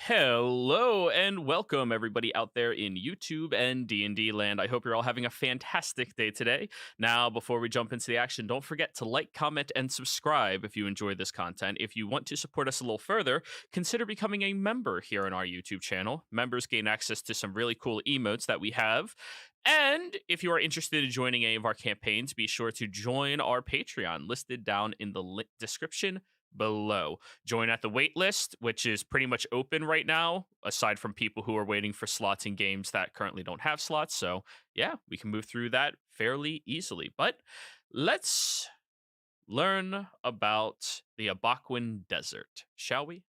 Hello and welcome everybody out there in YouTube and D&D land. I hope you're all having a fantastic day today. Now, before we jump into the action, don't forget to like, comment, and subscribe if you enjoy this content. If you want to support us a little further, consider becoming a member here on our YouTube channel. Members gain access to some really cool emotes that we have. And if you are interested in joining any of our campaigns, be sure to join our Patreon listed down in the description below. Join at the wait list, which is pretty much open right now, aside from people who are waiting for slots in games that currently don't have slots. So, yeah, we can move through that fairly easily. But let's learn about the Abacuan Desert, shall we?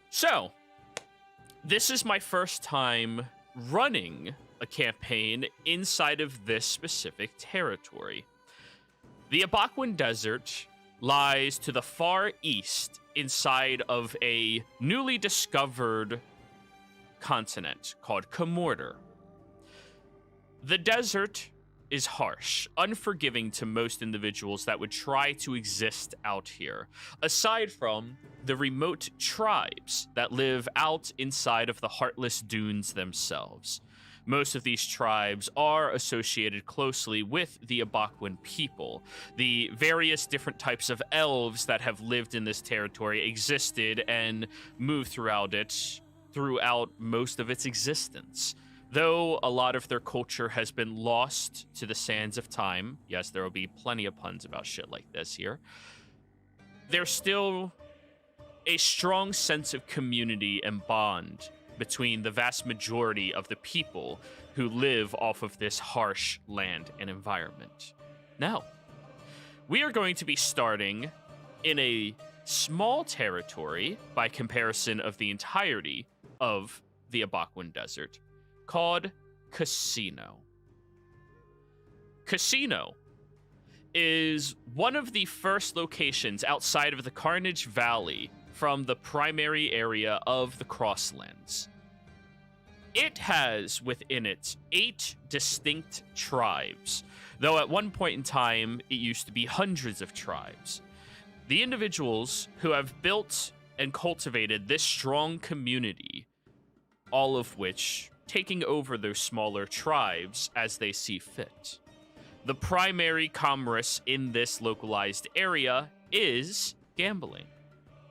So, this is my first time running a campaign inside of this specific territory. The Abacuan Desert lies to the far east inside of a newly discovered continent called Camorder. The desert is harsh, unforgiving to most individuals that would try to exist out here, aside from the remote tribes that live out inside of the Heartless Dunes themselves. Most of these tribes are associated closely with the Abacuan people. The various different types of elves that have lived in this territory existed and moved throughout most of its existence. Though a lot of their culture has been lost to the sands of time, yes, there will be plenty of puns about shit like this here, there's still a strong sense of community and bond between the vast majority of the people who live off of this harsh land and environment. Now, we are going to be starting in a small territory by comparison of the entirety of the Abacuan Desert called Casino. Casino is one of the first locations outside of the Carnage Valley from the primary area of the Crosslands. It has within it 8 distinct tribes, though at one point in time it used to be hundreds of tribes. The individuals who have built and cultivated this strong community, all of which taking over those smaller tribes as they see fit. The primary commerce in this localized area is gambling.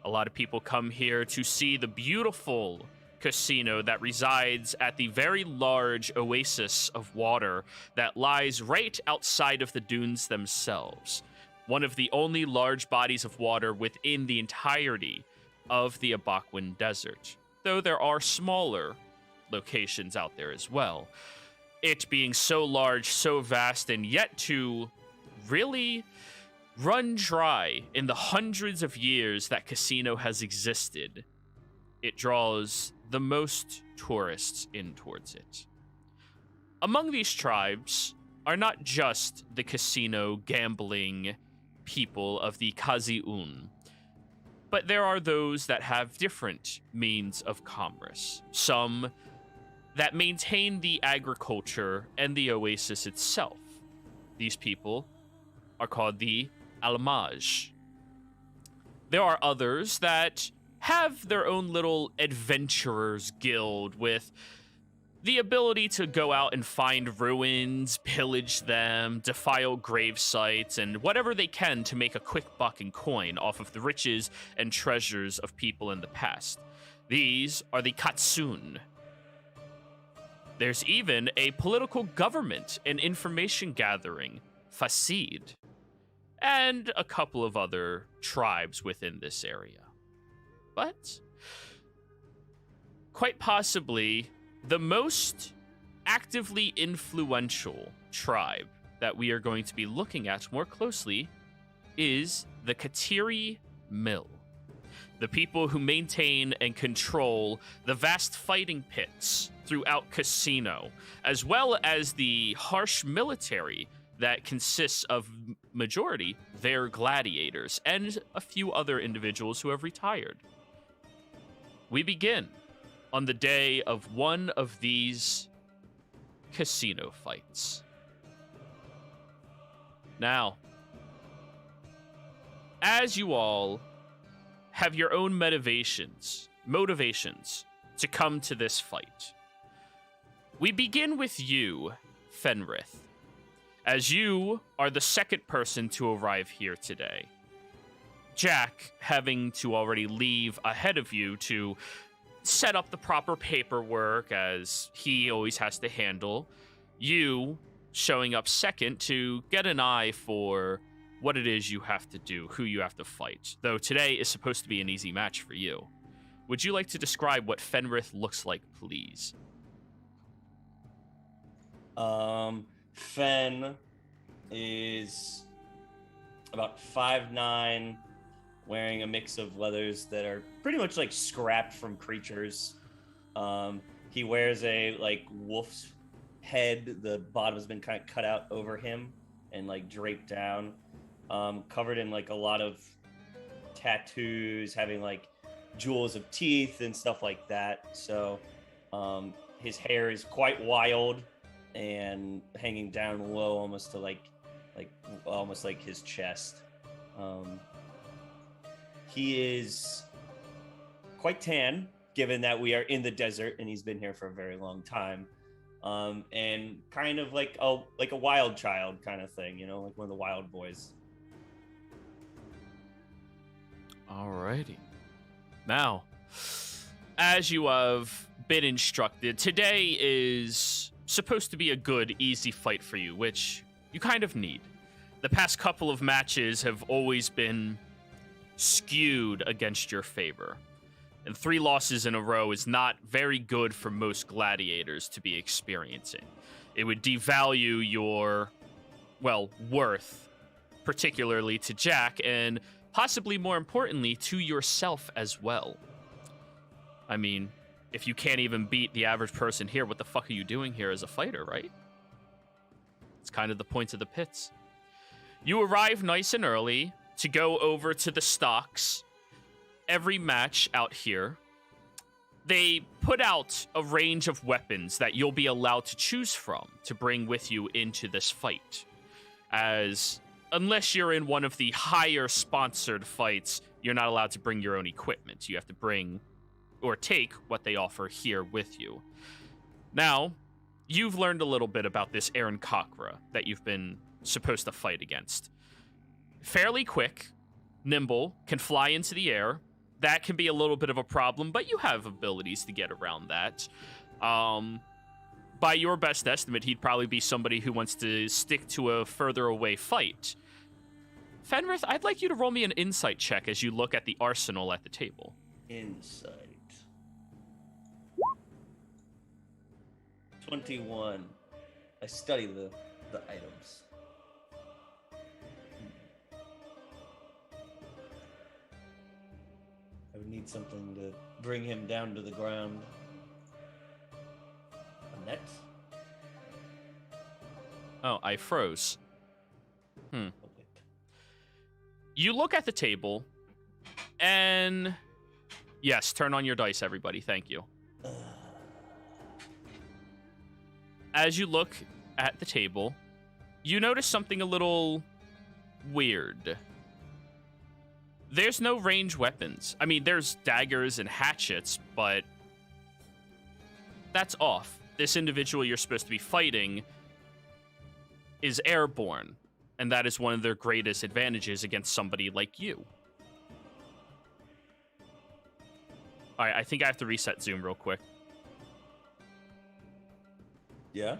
A lot of people come here to see the beautiful casino that resides at the very large oasis of water that lies right outside of the dunes themselves. One of the only large bodies of water within the entirety of the Abacuan Desert, though there are smaller locations out there as well. It being so large, so vast, and yet to really run dry in the hundreds of years that Casino has existed, it draws the most tourists in towards it. Among these tribes are not just the casino gambling people of the Kaziun, but there are those that have different means of commerce. Some that maintain the agriculture and the oasis itself. These people are called the Almaj. There are others that have their own little adventurers guild with the ability to go out and find ruins, pillage them, defile grave sites, and whatever they can to make a quick buck and coin off of the riches and treasures of people in the past. These are the Katsun. There's even a political government and information gathering, Fasid, and a couple of other tribes within this area. But quite possibly the most actively influential tribe that we are going to be looking at more closely is the Katiri Mill. The people who maintain and control the vast fighting pits throughout Casino, as well as the harsh military that consists of majority their gladiators and a few other individuals who have retired. We begin on the day of one of these casino fights. Now, as you all have your own motivations to come to this fight. We begin with you, Fenrith, as you are the second person to arrive here today. Jack having to already leave ahead of you to set up the proper paperwork, as he always has to handle. You showing up second to get an eye for what it is you have to do, who you have to fight. Though today is supposed to be an easy match for you. Would you like to describe what Fenrith looks like, please? Fen is about 5'9", wearing a mix of leathers that are pretty much like scrapped from creatures. He wears a like wolf's head. The bottom has been kind of cut out over him and like draped down, covered in like a lot of tattoos, having like jewels of teeth and stuff like that. So his hair is quite wild and hanging down low, almost to almost like his chest. He is quite tan, given that we are in the desert and he's been here for a very long time. And kind of like a wild child kind of thing, you know, like one of the wild boys. Alrighty. Now, as you have been instructed, today is supposed to be a good, easy fight for you, which you kind of need. The past couple of matches have always been skewed against your favor. And 3 losses in a row is not very good for most gladiators to be experiencing. It would devalue your, worth, particularly to Jack, and possibly more importantly, to yourself as well. I mean, if you can't even beat the average person here, what the fuck are you doing here as a fighter, right? It's kind of the point of the pits. You arrive nice and early to go over to the stocks. Every match out here, they put out a range of weapons that you'll be allowed to choose from to bring with you into this fight. As, unless you're in one of the higher sponsored fights, you're not allowed to bring your own equipment. You have to bring or take what they offer here with you. Now, you've learned a little bit about this Aaron Kakra that you've been supposed to fight against. Fairly quick, nimble, can fly into the air. That can be a little bit of a problem, but you have abilities to get around that. By your best estimate, he'd probably be somebody who wants to stick to a further away fight. Fenrith, I'd like you to roll me an insight check as you look at the arsenal at the table. Insight. 21. I study the items. I would need something to bring him down to the ground. A net? Oh, I froze. You look at the table, and yes, turn on your dice, everybody. Thank you. As you look at the table, you notice something a little weird. There's no ranged weapons. I mean, there's daggers and hatchets, but that's off. This individual you're supposed to be fighting is airborne, and that is one of their greatest advantages against somebody like you. All right, I think I have to reset Zoom real quick. Yeah?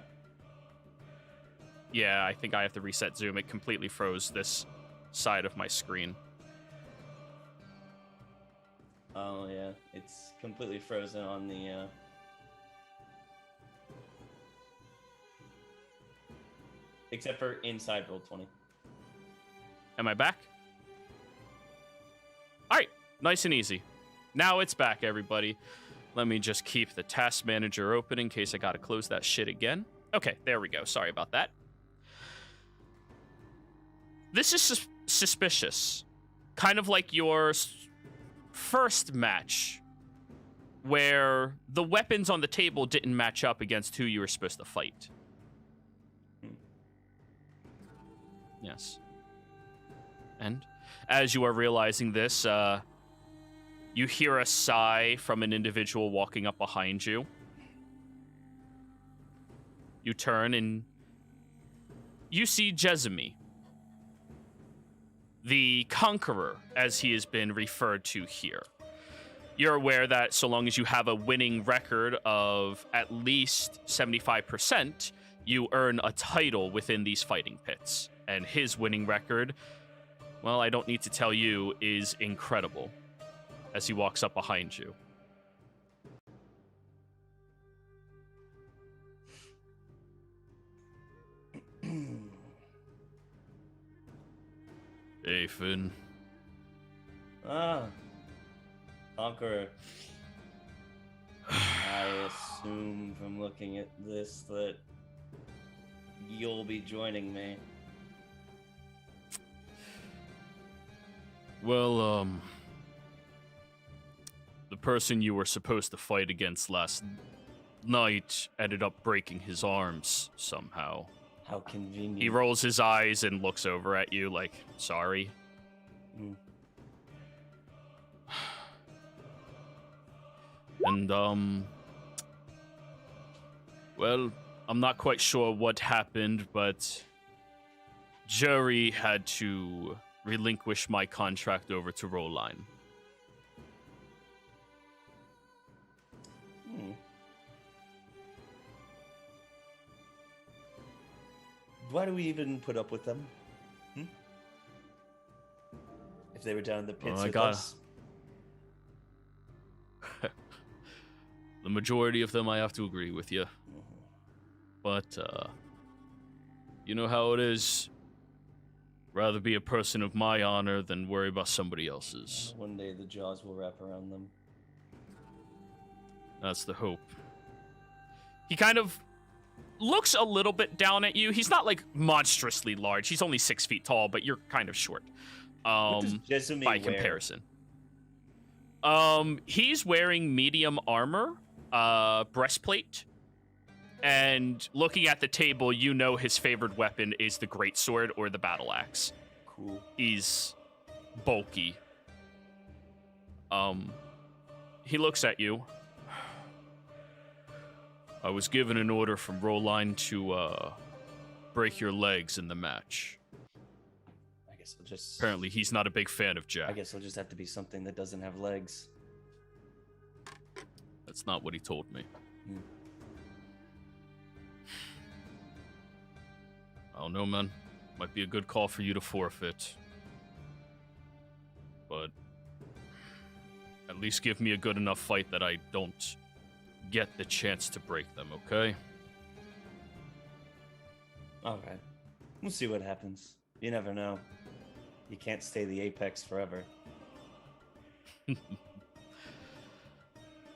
Yeah, I think I have to reset Zoom. It completely froze this side of my screen. Oh, yeah. It's completely frozen on the... Except for inside Roll20. Am I back? All right, nice and easy. Now it's back, everybody. Let me just keep the task manager open in case I gotta close that shit again. Okay, there we go. Sorry about that. This is suspicious. Kind of like your first match, where the weapons on the table didn't match up against who you were supposed to fight. Yes. And as you are realizing this, You hear a sigh from an individual walking up behind you. You turn and you see Jezemi, the Conqueror, as he has been referred to here. You're aware that so long as you have a winning record of at least 75%, you earn a title within these fighting pits. And his winning record, well, I don't need to tell you, is incredible, as he walks up behind you. Hey, Finn. Ah, Conqueror. I assume from looking at this that you'll be joining me. Well, the person you were supposed to fight against last night ended up breaking his arms somehow. How convenient. He rolls his eyes and looks over at you like, sorry. Mm. And, well, I'm not quite sure what happened, but Jerry had to relinquish my contract over to LEYLINE. Hmm. Why do we even put up with them? If they were down in the pits with us? The majority of them, I have to agree with you. But, you know how it is. Rather be a person of my honor than worry about somebody else's. One day the jaws will wrap around them. That's the hope. He kind of looks a little bit down at you. He's not, like, monstrously large. He's only 6 feet tall, but you're kind of short. What does Jezemi by wear? comparison. He's wearing medium armor, breastplate, and looking at the table, you know his favorite weapon is the greatsword or the battle axe. Cool. He's bulky. He looks at you. I was given an order from LEYLINE to break your legs in the match. I guess I'll just. Apparently, he's not a big fan of Jack. I guess it'll just have to be something that doesn't have legs. That's not what he told me. Hmm. I don't know, man. Might be a good call for you to forfeit. But at least give me a good enough fight that I don't get the chance to break them, okay? Alright. We'll see what happens. You never know. You can't stay the apex forever.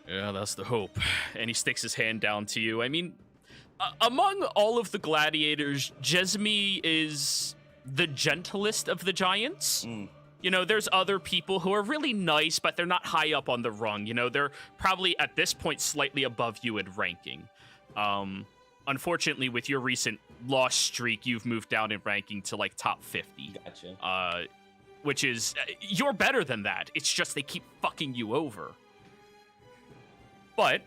Yeah, that's the hope. And he sticks his hand down to you. I mean, among all of the gladiators, Jezemi is the gentlest of the giants. Mm. You know, there's other people who are really nice, but they're not high up on the rung. You know, they're probably at this point slightly above you in ranking. Unfortunately, with your recent loss streak, you've moved down in ranking to like top 50. Gotcha. Which is, you're better than that. It's just they keep fucking you over. But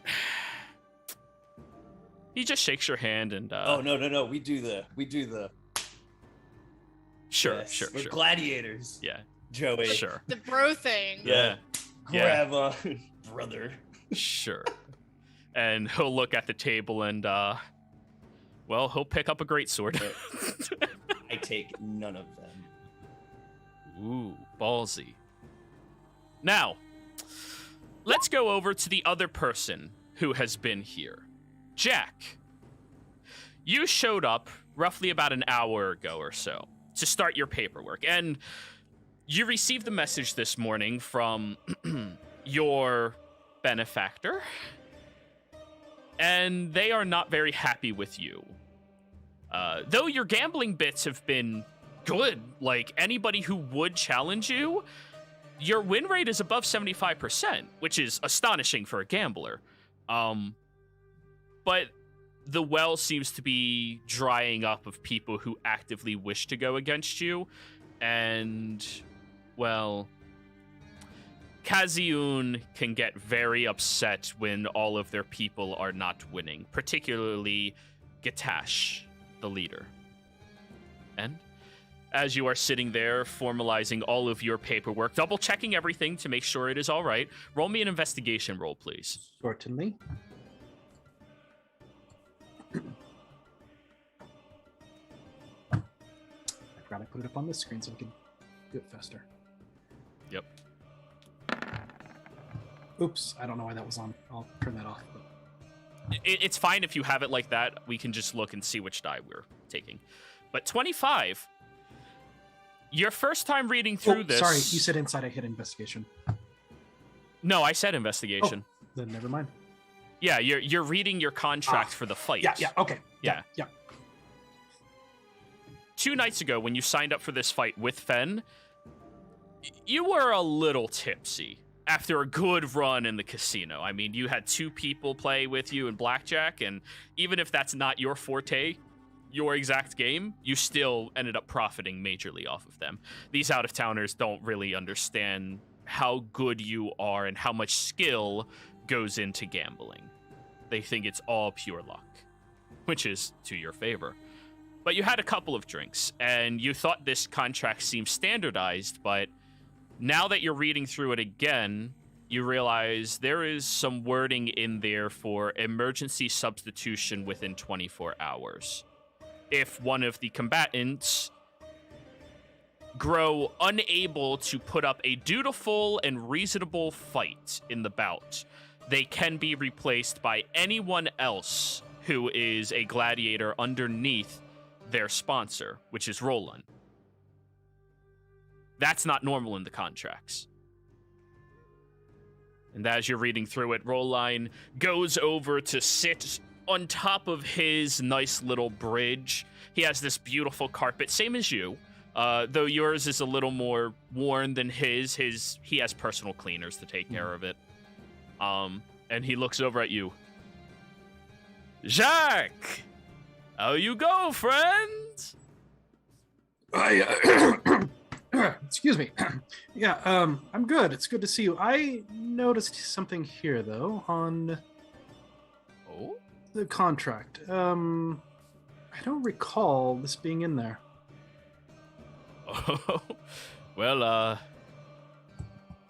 he just shakes your hand and oh no. We do the Sure, yes, sure. We're gladiators. Yeah. Joey. Sure. The bro thing. Yeah. Grab on, brother. Sure. And he'll look at the table and well, he'll pick up a greatsword. I take none of them. Ooh, ballsy. Now, let's go over to the other person who has been here. Jack, you showed up roughly about an hour ago or so to start your paperwork, and you received the message this morning from your benefactor, and they are not very happy with you. Though your gambling bits have been good, like anybody who would challenge you, your win rate is above 75%, which is astonishing for a gambler. But the well seems to be drying up of people who actively wish to go against you. And, well, Kaziun can get very upset when all of their people are not winning, particularly Gitash, the leader. And as you are sitting there formalizing all of your paperwork, double checking everything to make sure it is all right, roll me an investigation roll, please. Certainly. I forgot I put it up on this screen so we can do it faster. Yep. Oops, I don't know why that was on. I'll turn that off. But... It's fine if you have it like that. We can just look and see which die we're taking. But 25, your first time reading through this... Sorry, you said inside I hit investigation. No, I said investigation. Oh, then never mind. Yeah, you're reading your contract for the fight. Yeah, okay. Yeah. 2 nights ago, when you signed up for this fight with Fen, you were a little tipsy after a good run in the casino. I mean, you had 2 people play with you in blackjack, and even if that's not your forte, your exact game, you still ended up profiting majorly off of them. These out-of-towners don't really understand how good you are and how much skill goes into gambling. They think it's all pure luck, which is to your favor. But you had a couple of drinks, and you thought this contract seemed standardized, but now that you're reading through it again, you realize there is some wording in there for emergency substitution within 24 hours. If one of the combatants grow unable to put up a dutiful and reasonable fight in the bout, they can be replaced by anyone else who is a gladiator underneath their sponsor, which is Roland. That's not normal in the contracts. And as you're reading through it, Roline goes over to sit on top of his nice little bridge. He has this beautiful carpet, same as you, though yours is a little more worn than his. He has personal cleaners to take care of it. And he looks over at you. Jacques! How you go, friend? Excuse me. Yeah, I'm good. It's good to see you. I noticed something here, though, on the contract. I don't recall this being in there. Oh, well,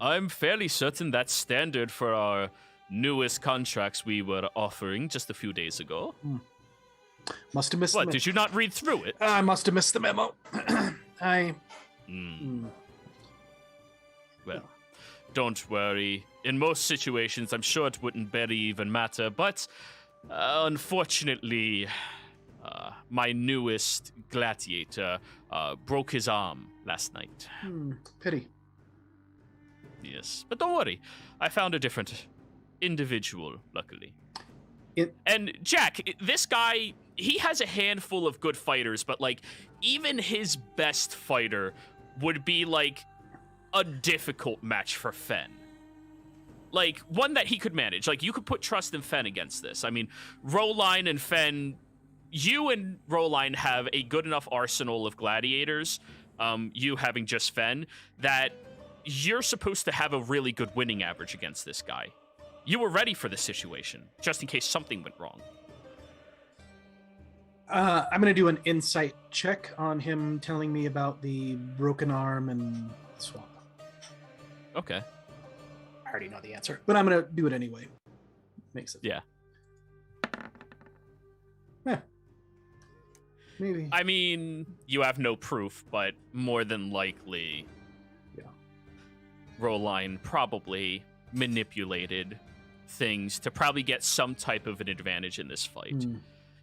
I'm fairly certain that's standard for our newest contracts we were offering just a few days ago. Must have missed What, did you not read through it? I must have missed the memo. Well, don't worry. In most situations, I'm sure it wouldn't barely even matter, but unfortunately, my newest gladiator broke his arm last night. Pity. Yes, but don't worry. I found a different individual, luckily. And Jack, this guy, he has a handful of good fighters, but like even his best fighter would be like a difficult match for Fen. Like one that he could manage. Like you could put trust in Fen against this. I mean, Roline and Fen, you and Roline have a good enough arsenal of gladiators, you having just Fen, that you're supposed to have a really good winning average against this guy. You were ready for this situation, just in case something went wrong. I'm going to do an insight check on him telling me about the broken arm and swap. Okay. I already know the answer, but I'm going to do it anyway. Makes it. Yeah. Maybe. I mean, you have no proof, but more than likely, Roline probably manipulated things to probably get some type of an advantage in this fight.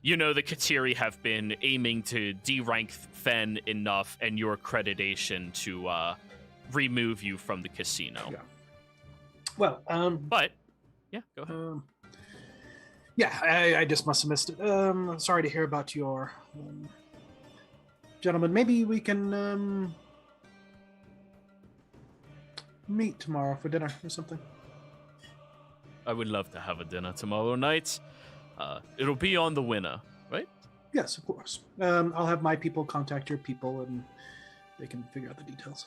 You know, the Katiri have been aiming to de-rank Fen enough and your accreditation to remove you from the casino. Yeah. Well, but yeah, go ahead. I just must have missed it. Sorry to hear about your gentlemen. Maybe we can meet tomorrow for dinner or something. I would love to have a dinner tomorrow night. It'll be on the winner, right? Yes, of course. I'll have my people contact your people and they can figure out the details.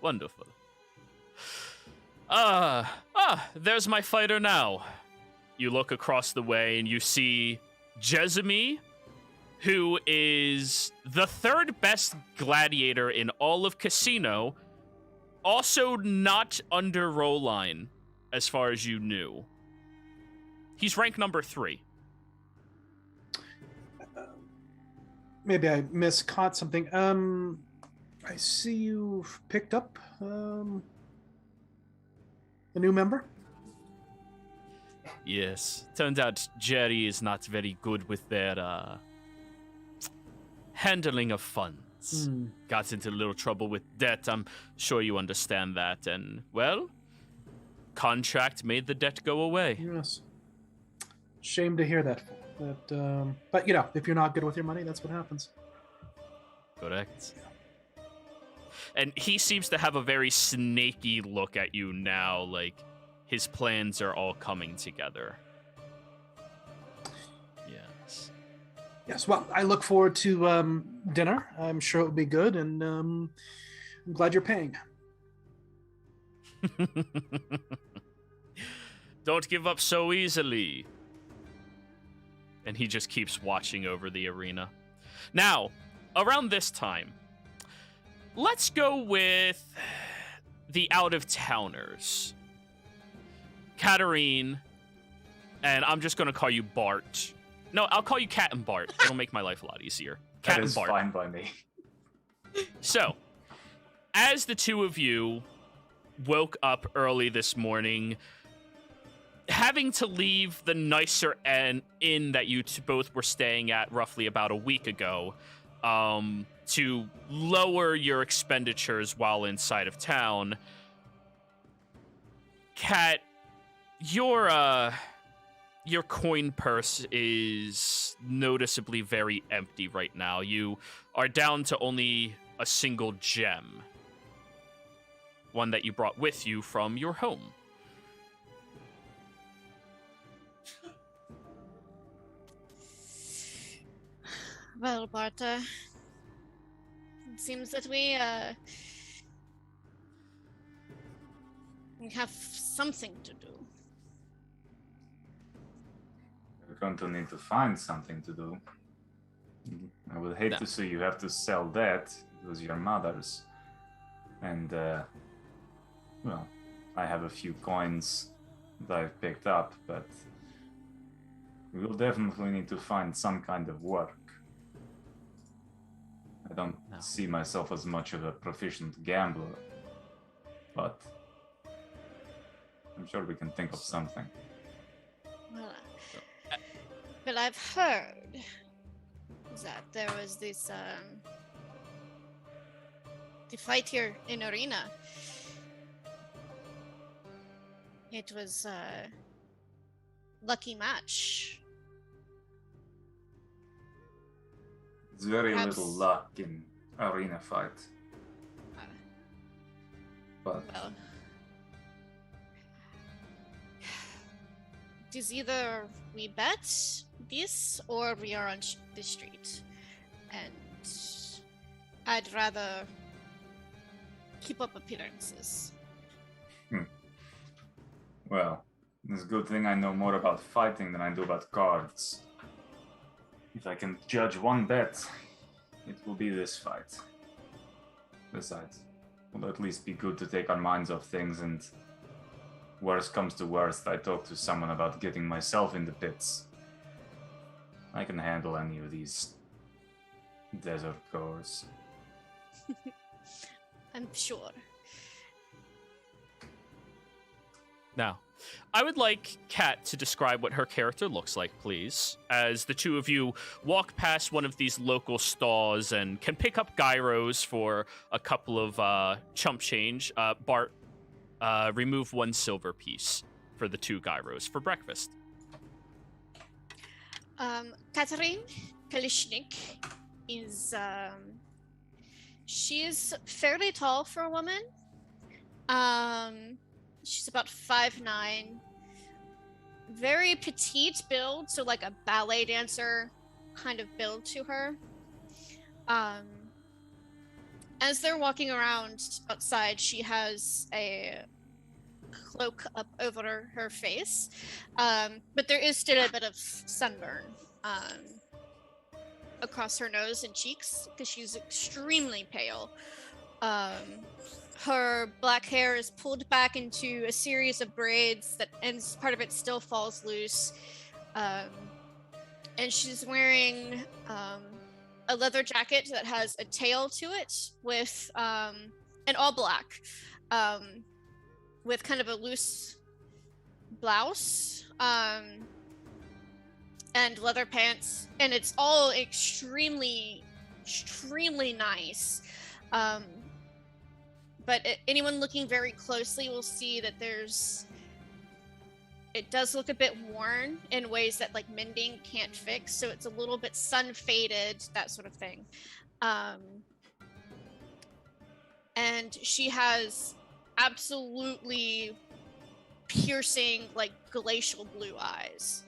Wonderful. There's my fighter now. You look across the way and you see Jezemy, who is the third best gladiator in all of Casino, also not under roll line, as far as you knew. He's rank number 3. Maybe I miscaught something. I see you've picked up a new member. Yes. Turns out Jerry is not very good with their handling of funds. Got into a little trouble with debt. I'm sure you understand that. And, well, contract made the debt go away. Yes. Shame to hear that. But, you know, if you're not good with your money, that's what happens. Correct. And he seems to have a very snaky look at you now, like his plans are all coming together. Yes. Yes, well, I look forward to dinner. I'm sure it'll be good, and I'm glad you're paying. Don't give up so easily. And he just keeps watching over the arena. Now, around this time, let's go with the out-of-towners. Katarine, and I'm just going to call you Bart. No, I'll call you Kat and Bart. It'll make my life a lot easier. Kat That and is Bart. fine by me. So, as the two of you woke up early this morning, having to leave the nicer inn that you both were staying at roughly about a week ago, to lower your expenditures while inside of town, Kat, your coin purse is noticeably very empty right now. You are down to only a single gem, one that you brought with you from your home. Well, Bart, it seems that we have something to do. We're going to need to find something to do. I would hate to see you have to sell that. It was your mother's. And, well, I have a few coins that I've picked up, but we will definitely need to find some kind of work. I don't see myself as much of a proficient gambler, but I'm sure we can think of something. Well, I've heard that there was this the fight here in Arena. It was a lucky match. It's very Perhaps- little luck in arena fight. But Well, it is either we bet this or we are on the street. And I'd rather keep up appearances. well, it's a good thing I know more about fighting than I do about cards. If I can judge one bet, it will be this fight. Besides, it'll at least be good to take our minds off things, and worst comes to worst, I talk to someone about getting myself in the pits. I can handle any of these desert goers. I'm sure. Now, I would like Kat to describe what her character looks like, please, as the two of you walk past one of these local stalls and can pick up gyros for a couple of chump change. Bart, remove 1 silver piece for the 2 gyros for breakfast. Katarine Kalishnik is she is fairly tall for a woman. She's about 5'9", very petite build, so like a ballet dancer kind of build to her. As they're walking around outside, she has a cloak up over her face, but there is still a bit of sunburn across her nose and cheeks because she's extremely pale. Her black hair is pulled back into a series of braids and part of it still falls loose. And she's wearing a leather jacket that has a tail to it with and all black, with kind of a loose blouse and leather pants, and it's all extremely nice. But anyone looking very closely will see that it does look a bit worn in ways that like mending can't fix. So it's a little bit sun faded, that sort of thing. And she has absolutely piercing, like glacial blue eyes.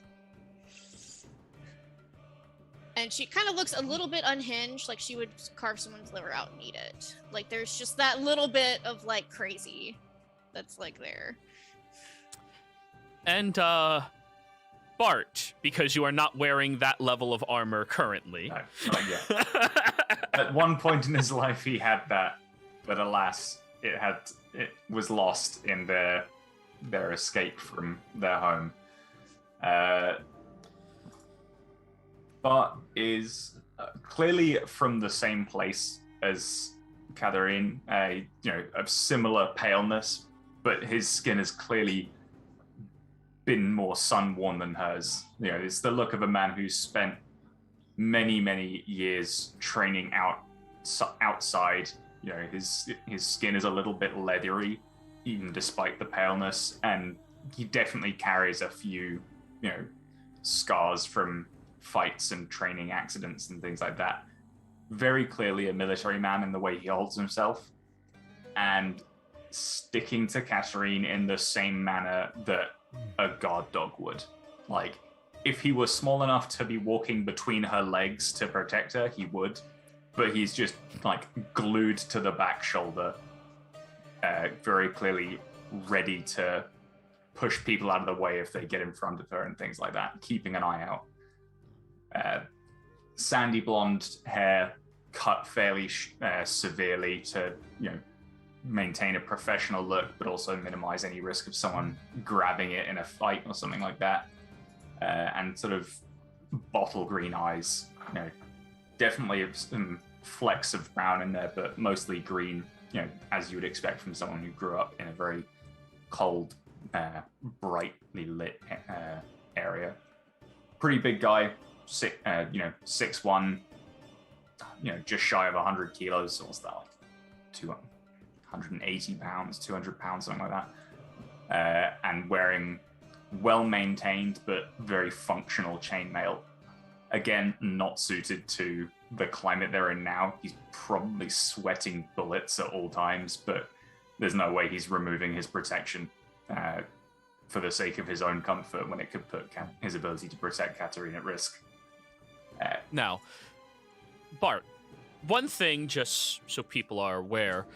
And she kind of looks a little bit unhinged, like she would carve someone's liver out and eat it. Like there's just that little bit of like crazy that's like there. And Bart, because you are not wearing that level of armor currently. No, not yet. At one point in his life he had that, but alas, it was lost in their escape from their home. Bart is clearly from the same place as Catherine, of similar paleness, but his skin has clearly been more sun-worn than hers. It's the look of a man who's spent many, many years training outside. His skin is a little bit leathery, even despite the paleness, and he definitely carries a few, scars from fights and training accidents and things like that. Very clearly a military man in the way he holds himself, and sticking to Catherine in the same manner that a guard dog would. Like, if he was small enough to be walking between her legs to protect her, he would, but he's just like glued to the back shoulder, very clearly ready to push people out of the way if they get in front of her and things like that, keeping an eye out. Sandy blonde hair, cut fairly severely to maintain a professional look, but also minimize any risk of someone grabbing it in a fight or something like that. And sort of bottle green eyes. Definitely some flecks of brown in there, but mostly green. As you would expect from someone who grew up in a very cold, brightly lit area. Pretty big guy. 6'1", just shy of 100 kilos, so what's that, like 280 pounds, 200 pounds, something like that, and wearing well-maintained but very functional chainmail. Again, not suited to the climate they're in now. He's probably sweating bullets at all times, but there's no way he's removing his protection for the sake of his own comfort when it could put his ability to protect Katarina at risk. Now, Bart, one thing, just so people are aware,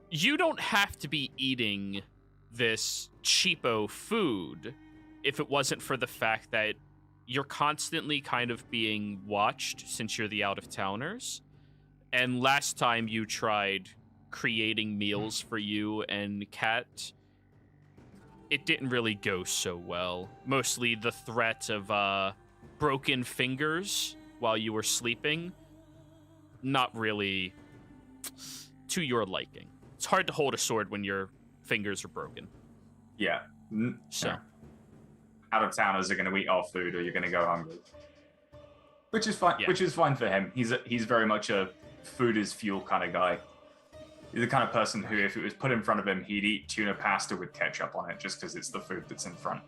you don't have to be eating this cheapo food if it wasn't for the fact that you're constantly kind of being watched since you're the out-of-towners. And last time you tried creating meals for you and Kat, it didn't really go so well. Mostly the threat of broken fingers while you were sleeping, not really to your liking. It's hard to hold a sword when your fingers are broken. Yeah. So, out-of-towners are going to eat our food, or you're going to go hungry, which is fine. Yeah. Which is fine for him. He's very much a food is fuel kind of guy. He's the kind of person who, if it was put in front of him, he'd eat tuna pasta with ketchup on it just because it's the food that's in front.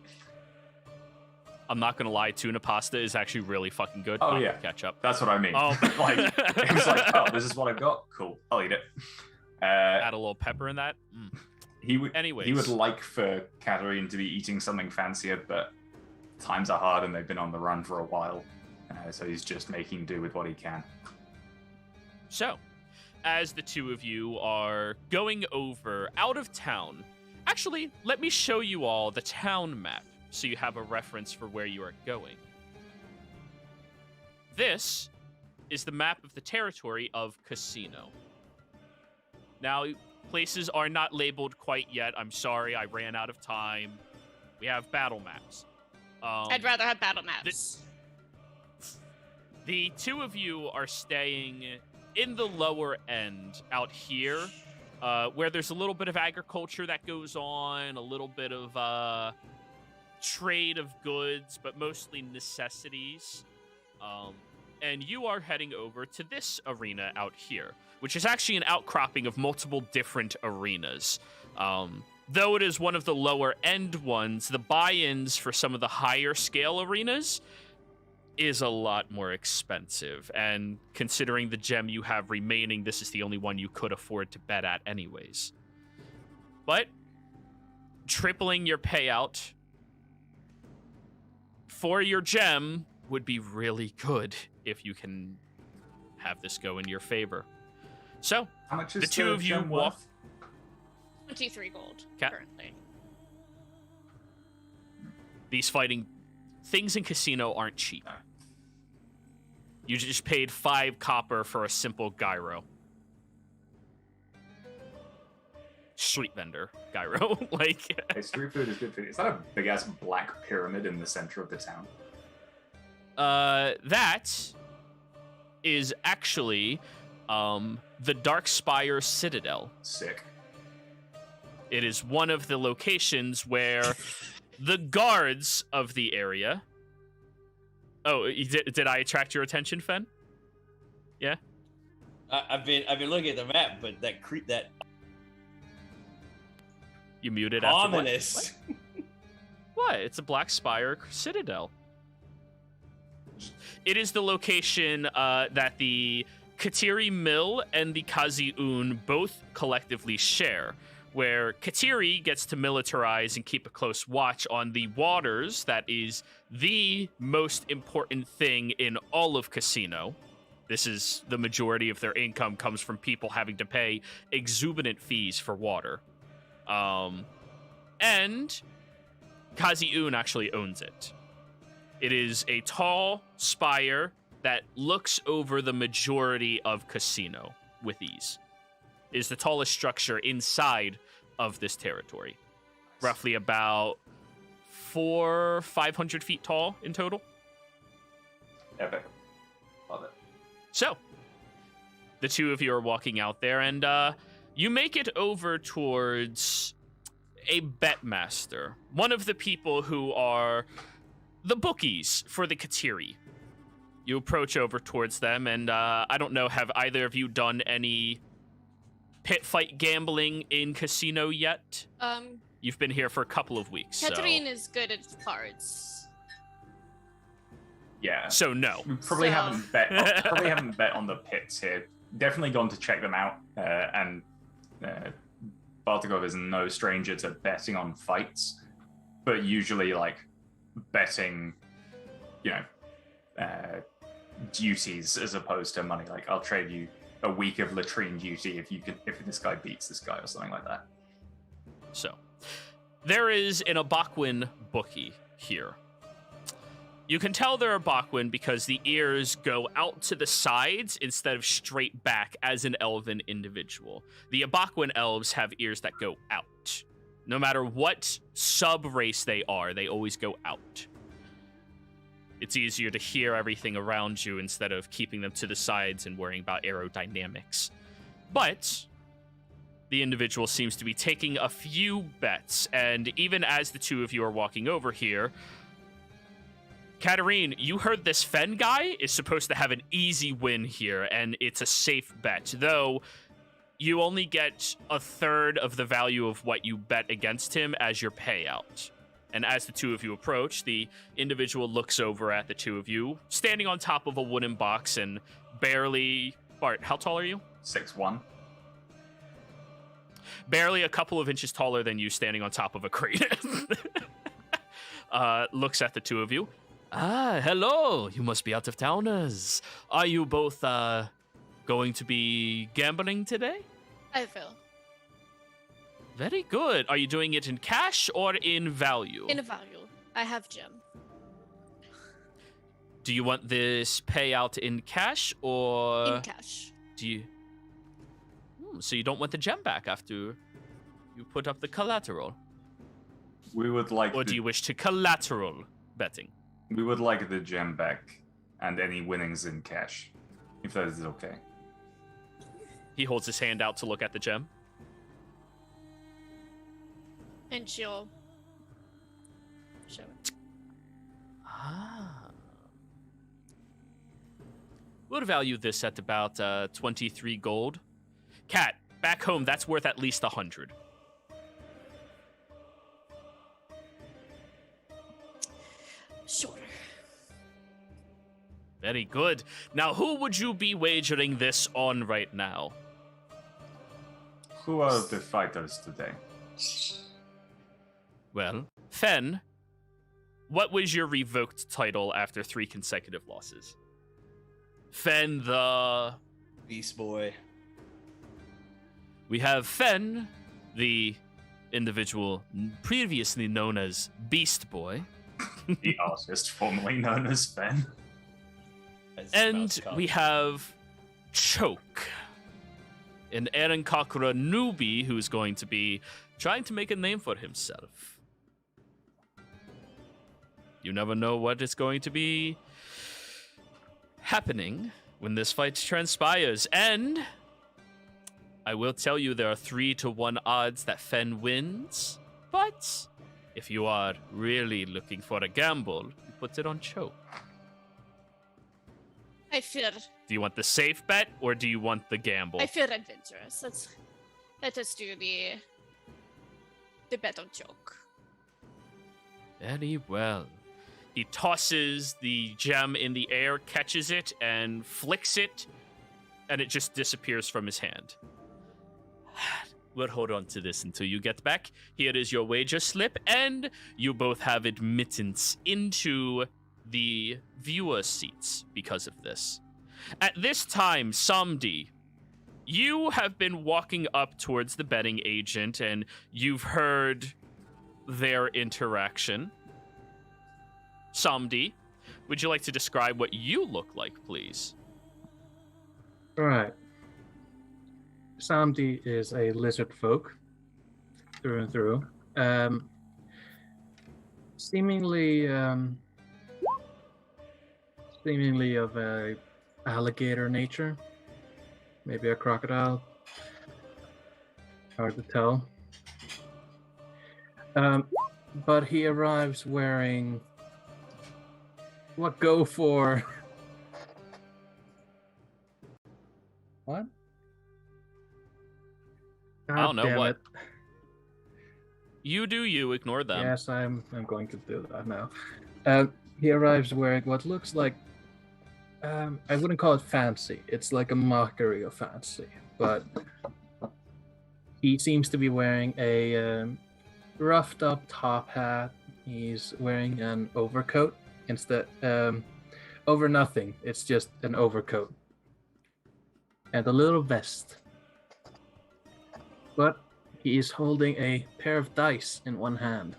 I'm not gonna lie, tuna pasta is actually really fucking good. Oh, Not yeah. with ketchup. That's what I mean. Oh. Like, it was like, oh, this is what I've got. Cool, I'll eat it. Add a little pepper in that. He would Anyways. like for Katarine to be eating something fancier, but times are hard and they've been on the run for a while. So he's just making do with what he can. So, as the two of you are going over out of town, Actually, let me show you all the town map so you have a reference for where you are going. This is the map of the territory of Casino. Now, places are not labeled quite yet. I'm sorry, I ran out of time. We have battle maps. I'd rather have battle maps. The two of you are staying in the lower end out here, where there's a little bit of agriculture that goes on, a little bit of trade of goods, but mostly necessities. And you are heading over to this arena out here, which is actually an outcropping of multiple different arenas. Though it is one of the lower end ones, the buy-ins for some of the higher scale arenas is a lot more expensive. And considering the gem you have remaining, this is the only one you could afford to bet at anyways. But tripling your payout for your gem would be really good if you can have this go in your favor. So, How much is the two of you gem walk. worth? 23 gold Okay. currently. These fighting things in Casino aren't cheap. No. You just paid 5 copper for a simple gyro. Street vendor gyro. Like, Hey, street food is good food. Is that a big ass black pyramid in the center of the town? that is actually the Dark Spire Citadel. Sick. It is one of the locations where the guards of the area. Oh, did I attract your attention, Fen? Yeah. I've been looking at the map, but that You muted after what? ominous. What? It's a Black Spire Citadel. It is the location that the Katiri Mill and the Kazi-Un both collectively share, where Katiri gets to militarize and keep a close watch on the waters. That is the most important thing in all of Casino. This is the majority of their income comes from people having to pay exorbitant fees for water. And Kazi-Un actually owns it. It is a tall spire that looks over the majority of Casino with ease. It is the tallest structure inside of this territory. Roughly about 500 feet tall in total. Epic. Love it. So, the two of you are walking out there, and you make it over towards a bet master, one of the people who are the bookies for the Katiri. You approach over towards them, and I don't know, have either of you done any pit fight gambling in Casino yet? You've been here for a couple of weeks. Catherine is good at cards. Yeah. So no. We probably So- haven't bet on the pits here. Definitely gone to check them out, and Bartagov is no stranger to betting on fights, but usually like betting, duties as opposed to money. Like, I'll trade you a week of latrine duty if this guy beats this guy or something like that. So, there is an Abacuan bookie here. You can tell they're Abacuan because the ears go out to the sides instead of straight back as an elven individual. The Abacuan elves have ears that go out. No matter what sub-race they are, they always go out. It's easier to hear everything around you instead of keeping them to the sides and worrying about aerodynamics. But the individual seems to be taking a few bets, and even as the two of you are walking over here, Katarine, you heard this Fen guy is supposed to have an easy win here, and it's a safe bet, though you only get a third of the value of what you bet against him as your payout. And as the two of you approach, the individual looks over at the two of you, standing on top of a wooden box and barely... Bart, how tall are you? 6'1". Barely a couple of inches taller than you, standing on top of a crate. Looks at the two of you. Ah, hello. You must be out of towners. Are you both going to be gambling today? I feel. Very good. Are you doing it in cash or in value? In value. I have gem. Do you want this payout in cash or In cash. do you? So you don't want the gem back after you put up the collateral, We would like or do you wish to collateral betting? we would like the gem back and any winnings in cash, if that is okay. He holds his hand out to look at the gem. And she'll show it. Ah. We'll value this at about 23 gold. Cat, back home, that's worth at least 100. Sure. Very good. Now, who would you be wagering this on right now? Who are the fighters today? Well, Fen, what was your revoked title after 3 consecutive losses? Fen the... Beast Boy. We have Fen, the individual previously known as Beast Boy. The artist formerly known as Ben. as And Mouse Cop. we have Choke, an Aaron Kakura newbie who's going to be trying to make a name for himself. You never know what is going to be happening when this fight transpires. And I will tell you there are 3-to-1 odds that Fen wins, but if you are really looking for a gamble, you put it on Choke. I fear Do you want the safe bet or do you want the gamble? I fear adventurous. Let us do the bet on joke. Very well. He tosses the gem in the air, catches it, and flicks it, and it just disappears from his hand. We'll hold on to this until you get back. Here is your wager slip, and you both have admittance into the viewer seats because of this. At this time, Samdi, you have been walking up towards the betting agent, and you've heard their interaction. Samdi, would you like to describe what you look like, please? All right. Samdi is a lizard folk through and through. Seemingly of a alligator nature, maybe a crocodile. Hard to tell. But he arrives wearing what go for what? I don't know, God damn what? it. You do you, ignore them. Yes, I'm going to do that now. He arrives wearing what looks like I wouldn't call it fancy. It's like a mockery of fancy, but he seems to be wearing a roughed up top hat. He's wearing an overcoat instead over nothing. It's just an overcoat and a little vest. But he is holding a pair of dice in one hand,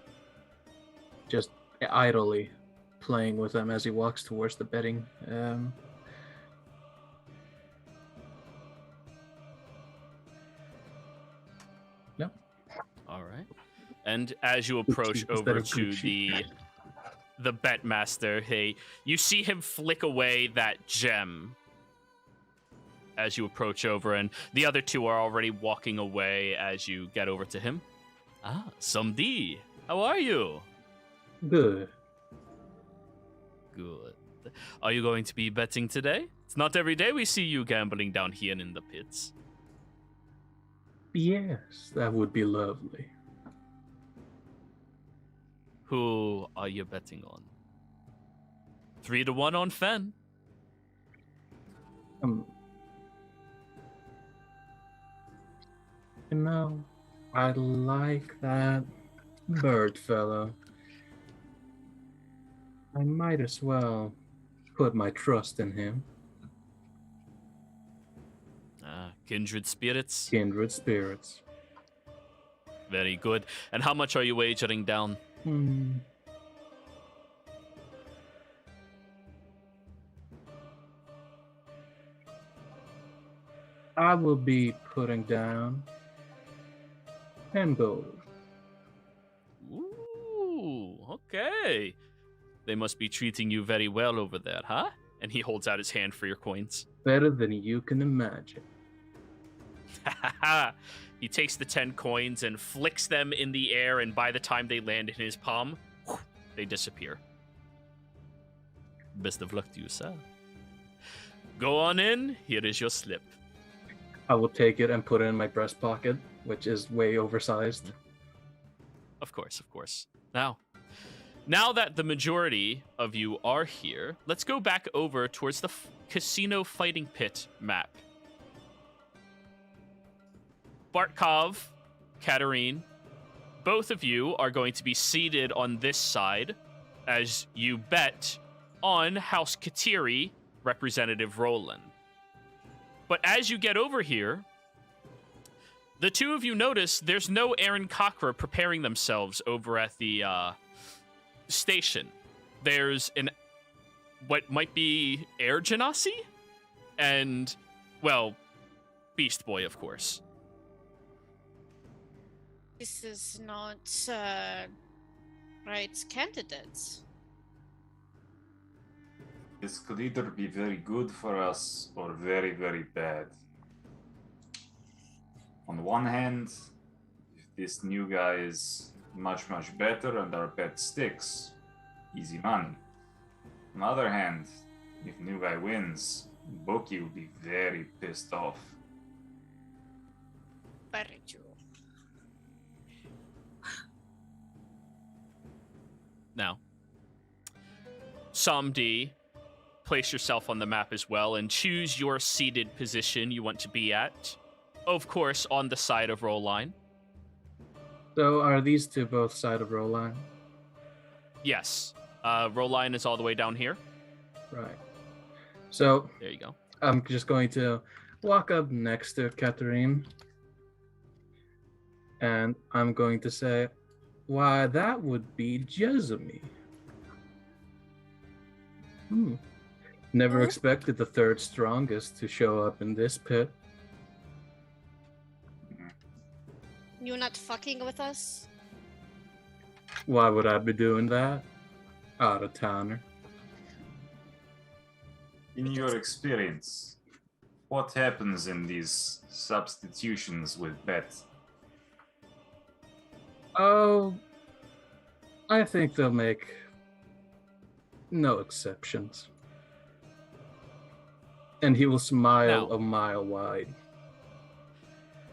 just idly playing with them as he walks towards the betting. No. All right. And as you approach Gucci instead over of to Gucci. the bet master, hey, you see him flick away that gem as you approach over, and the other two are already walking away as you get over to him. Ah, Samdi, how are you? Good. Good. Are you going to be betting today? It's not every day we see you gambling down here in the pits. Yes, that would be lovely. Who are you betting on? 3-1 on Fen. You know, I like that bird fellow. I might as well put my trust in him. Kindred spirits. Kindred spirits. Very good. And how much are you wagering down? I will be putting down 10 gold. Ooh, okay. They must be treating you very well over there, huh? And he holds out his hand for your coins. Better than you can imagine. He takes the 10 coins and flicks them in the air, and by the time they land in his palm, they disappear. Best of luck to you, sir. Go on in. Here is your slip. I will take it and put it in my breast pocket, which is way oversized. Of course, of course. Now that the majority of you are here, let's go back over towards the casino fighting pit map. Bartkov, Katarine, both of you are going to be seated on this side as you bet on House Katiri, Representative Roland. But as you get over here, the two of you notice there's no Aaron Cochra preparing themselves over at the station. There's what might be Air Genasi and, well, Beast Boy, of course. This is not right candidates. This could either be very good for us or very, very bad. On one hand, if this new guy is much, much better and our bet sticks, easy money. On the other hand, if new guy wins, Boki will be very pissed off. Very true. Now, Samdi, place yourself on the map as well and choose your seated position you want to be at. Of course, on the side of roll line. So are these two both side of roll line? Yes. Roll line is all the way down here. Right. So There you go. I'm just going to walk up next to Katarine. And I'm going to say, why, that would be Jezumi. Never expected the third strongest to show up in this pit. You're not fucking with us? Why would I be doing that? Out of towner. In your experience, what happens in these substitutions with bet? Oh, I think they'll make no exceptions. And he will smile Now. a mile wide.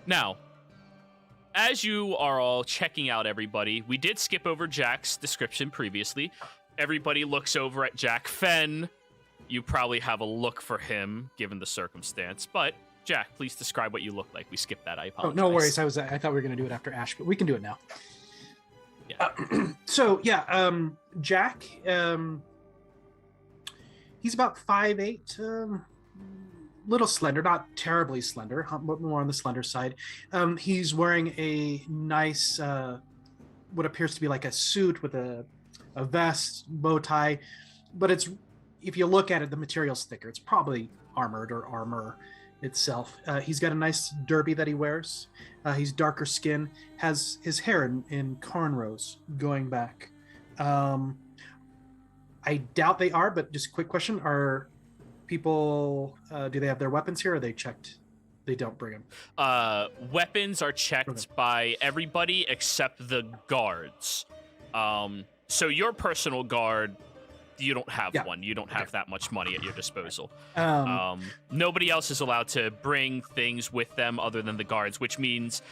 Now, as you are all checking out everybody, we did skip over Jack's description previously. Everybody looks over at Jack Fenn. You probably have a look for him, given the circumstance. But, Jack, please describe what you look like. We skipped that, I Oh, apologize. no worries. I thought we were going to do it after Ash, but we can do it now. Yeah. Jack, he's about 5'8", little slender, not terribly slender, but more on the slender side. He's wearing a nice, what appears to be like a suit with a vest, bow tie, but if you look at it, the material's thicker. It's probably armored or armor itself. He's got a nice derby that he wears. He's darker skin, has his hair in cornrows going back. I doubt they are, but just a quick question. Are people, do they have their weapons here, or are they checked? They don't bring them. Weapons are checked by everybody except the guards. So your personal guard, you don't have one. You don't have that much money at your disposal. Nobody else is allowed to bring things with them other than the guards, which means,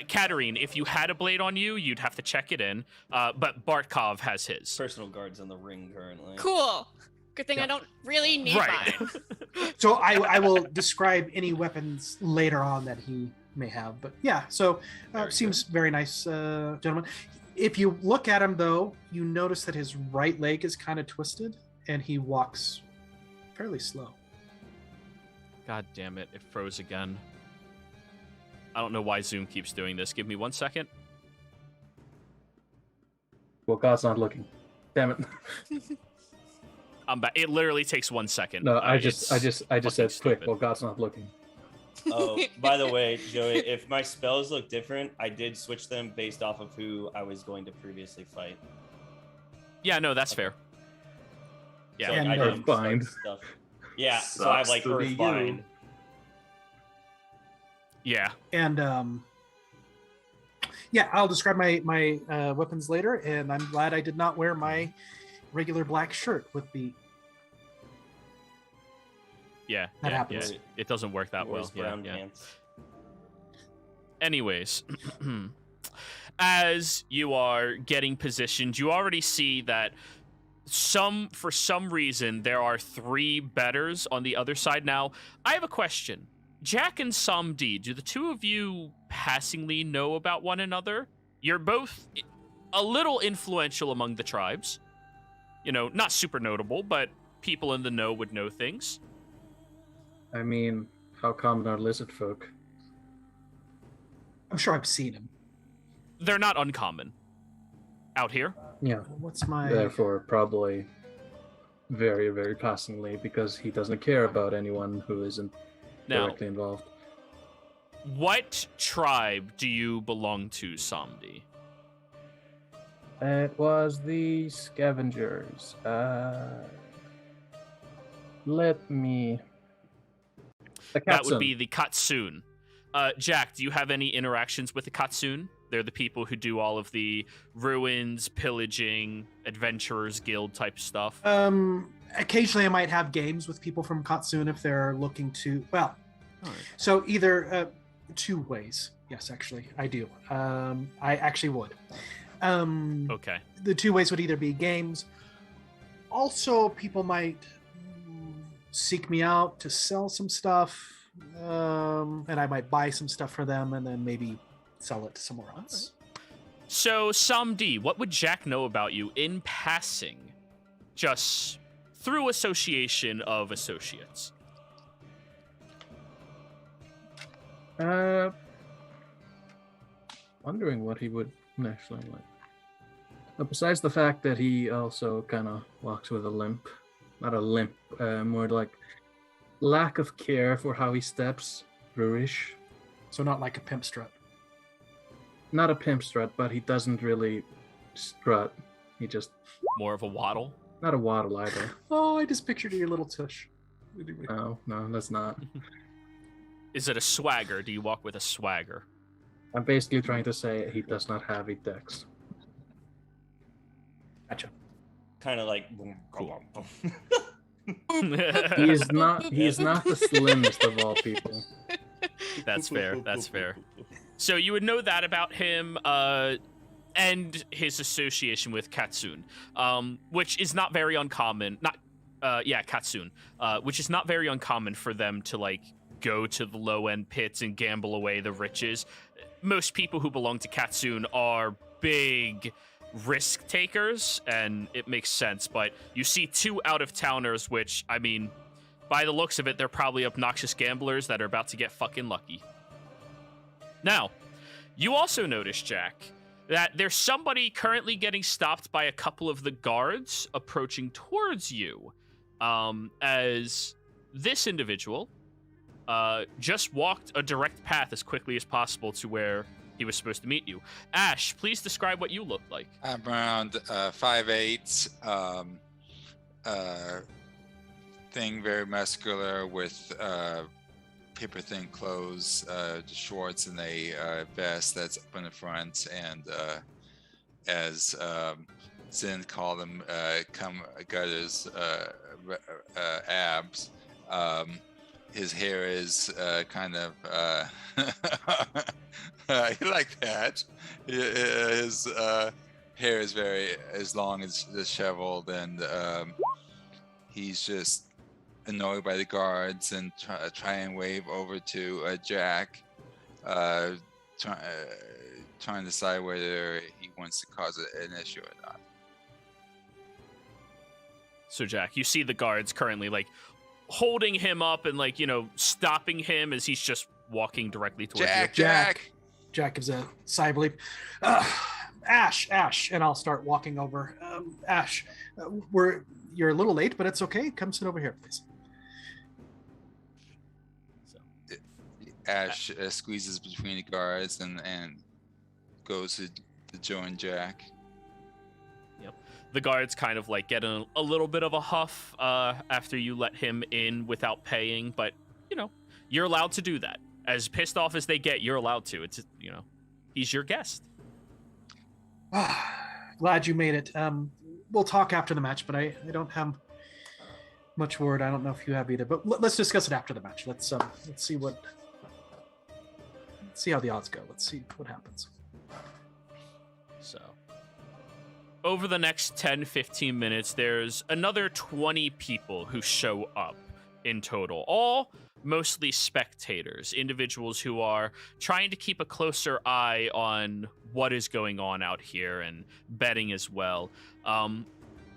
Katarine, if you had a blade on you, you'd have to check it in. But Bartkov has his. Personal guard's in the ring currently. Cool. Good thing I don't really need Right. mine. So I will describe any weapons later on that he may have. But yeah, so seems very nice, gentleman. If you look at him, though, you notice that his right leg is kind of twisted, and he walks fairly slow. God damn it, it froze again. I don't know why Zoom keeps doing this. Give me 1 second. while God's not looking. Damn it. I'm back. It literally takes 1 second. No, I just it's said fucking quick stupid. while God's not looking. Oh, by the way, Joey, if my spells look different, I did switch them based off of who I was going to previously fight. Yeah, no, that's fair. Yeah. So, And I Earth didn't bind. start stuff. Yeah, so I have like Sucks to be Earthbind. you. Yeah. And yeah, I'll describe my weapons later, and I'm glad I did not wear my regular black shirt with the. Yeah. That yeah, happens. yeah. It doesn't work that well. Wears Yeah, brown yeah. pants. Anyways, as you are getting positioned, you already see that for some reason there are 3 betters on the other side. Now, I have a question. Jack and Samdi, do the two of you passingly know about one another? You're both a little influential among the tribes. You know, not super notable, but people in the know would know things. I mean, how common are lizard folk? I'm sure I've seen him. They're not uncommon out here. Yeah, What's my? therefore probably very, very passingly, because he doesn't care about anyone who isn't Now, directly involved. what tribe do you belong to, Samdi? It was the scavengers. Let me. The That would Katsun. be the Katsun. Jack, do you have any interactions with the Katsun? They're the people who do all of the ruins, pillaging, adventurers guild type stuff. Occasionally I might have games with people from Katsun if they're looking to. Well, Alright. so either 2 ways. Yes, actually, I do. I actually would. Okay. The 2 ways would either be games. Also, people might seek me out to sell some stuff, and I might buy some stuff for them and then maybe sell it somewhere else. So, Samdi, what would Jack know about you in passing? Just through association of associates. Wondering what he would actually like. But besides the fact that he also kind of walks with a limp, not a limp, more like lack of care for how he steps, brutish. So not like a pimp strut. Not a pimp strut, but he doesn't really strut. He just More of a waddle. not a waddle either. Oh, I just pictured your little tush. Anyway. No, that's not. Is it a swagger? Do you walk with a swagger? I'm basically trying to say he does not have a dex. Gotcha. Kind of like. Cool. He is not. He is not the slimmest of all people. That's fair. That's fair. So you would know that about him, and his association with Katsun, which is not very uncommon. Katsun, which is not very uncommon for them to like go to the low end pits and gamble away the riches. Most people who belong to Katsun are big risk takers, and it makes sense. But you see 2 out of towners, which I mean, by the looks of it, they're probably obnoxious gamblers that are about to get fucking lucky. Now, you also notice, Jack, that there's somebody currently getting stopped by a couple of the guards approaching towards you, as this individual just walked a direct path as quickly as possible to where he was supposed to meet you. Ash, please describe what you look like. I'm around 5'8", thing, very muscular, with paper thin clothes, shorts, and a vest that's up in the front, and as Zin called them, gutters, abs. His hair is kind of you like that. His hair is very as long as disheveled, and he's just annoyed by the guards and try and wave over to Jack, trying to decide whether he wants to cause an issue or not. So Jack, you see the guards currently like holding him up and like, you know, stopping him as he's just walking directly towards you. Jack! Jack gives a sigh of relief. Ash, and I'll start walking over. Ash, you're a little late, but it's okay. Come sit over here, please. Ash squeezes between the guards and goes to join Jack. Yep. The guards kind of like get a little bit of a huff after you let him in without paying, but you're allowed to do that. As pissed off as they get, you're allowed to. It's he's your guest. Glad you made it. We'll talk after the match, but I don't have much word. I don't know if you have either, but let's discuss it after the match. Let's see how the odds go. Let's see what happens. So, over the next 10-15 minutes, there's another 20 people who show up in total. All mostly spectators, individuals who are trying to keep a closer eye on what is going on out here and betting as well.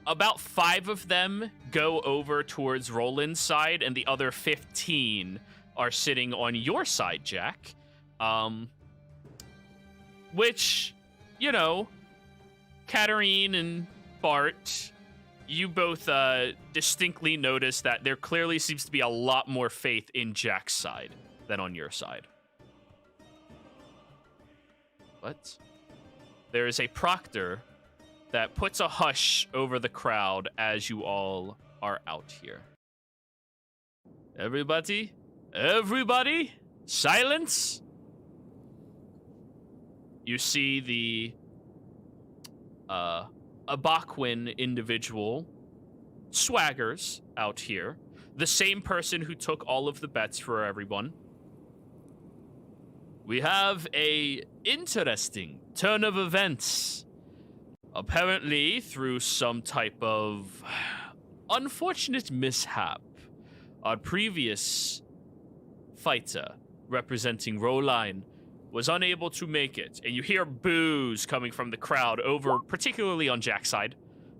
About 5 of them go over towards Roland's side, and the other 15 are sitting on your side, Jack. Which, Katarine and Bart, you both distinctly notice that there clearly seems to be a lot more faith in Jack's side than on your side. But there is a proctor that puts a hush over the crowd as you all are out here. Everybody, silence! You see the Abacuan individual swaggers out here. The same person who took all of the bets for everyone. We have a interesting turn of events. Apparently, through some type of unfortunate mishap, our previous fighter representing LEYLINE was unable to make it, and you hear boos coming from the crowd over, particularly on Jack's side.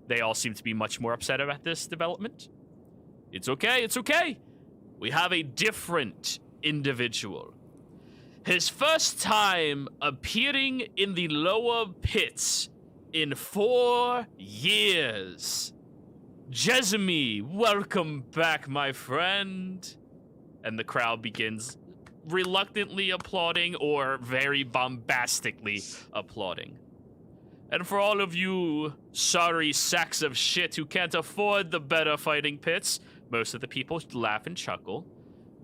They all seem to be much more upset about this development. It's okay. We have a different individual. His first time appearing in the lower pits in 4 years. Jezmi, welcome back, my friend. And the crowd begins reluctantly applauding or very bombastically applauding. And for all of you sorry sacks of shit who can't afford the better fighting pits, most of the people laugh and chuckle.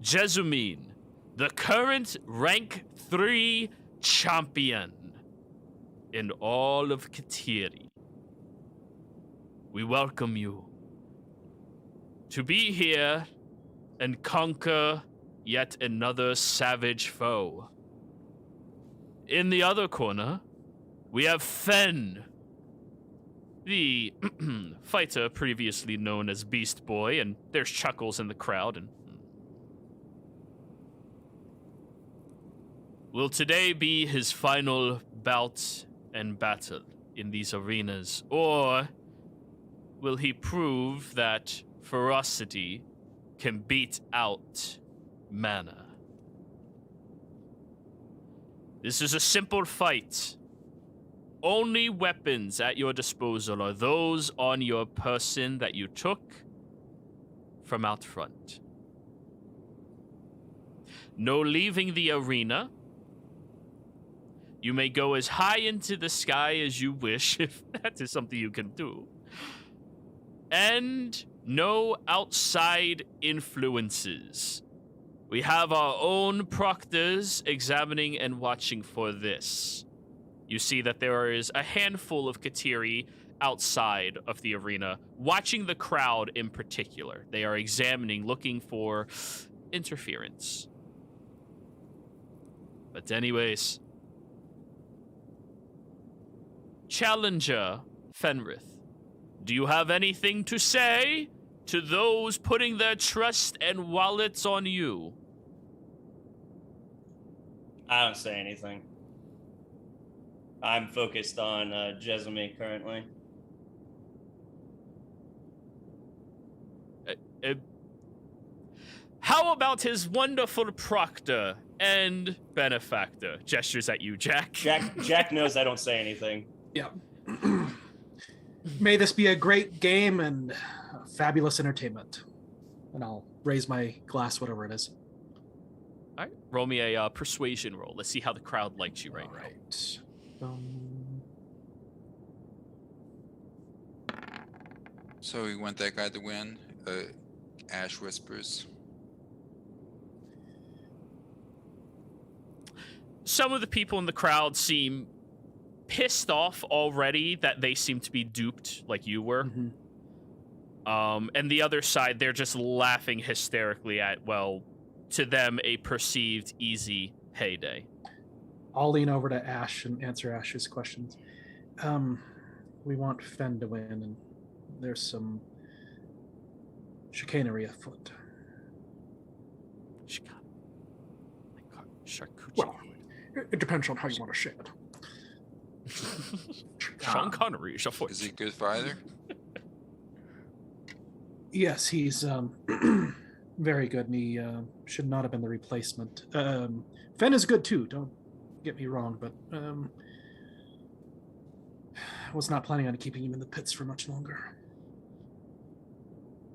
Jesumin, the current rank 3 champion in all of Katiri. We welcome you to be here and conquer yet another savage foe. In the other corner, we have Fen, the fighter previously known as Beast Boy, and there's chuckles in the crowd. And will today be his final bout and battle in these arenas, or will he prove that ferocity can beat out mana? This is a simple fight. Only weapons at your disposal are those on your person that you took from out front. No leaving the arena. You may go as high into the sky as you wish, if that is something you can do. And no outside influences. We have our own proctors examining and watching for this. You see that there is a handful of Katiri outside of the arena, watching the crowd in particular. They are examining, looking for interference. But anyways, Challenger Fenrith, do you have anything to say to those putting their trust and wallets on you? I don't say anything. I'm focused on Jezmi currently. How about his wonderful proctor and benefactor? Gestures at you, Jack. Jack knows I don't say anything. Yeah. May this be a great game and fabulous entertainment. And I'll raise my glass, whatever it is. All right, roll me a persuasion roll. Let's see how the crowd likes you right now. Right. So we want that guy to win. Ash whispers. Some of the people in the crowd seem pissed off already that they seem to be duped like you were. Mm-hmm. And the other side, they're just laughing hysterically at, well, to them, a perceived easy payday. I'll lean over to Ash and answer Ash's questions. We want Fen to win, and there's some chicanery afoot. Charcuterie. Well, it depends on how you want to say it. Sean Connery is afoot. Is he a good fighter? Yes, he's very good, and he should not have been the replacement. Fen is good too, don't get me wrong, but I was not planning on keeping him in the pits for much longer.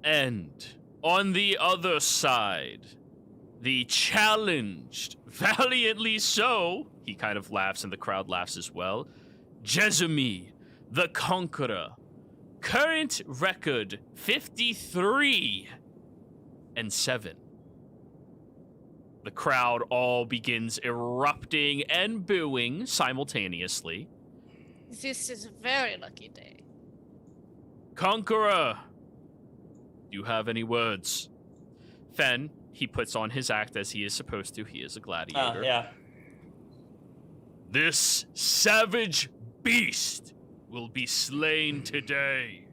And on the other side, the challenged, valiantly so, he kind of laughs and the crowd laughs as well, Jezumi, the Conqueror. Current record 53-7. The crowd all begins erupting and booing simultaneously. This is a very lucky day. Conqueror, do you have any words? Fen, he puts on his act as he is supposed to. He is a gladiator. Yeah. This savage beast will be slain today.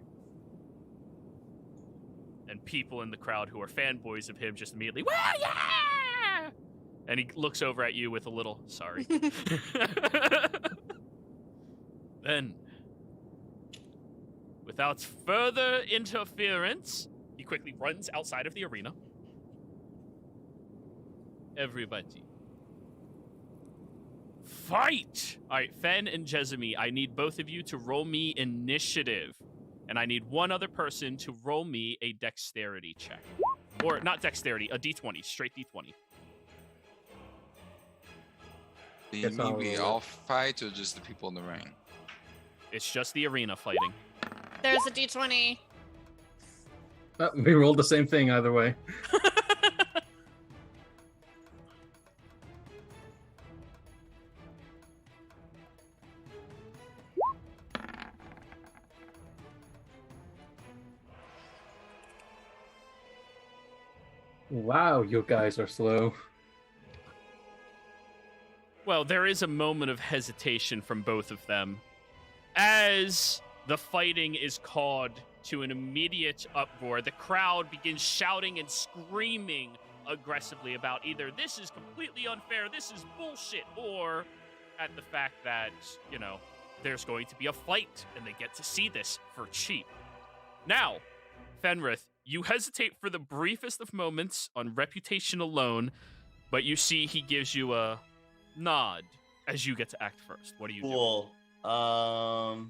And people in the crowd who are fanboys of him just immediately, well, yeah! And he looks over at you with a little, sorry. Then, without further interference, he quickly runs outside of the arena. Everybody, fight! All right, Fen and Jezumi, I need both of you to roll me initiative. And I need one other person to roll me a dexterity check. Or not dexterity, a d20, straight d20. Do you Guess mean I'll we roll all fight or just the people in the ring? It's just the arena fighting. There's a d20. We rolled the same thing either way. Wow, you guys are slow. Well, there is a moment of hesitation from both of them as the fighting is called to an immediate uproar. The crowd begins shouting and screaming aggressively about either this is completely unfair, this is bullshit, or at the fact that, you know, there's going to be a fight and they get to see this for cheap. Now, Fenrith, you hesitate for the briefest of moments on reputation alone, but you see he gives you a nod as you get to act first. What do you do? Cool. All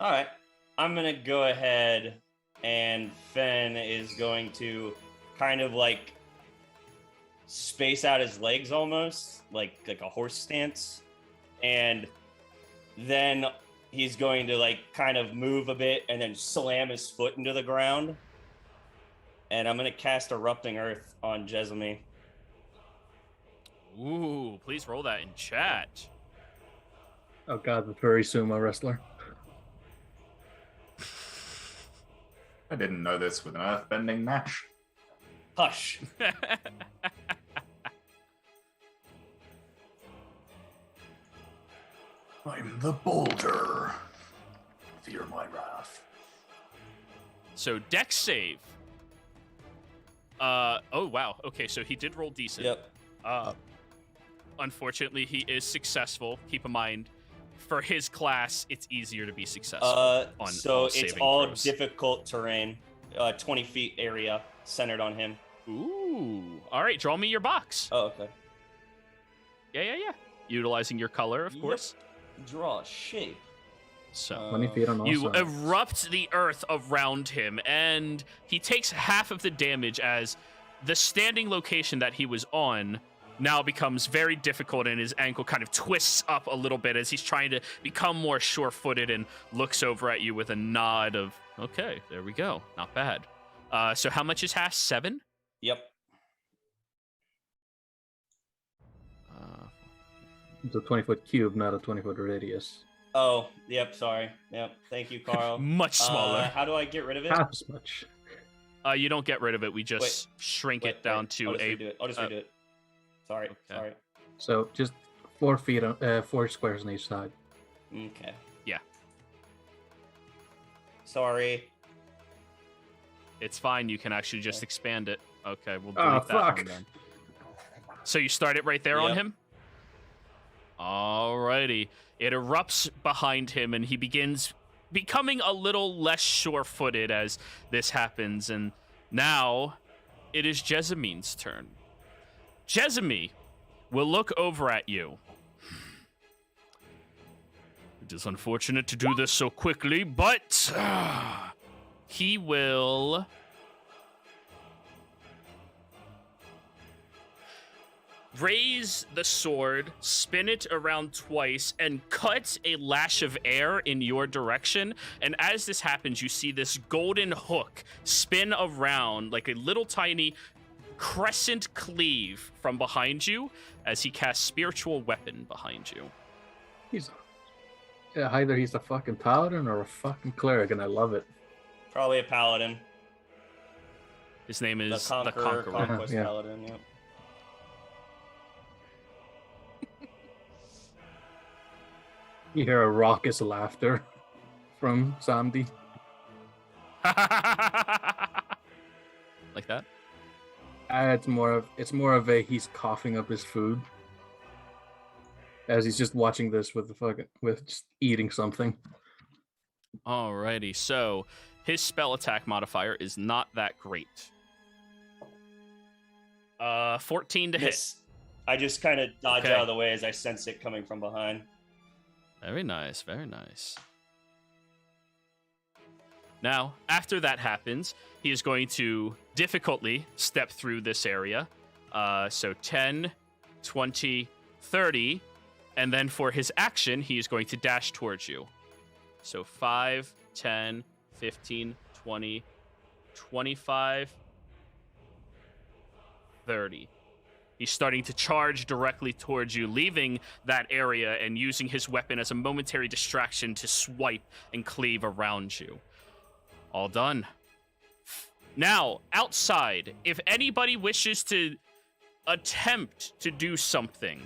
right. I'm going to go ahead and Fen is going to kind of like space out his legs almost, like a horse stance. And then he's going to like kind of move a bit and then slam his foot into the ground. And I'm going to cast Erupting Earth on Jezumi. Ooh, please roll that in chat. Oh god, the furry sumo wrestler. I didn't know this with an earthbending match. Hush. I'm the boulder. Fear my wrath. So dex save. Oh wow. Okay, so he did roll decent. Yep. Unfortunately, he is successful. Keep in mind, for his class, it's easier to be successful. On so all it's saving all throws. difficult terrain. 20 feet area centered on him. Ooh. All right, draw me your box. Oh, okay. Yeah. Utilizing your color, of Yep. course. Draw a shape. So 20 feet on all you sides. erupt the earth around him, and he takes half of the damage as the standing location that he was on now becomes very difficult, and his ankle kind of twists up a little bit as he's trying to become more sure-footed and looks over at you with a nod of, okay, there we go. Not bad. So how much is half? 7? Yep. It's a 20-foot cube, not a 20-foot radius. Oh, yep. Sorry. Yep. Thank you, Carl. Much smaller. How do I get rid of it? Half as much. You don't get rid of it. We just shrink it down to I'll just redo it. Sorry. okay. Sorry. So just 4 feet, 4 squares on each side. Okay. Yeah. Sorry. It's fine. You can actually just expand it. Okay, we'll Ah, delete that one fuck. then. So you start it right there on Yep. him? Alrighty. It erupts behind him, and he begins becoming a little less sure-footed as this happens. And now it is Jessamines' turn. Jessamy will look over at you. It is unfortunate to do this so quickly, but he will raise the sword, spin it around twice, and cut a lash of air in your direction. And as this happens, you see this golden hook spin around like a little tiny crescent cleave from behind you as he casts spiritual weapon behind you. Either he's a fucking paladin or a fucking cleric, and I love it. Probably a paladin. His name The is the Conqueror. Conqueror. Conquest Yeah. paladin. Yep. You hear a raucous laughter from Samdi. Like that? It's more of a he's coughing up his food as he's just watching this with just eating something. Alrighty, so his spell attack modifier is not that great. 14 to hit. Miss. I just kind of dodge Okay. out of the way as I sense it coming from behind. Very nice, very nice. Now, after that happens, he is going to difficultly step through this area. So 10, 20, 30, and then for his action, he is going to dash towards you. So 5, 10, 15, 20, 25, 30. He's starting to charge directly towards you, leaving that area and using his weapon as a momentary distraction to swipe and cleave around you. All done. Now, outside, if anybody wishes to attempt to do something,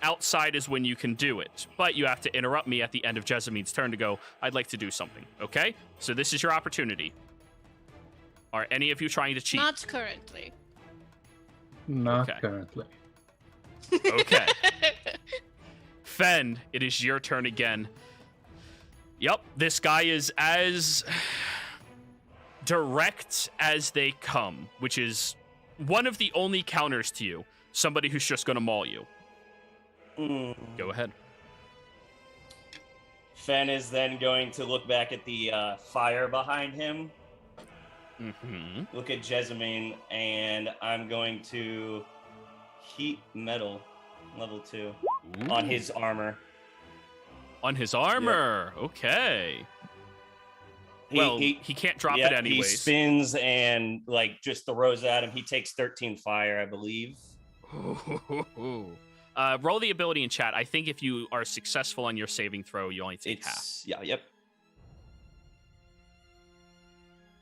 outside is when you can do it. But you have to interrupt me at the end of Jessamine's turn to go, I'd like to do something, okay? So this is your opportunity. Are any of you trying to cheat? Not currently. Not Okay. currently. Okay. Fen, it is your turn again. Yep, this guy is as direct as they come, which is one of the only counters to you. Somebody who's just going to maul you. Go ahead. Fen is then going to look back at the fire behind him, Mm-hmm. look at Jessamine, and I'm going to heat metal, level 2, on his armor. On his armor. Okay. He can't drop it anyways. He spins and just throws at him. He takes 13 fire, I believe. Roll the ability in chat. I think if you are successful on your saving throw, you only take half. Yep.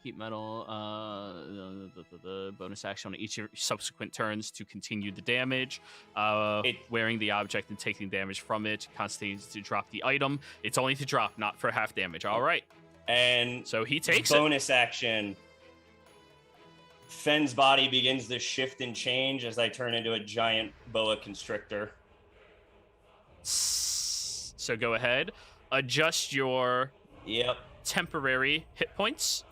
Heat metal, the bonus action on each of your subsequent turns to continue the damage. Wearing the object and taking damage from it constitutes to drop the item. It's only to drop, not for half damage. All right. And so he takes bonus action. Fen's body begins to shift and change as I turn into a giant boa constrictor. So go ahead, adjust your temporary hit points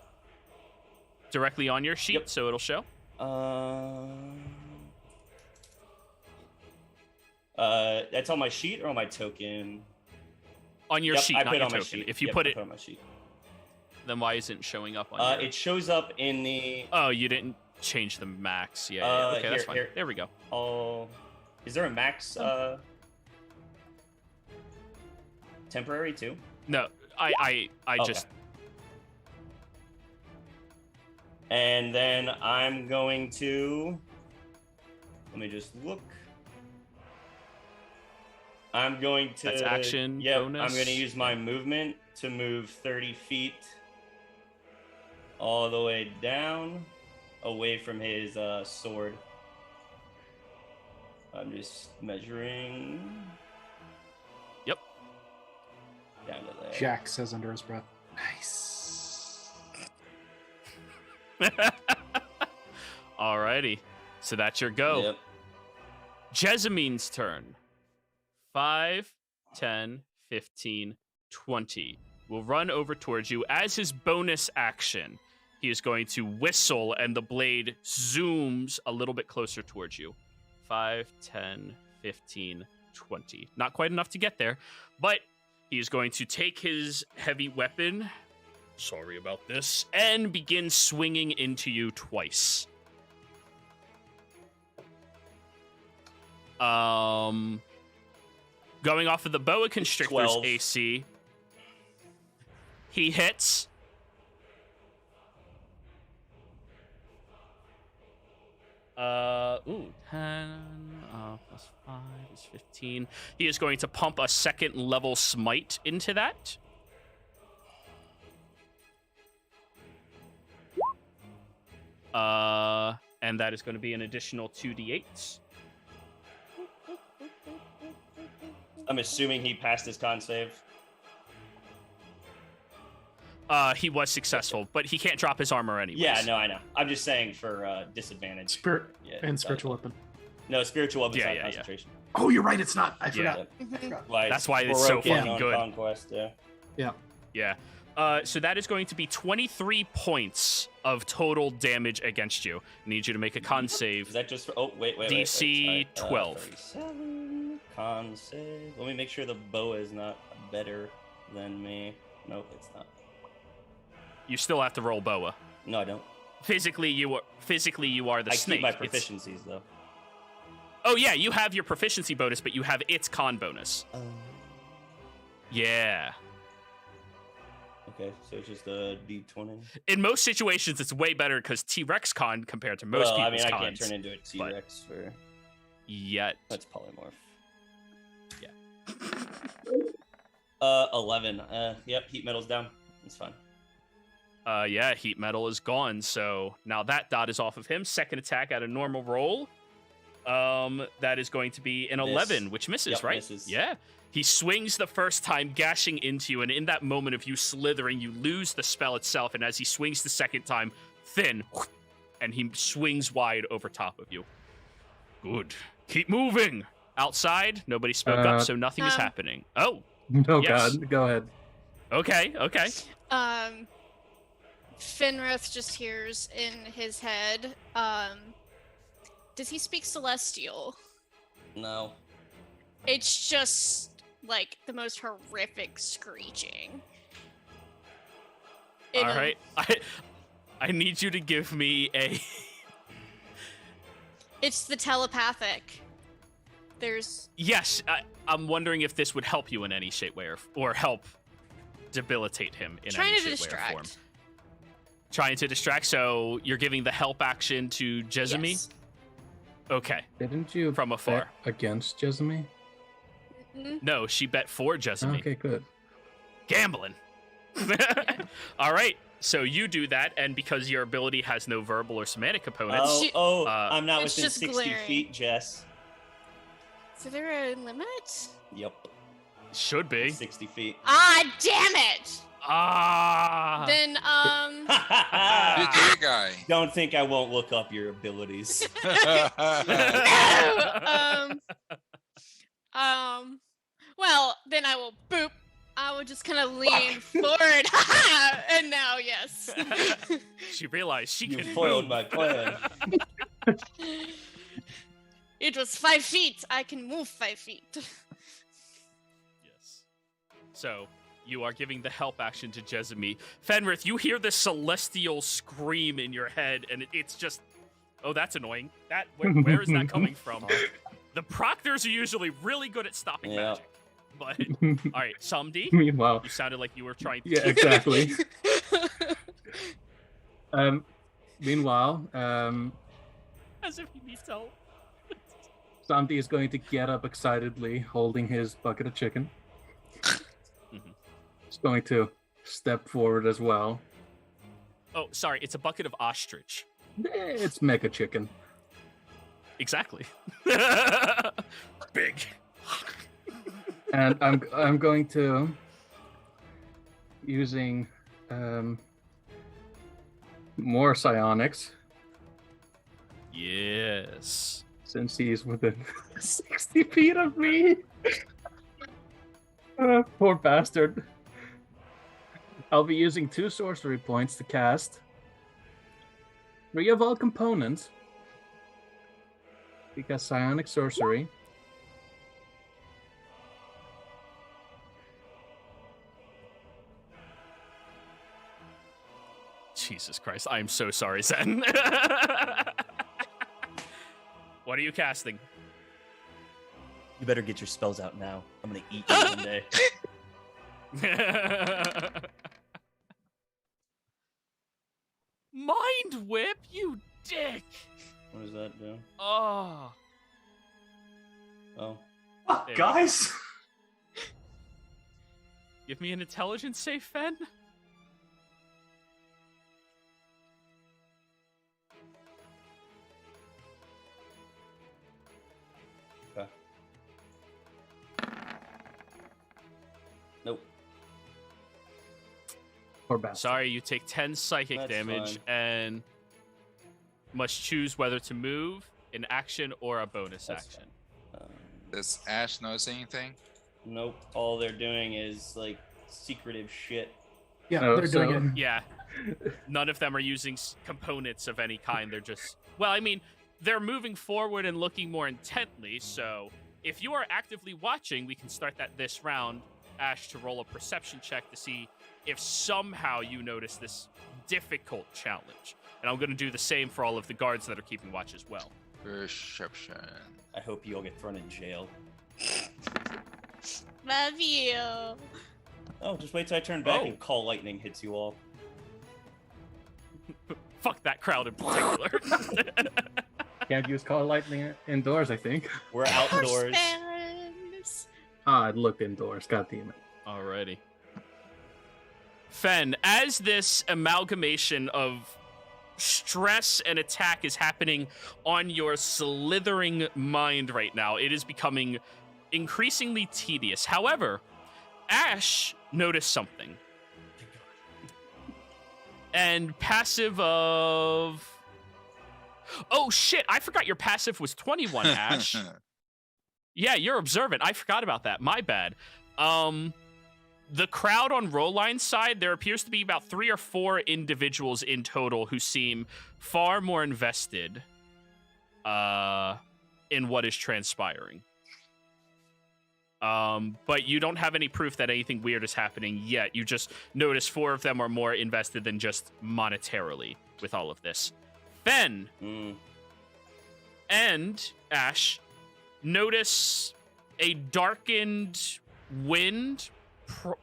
directly on your sheet, so it'll show. that's on my sheet or on my token? On your Yep, sheet, I not put it your on my token. sheet. If you Yep, put I it, on my sheet. then why isn't it showing up on your... It shows up in the. Oh, you didn't change the max. Yeah, okay, that's fine. here. There we go. Oh, is there a max temporary too? No, I Okay. just... And then I'm going to. Let me just look. I'm going to. That's action Yep, bonus. I'm going to use my movement to move 30 feet all the way down, away from his sword. I'm just measuring. Yep. Down to there. Jack says under his breath. Nice. Alrighty. So that's your go. Yep. Jessamine turn. 5, 10, 15, 20. Will run over towards you. As his bonus action, he is going to whistle and the blade zooms a little bit closer towards you. 5, 10, 15, 20. Not quite enough to get there, but he is going to take his heavy weapon, sorry about this, and begin swinging into you twice. Going off of the Boa Constrictor's 12. AC, he hits. Ooh, 10 plus 5 is 15. He is going to pump a second level smite into that. And that is going to be an additional 2d8. I'm assuming he passed his con save. He was successful, but he can't drop his armor anyways. Yeah, no, I know. I'm just saying for disadvantage. Spirit Yeah, and it's spiritual not- weapon. No, spiritual weapon's Yeah, not yeah, yeah. concentration. Oh, you're right. It's not. I Yeah. forgot. Mhm. That's why it's so broken fucking on good. Conquest, yeah. Yeah. So that is going to be 23 points of total damage against you. I need you to make a con Is save. that just for? Oh, wait. DC sorry. 12. 37. Con save. Let me make sure the boa is not better than me. Nope, it's not. You still have to roll Boa. No, I don't. Physically, you are the I snake. keep my It's- proficiencies though. Oh yeah, you have your proficiency bonus, but you have its con bonus. Yeah. Okay, so it's just a D20. In most situations, it's way better because T-Rex con compared to most well, I people's mean, I cons. can't turn into a T-Rex for Yet. that's polymorph. Yeah. 11. Yep, heat metal's down. It's fine. Yeah, heat metal is gone. So now that dot is off of him. Second attack at a normal roll. That is going to be an Miss. 11, which misses, Yep, right? misses. Yeah. He swings the first time, gashing into you, and in that moment of you slithering, you lose the spell itself. And as he swings the second time, thin, and he swings wide over top of you. Good. Keep moving. Outside, nobody spoke up, so nothing is happening. Oh, Oh Yes. God, go ahead. okay. Finrith just hears in his head, does he speak Celestial? No. It's just like the most horrific screeching. All right. I need you to give me a... It's the telepathic. There's Yes, I'm wondering if this would help you in any shape, way, or help debilitate him in trying any to shape, way, or form. distract. Trying to distract, so you're giving the help action to Jezami? Yes. Okay, Didn't you from afar. bet against Jessamine? Mhm. No, she bet for Jezami. Okay, good. Gambling. All right, so you do that, and because your ability has no verbal or semantic components, I'm not It's within just 60 glaring. feet, Jess. Is there a limit? Yep. should be. 60 feet. Ah, damn it! Ah. Then Big guy. Don't think I won't look up your abilities. Well, then I will boop. I will just kind of lean forward. And now, yes. She realized she You can foiled move. my plan. It was 5 feet. I can move 5 feet. Yes. So, you are giving the help action to Jezami. Fenrith, you hear this celestial scream in your head, and it's just... Oh, that's annoying. Where is that coming from? The proctors are usually really good at stopping magic. But, all right, Samdi, Meanwhile, you sounded like you were trying to... yeah, exactly. Meanwhile, As if he needs help. Santi is going to get up excitedly, holding his bucket of chicken. He's going to step forward as well. Oh, sorry, it's a bucket of ostrich. It's mega chicken. Exactly. Big. And I'm going to, using more psionics, Yes. since he's within 60 feet of me. Poor bastard. I'll be using 2 sorcery points to cast 3 of all components, because psionic sorcery. Jesus Christ, I am so sorry, Zen. What are you casting? You better get your spells out now. I'm gonna eat you one day. Mind whip, you dick! What does that do? Oh. Oh. Fuck, There you guys! Give me an intelligence save, Fen. Okay. Nope. Poor bastard. Sorry, you take 10 psychic That's damage fine. and must choose whether to move, an action, or a bonus That's action. Does Ash notice anything? Nope. All they're doing is like secretive shit. Yeah, Oh, they're doing so- it. Yeah. None of them are using components of any kind. They're just... Well, I mean, they're moving forward and looking more intently, so if you are actively watching, we can start that this round, Ash, to roll a perception check to see if somehow you notice this difficult challenge. And I'm going to do the same for all of the guards that are keeping watch as well. Perception. I hope you all get thrown in jail. Love you. Oh, just wait till I turn back Oh. and call lightning hits you all. Fuck that crowd in particular. Can't use call lightning indoors, I think. We're outdoors. Spells. Ah, it looked indoors. God damn it. Alrighty. Fen, as this amalgamation of stress and attack is happening on your slithering mind right now, it is becoming increasingly tedious. However, Ash noticed something. And passive of... Oh shit, I forgot your passive was 21, Ash. Yeah, you're observant. I forgot about that. My bad. The crowd on Rolline's side, there appears to be about 3 or 4 individuals in total who seem far more invested in what is transpiring. But you don't have any proof that anything weird is happening yet. You just notice 4 of them are more invested than just monetarily with all of this. Fen and Ash notice a darkened wind,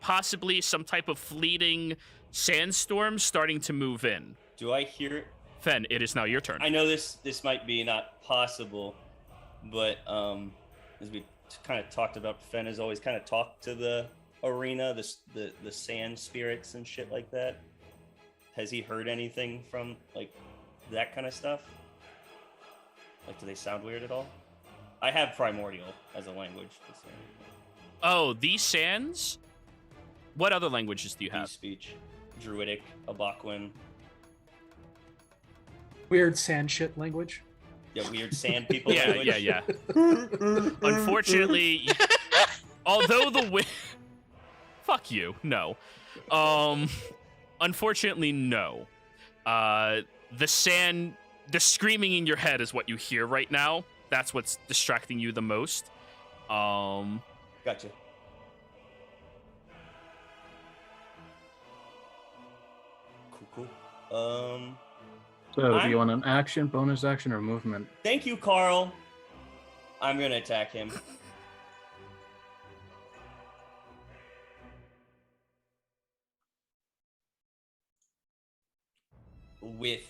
possibly some type of fleeting sandstorm starting to move in. Do I hear it? Fen, it is now your turn. I know this might be not possible, but as we kind of talked about, Fen has always kind of talked to the arena, the sand spirits and shit like that. Has he heard anything from like that kind of stuff? Like, do they sound weird at all? I have primordial as a language. Oh, these sands? What other languages do you have? Speech, Druidic, Abacuan. Weird sand shit language. Yeah, weird sand people. Yeah, language. yeah. Unfortunately, although the wind... Fuck you, no. Unfortunately, no. The screaming in your head is what you hear right now. that's what's distracting you the most. Gotcha. Cool. So, do you want an action, bonus action, or movement? Thank you, Carl. I'm gonna attack him. With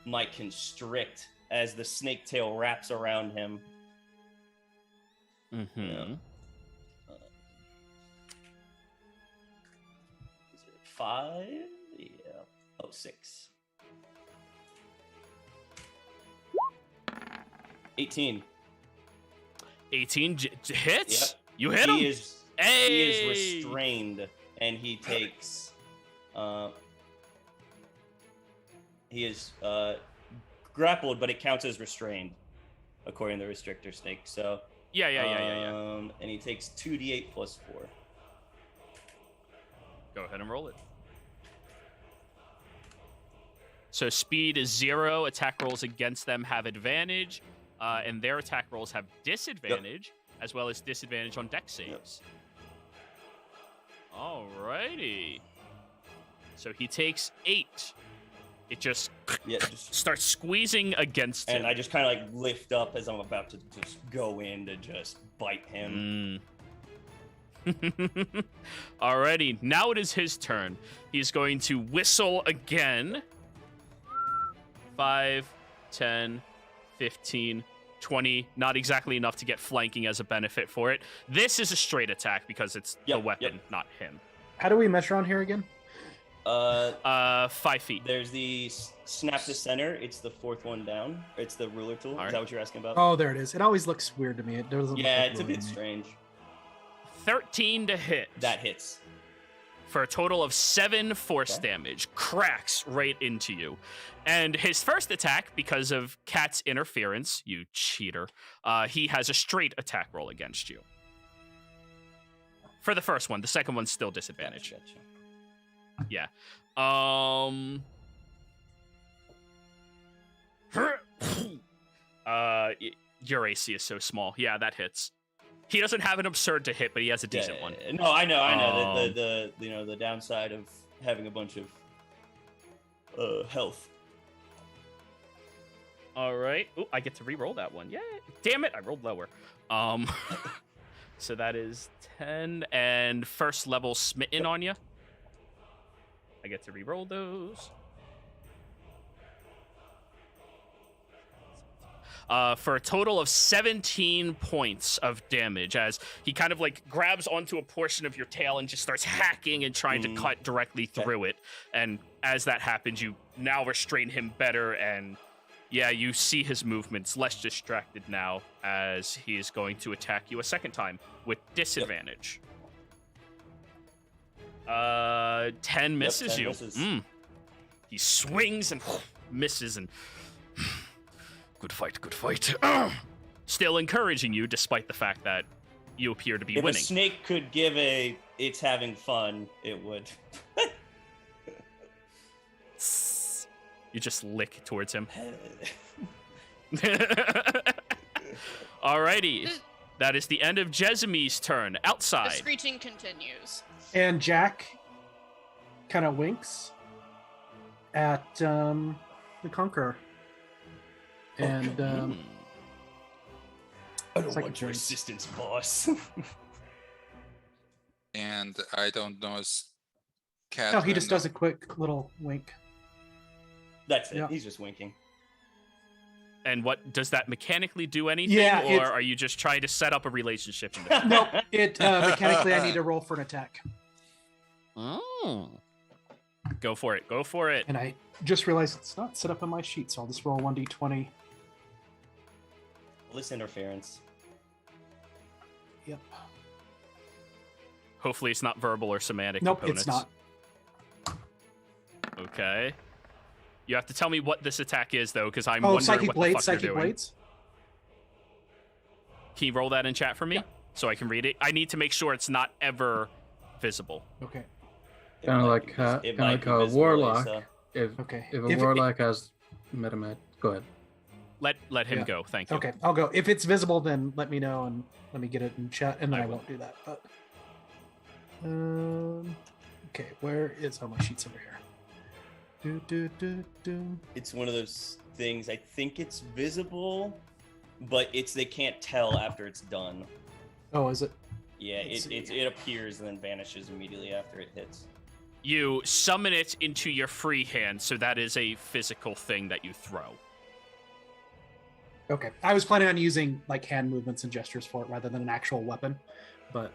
my constrict as the snake tail wraps around him. Mm-hmm. Yeah. Is it 5? Yeah. Oh, 6. 18. 18 hits? Yep. You hit him? He is restrained, and he takes he is grappled, but it counts as restrained according to the restrictor snake. So Yeah. and he takes 2d8 plus 4. Go ahead and roll it. So speed is 0. Attack rolls against them have advantage, and their attack rolls have disadvantage, as well as disadvantage on dex saves. Alrighty. So he takes 8. It just starts squeezing against him. And I just kind of like lift up as I'm about to just go in to just bite him. Alrighty, now it is his turn. He's going to whistle again. 5, 10, 15, 20. Not exactly enough to get flanking as a benefit for it. This is a straight attack because it's the weapon, not him. How do we measure on here again? 5 feet. There's the snap to center. It's the 4th one down. It's the ruler tool. All Is that what you're asking about? Oh, there it is. It always looks weird to me. It doesn't. Yeah, look it's a really bit to me. strange. 13 to hit. That hits. For a total of 7 force damage. Cracks right into you. And his first attack, because of Cat's interference, you cheater, he has a straight attack roll against you. For the first one. The second one's still disadvantage. Gotcha. Yeah. Your AC is so small. Yeah, that hits. He doesn't have an absurd to hit, but he has a decent one. No, I know. The downside of having a bunch of health. All right. Oh, I get to re-roll that one. Yeah. Damn it, I rolled lower. So that is 10 and first level smitten on you. I get to re-roll those. For a total of 17 points of damage as he kind of like grabs onto a portion of your tail and just starts hacking and trying to cut directly through it. And as that happens, you now restrain him better, and yeah, you see his movements less distracted now as he is going to attack you a second time with disadvantage. 10 misses 10 you. misses. He swings and misses and good fight. Still encouraging you despite the fact that you appear to be If winning. a snake could give it's having fun, it would. You just lick towards him. Alrighty. That is the end of Jessamy's turn. The Outside. screeching continues. And Jack kind of winks at the Conqueror. And I don't second want your turn. assistance, boss. And I don't know his cat. No, he just does a quick little wink. That's it. Yeah. He's just winking. And what does that mechanically do anything? Yeah, or it's- are you just trying to set up a relationship? In the Nope. It mechanically, I need to roll for an attack, Go for it. and I just realized it's not set up on my sheet, so I'll just roll 1d20. List interference. Yep. Hopefully it's not verbal or semantic Nope, components. it's not. Okay. You have to tell me what this attack is, though, because I'm Oh, wondering psychic what the blades. fuck you're Psychic doing. blades. Can you roll that in chat for me? Yeah. So I can read it? I need to make sure it's not ever visible. Okay. Kind of like a warlock. If Okay. if a If it- warlock has metamed, go ahead. Let him Yeah. go. Thank you. Okay, I'll go. If it's visible, then let me know and let me get it in chat, and then I I will. won't do that. But okay, where is my sheets over here? It's one of those things. I think it's visible, but they can't tell after it's done. Oh, is it? Yeah, Let's it appears and then vanishes immediately after it hits. You summon it into your free hand, so that is a physical thing that you throw. Okay, I was planning on using like hand movements and gestures for it rather than an actual weapon, but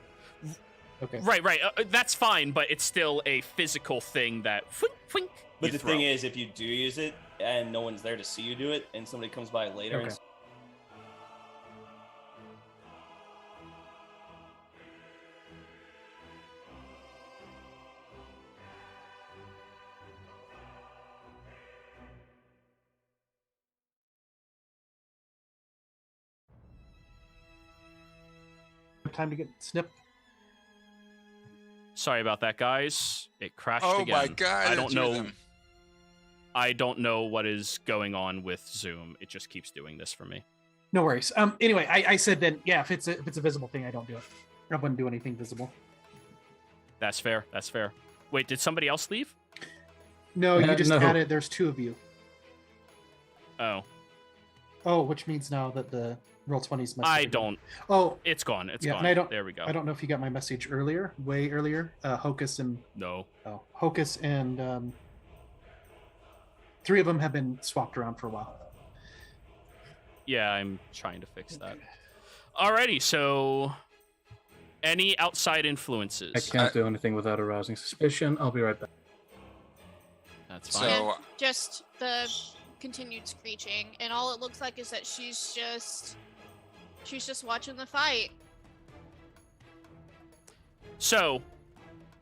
okay. Right. That's fine, but it's still a physical thing that. Fwink, But you the thing throw. is, if you do use it and no one's there to see you do it, and somebody comes by later, Okay. Time to get snipped. Sorry about that, guys. It crashed Oh again. my god! I it don't threw know. them. I don't know what is going on with Zoom. It just keeps doing this for me. No worries. Anyway, I said then, yeah, if it's a visible thing, I don't do it. I wouldn't do anything visible. That's fair. Wait, did somebody else leave? No, you just no. added. There's 2 of you. Oh, Oh, which means now that the Roll20s must. I don't. Oh, It's gone. It's yeah, gone. and I don't. There we go. I don't know if you got my message earlier, way earlier. Hocus and No. Hocus and 3 of them have been swapped around for a while. Yeah, I'm trying to fix that. Alrighty, so any outside influences? I can't do anything without arousing suspicion. I'll be right back. That's fine. So Just the continued screeching, and all it looks like is that she's just watching the fight. So,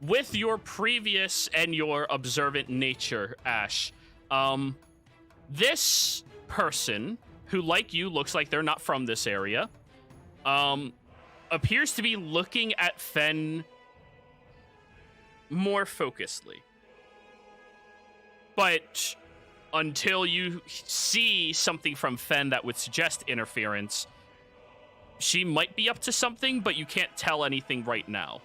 with your previous and your observant nature, Ash, this person, who like you looks like they're not from this area, appears to be looking at Fen more focusedly. But until you see something from Fen that would suggest interference, she might be up to something, but you can't tell anything right now.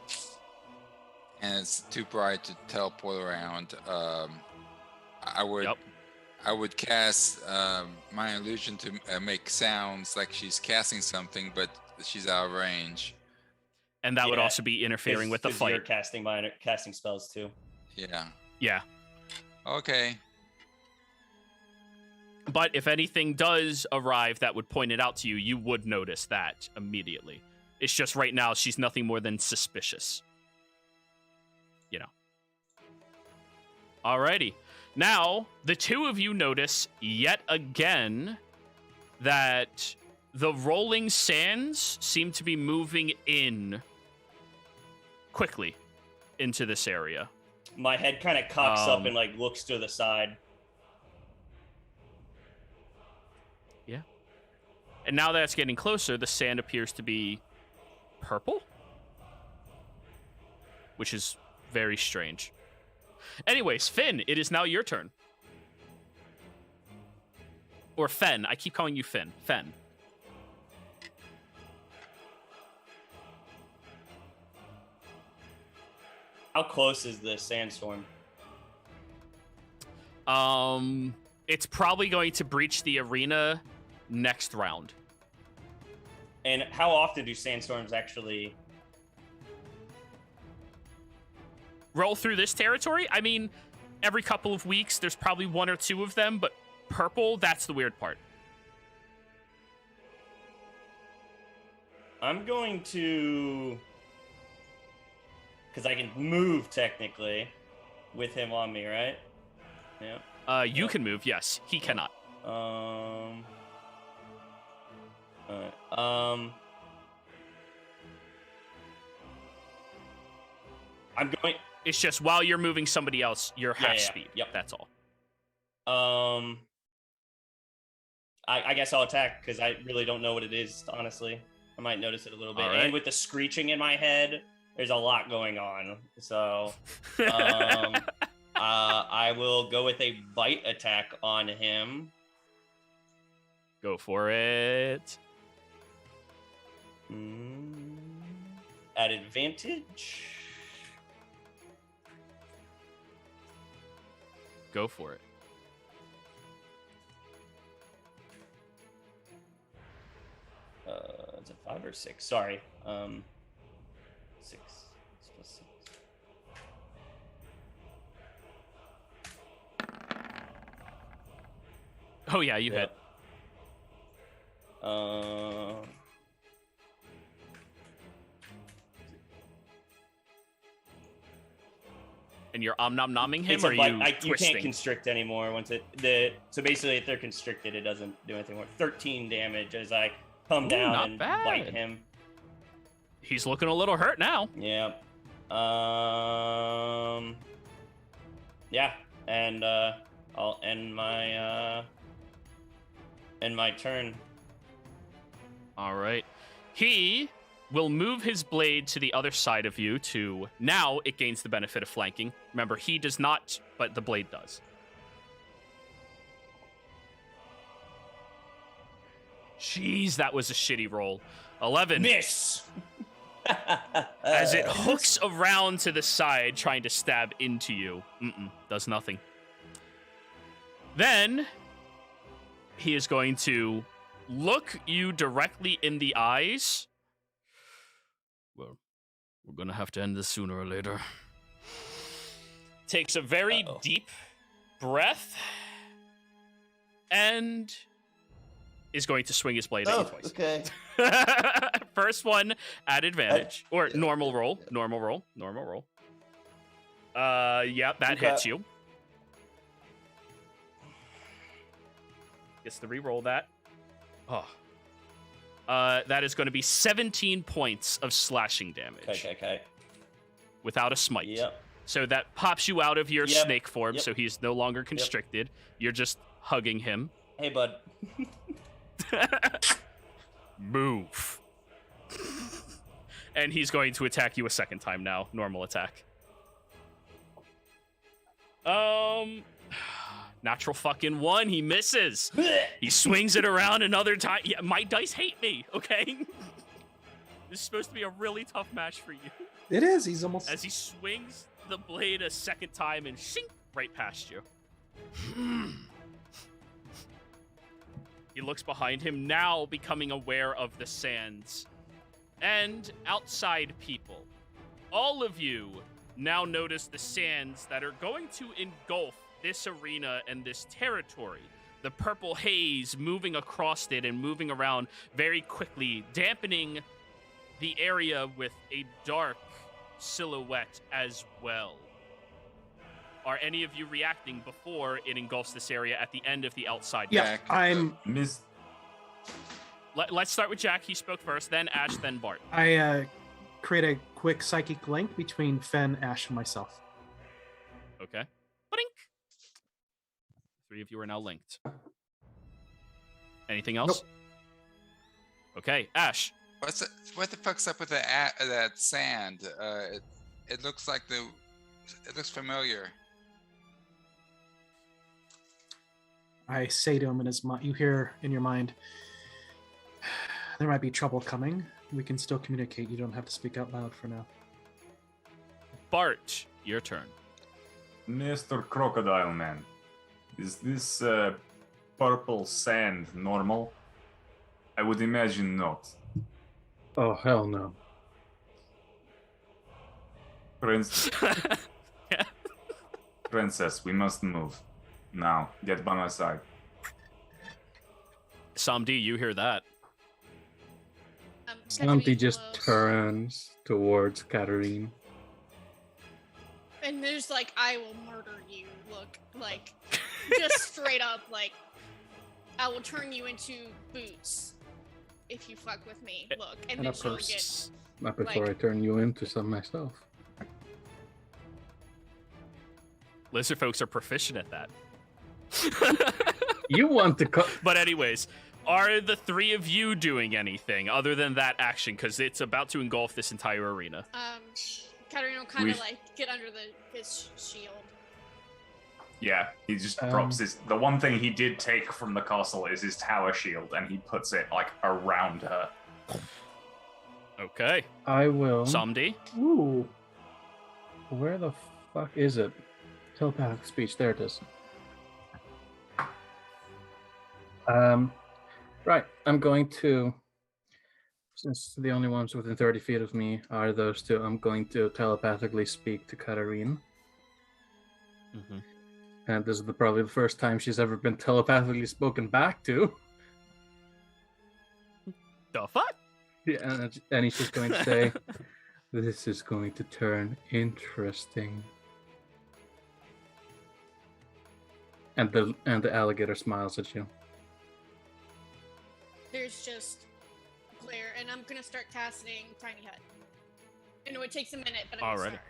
and it's too bright to teleport around. I would. Yep. I would cast my illusion to make sounds like she's casting something, but she's out of range. And that would Yeah, also be interfering with the 'Cause you're fight. casting spells too. Yeah. Yeah. Okay. But if anything does arrive that would point it out to you, you would notice that immediately. It's just right now she's nothing more than suspicious. You know. Alrighty. Now, the 2 of you notice yet again that the rolling sands seem to be moving in quickly into this area. My head kind of cocks up and like looks to the side. Yeah. And now that it's getting closer, the sand appears to be purple, which is very strange. Anyways, Finn, it is now your turn. Or Fen. I keep calling you Finn. Fen. How close is the sandstorm? It's probably going to breach the arena next round. And how often do sandstorms actually? Roll through this territory? I mean, every couple of weeks, there's probably 1 or 2 of them, but purple, that's the weird part. I'm going to, because I can move technically with him on me, right? Yeah. You can move, yes. He cannot. Alright. I'm going. It's just while you're moving somebody else, you're half yeah. speed. Yep. That's all. I guess I'll attack because I really don't know what it is. Honestly, I might notice it a little bit. All right. And with the screeching in my head, there's a lot going on. So, I will go with a bite attack on him. Go for it. At advantage. Go for it. Is it 5 or 6? Sorry. 6 plus 6. Oh yeah, you hit. And you're nom-nomming him, or are you you twisting? can't constrict anymore once so basically if they're constricted, it doesn't do anything more. 13 damage as I come down not and bad. bite him. He's looking a little hurt now. Yeah. Yeah, and I'll end my turn. All right. He will move his blade to the other side of you to... Now it gains the benefit of flanking. Remember, he does not, but the blade does. Jeez, that was a shitty roll. 11. Miss! As it hooks around to the side, trying to stab into you. Does nothing. Then, he is going to look you directly in the eyes. Well, we're gonna have to end this sooner or later. Takes a very deep breath and is going to swing his blade at you twice. Okay. First one at advantage. Or normal roll. Yeah, that hits you. Gets to re-roll that. Oh. That is going to be 17 points of slashing damage. Okay. Without a smite. Yep. So that pops you out of your snake form, Yep. so he's no longer constricted. You're just hugging him. Hey, bud. Move. And he's going to attack you a second time now. Normal attack. Natural fucking 1. He misses. He swings it around another time. Yeah, my dice hate me, okay? This is supposed to be a really tough match for you. It is. He's almost... As he swings the blade a second time and shink right past you. He looks behind him, now becoming aware of the sands. And outside people. All of you now notice the sands that are going to engulf this arena and this territory. The purple haze moving across it and moving around very quickly, dampening the area with a dark silhouette as well. Are any of you reacting before it engulfs this area at the end of the outside? Yeah, I'm... Miss. Let's start with Jack. He spoke first, then Ash, then Bart. I create a quick psychic link between Fen, Ash, and myself. Okay. Blink. 3 of you are now linked. Anything else? Nope. Okay, Ash. What the fuck's up with that sand? It looks like it looks familiar. I say to him in his mind, you hear in your mind, there might be trouble coming. We can still communicate. You don't have to speak out loud for now. Bart, your turn. Mr. Crocodile Man, is this purple sand normal? I would imagine not. Oh, hell no. Princess, we must move. Now, get by my side. Samdi, you hear that. Santi just turns towards Katarine. And there's like, I will murder you. Look, like, just straight up, like, I will turn you into boots if you fuck with me. Look, and then she'll get. Not before I turn you into some myself. Lizard folks are proficient at that. You want to cut. But anyways, are the 3 of you doing anything other than that action? Because it's about to engulf this entire arena. Katarina will kind of like get under his shield. Yeah, he just drops his. The one thing he did take from the castle is his tower shield, and he puts it like around her. Okay. I will. Somdi. Ooh. Where the fuck is it? Telepathic speech. There it is. Right. I'm going to. Since the only ones within 30 feet of me are those two, I'm going to telepathically speak to Katarine. Mm-hmm. And this is probably the first time she's ever been telepathically spoken back to. The fuck? Yeah, and he's just going to say, "This is going to turn interesting." And the alligator smiles at you. There's just glare, and I'm gonna start casting Tiny Hut. I know it takes a minute, but I'm gonna Alrighty. start.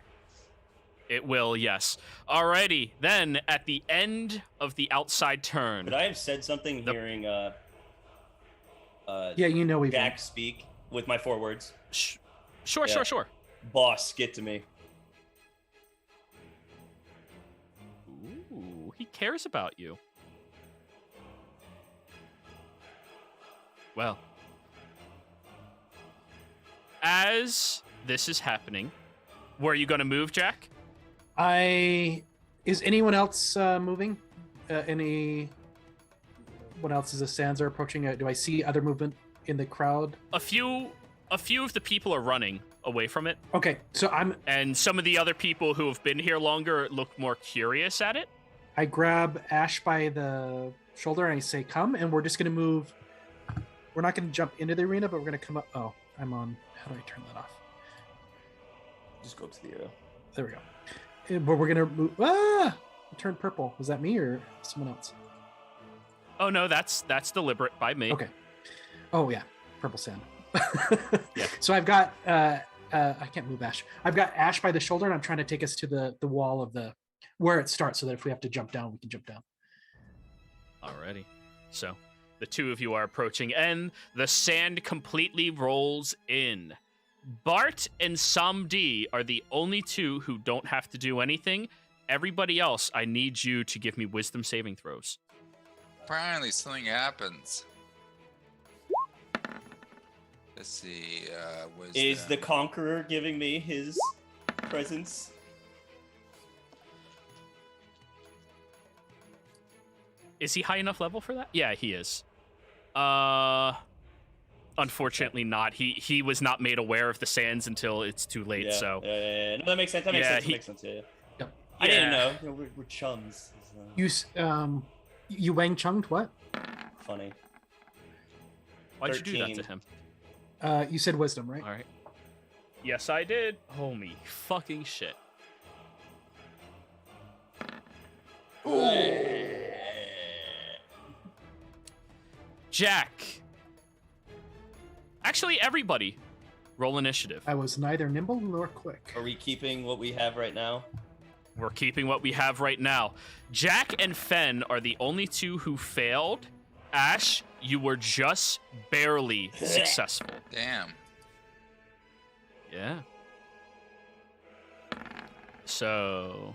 It will, yes. Alrighty, then at the end of the outside turn. Could I have said something hearing Yeah, you know we. Jack speak with my 4 words? Sure. Boss, get to me. Ooh, he cares about you. Well, as this is happening, where are you going to move, Jack? Is anyone else moving? Anyone else as the sands are approaching? Do I see other movement in the crowd? A few of the people are running away from it, Okay, so and some of the other people who have been here longer look more curious at it. I grab Ash by the shoulder and I say, "Come," and we're just gonna move. We're not gonna jump into the arena, but we're gonna come up. Oh, I'm on. How do I turn that off? Just go up to the arrow. There we go. But we're gonna move. Ah! It turned purple. Was that me or someone else? Oh no, that's deliberate by me. Okay. Oh yeah, purple sand. Yeah. So I've got. I can't move Ash. I've got Ash by the shoulder, and I'm trying to take us to the wall of the where it starts, so that if we have to jump down, we can jump down. Alrighty. So the two of you are approaching, and the sand completely rolls in. Bart and Samdi are the only two who don't have to do anything. Everybody else, I need you to give me wisdom saving throws. Finally, something happens. Let's see. Is the Conqueror giving me his presence? Is he high enough level for that? Yeah, he is. Unfortunately not. He was not made aware of the sands until it's too late, Yeah, so... yeah. No, that makes sense. That makes sense. Yeah. Yep. I didn't Yeah. know. You know, we're chums. It's, You Wang Chunged what? funny. Why'd you do that 13. to him? You said wisdom, right? Alright. Yes, I did. Holy fucking shit. Jack. Actually, everybody, roll initiative. I was neither nimble nor quick. Are we keeping what we have right now? We're keeping what we have right now. Jack and Fen are the only two who failed. Ash, you were just barely successful. Damn. Yeah. So...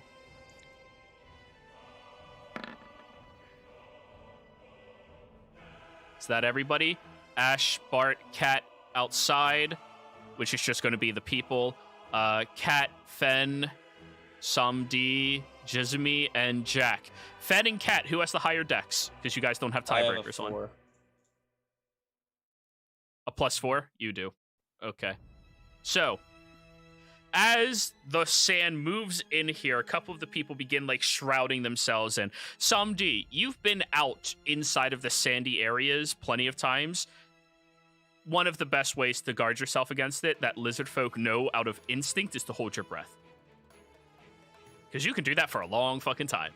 Is that everybody? Ash, Bart, Cat outside, which is just going to be the people. Cat, Fen, Samdi, Jizumi, and Jack. Fen and Cat, who has the higher dex? Because you guys don't have I have a tiebreakers on. 4. A +4? You do. Okay. So, as the sand moves in here, a couple of the people begin like shrouding themselves in. Samdi, you've been out inside of the sandy areas plenty of times. One of the best ways to guard yourself against it, that lizard folk know out of instinct, is to hold your breath. Because you can do that for a long fucking time.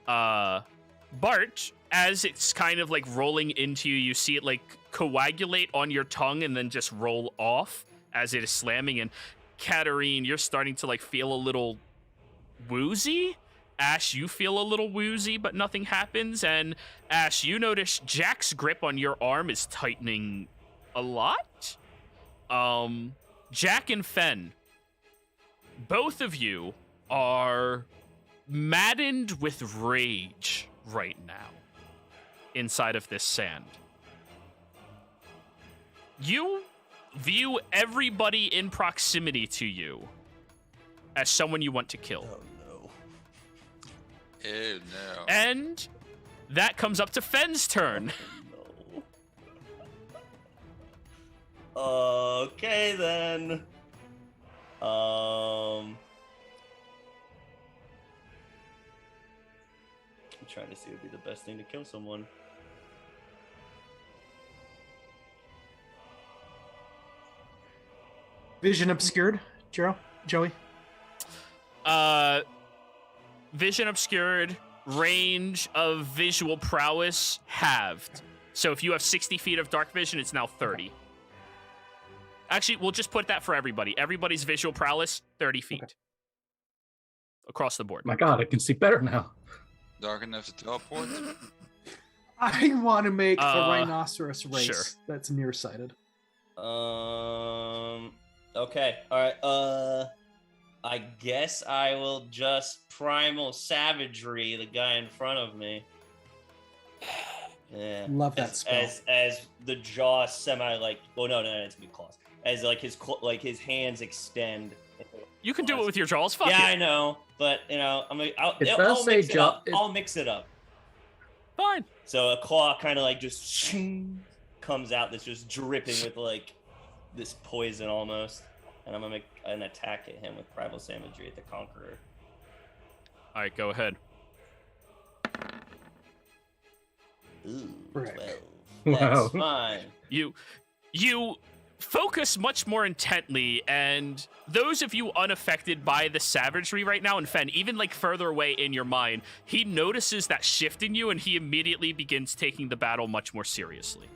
Bart, as it's kind of like rolling into you, you see it like coagulate on your tongue and then just roll off as it is slamming. And Katarine, you're starting to like feel a little woozy. Ash, you feel a little woozy, but nothing happens. And Ash, you notice Jack's grip on your arm is tightening a lot. Jack and Fen, both of you are maddened with rage right now inside of this sand. You view everybody in proximity to you as someone you want to kill. Oh no. Ew, no. And that comes up to Fenn's turn. No. Okay then. I'm trying to see what would be the best thing to kill someone. Vision obscured, Joey. Vision obscured, range of visual prowess halved. So if you have 60 feet of dark vision, it's now 30. Actually, we'll just put that for everybody. Everybody's visual prowess, 30 feet. Okay. Across the board. My God, I can see better now. Dark enough to teleport? I want to make the rhinoceros race sure. that's nearsighted. Okay. All right. I guess I will just primal savagery the guy in front of me. Yeah. Love that spell. As the jaw semi like. Well, no, it's gonna be claws. As like his hands extend. You can do it with your jaws. Fuck yeah, it. I know, but I'll does say mix it jaw- up. I'll mix it up. Fine. So a claw kind of like just comes out that's just dripping with like this poison almost. And I'm gonna make an attack at him with primal savagery at the Conqueror. All right, go ahead. Ooh, Frick. 12. Wow. That's fine. You focus much more intently, and those of you unaffected by the savagery right now, and Fen, even like further away in your mind, he notices that shift in you, and he immediately begins taking the battle much more seriously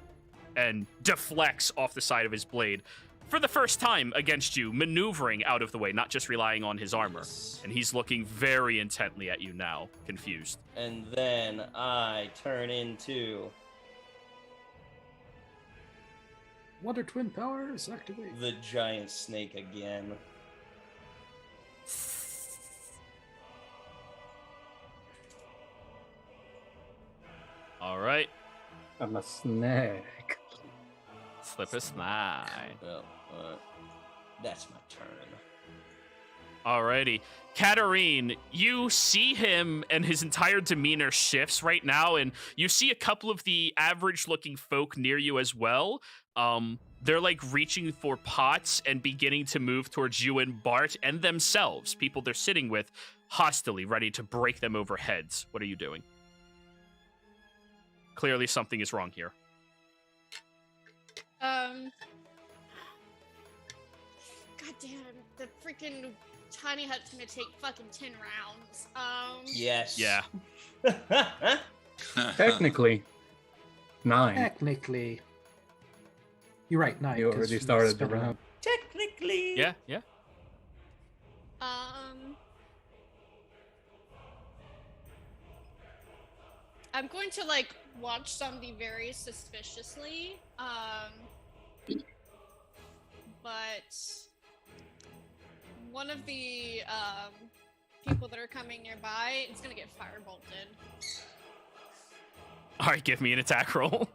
and deflects off the side of his blade for the first time against you, maneuvering out of the way, not just relying on his armor. And he's looking very intently at you now, confused. And then I turn into Wonder Twin powers activate. the giant snake again. All right. I'm a snake. Slip a snide. Well, that's my turn. Alrighty. Katarine, you see him and his entire demeanor shifts right now, and you see a couple of the average-looking folk near you as well. They're like reaching for pots and beginning to move towards you and Bart and themselves, people they're sitting with, hostilely, ready to break them over heads. What are you doing? Clearly something is wrong here. God damn, the freaking tiny hut's gonna take fucking 10 rounds. Yes. Yeah. Technically, 9. Technically. You're right, 9. You 'cause already we started the spent round. Technically. Yeah. I'm going to like watch somebody very suspiciously. But one of the people that are coming nearby is gonna get firebolted. Alright, give me an attack roll.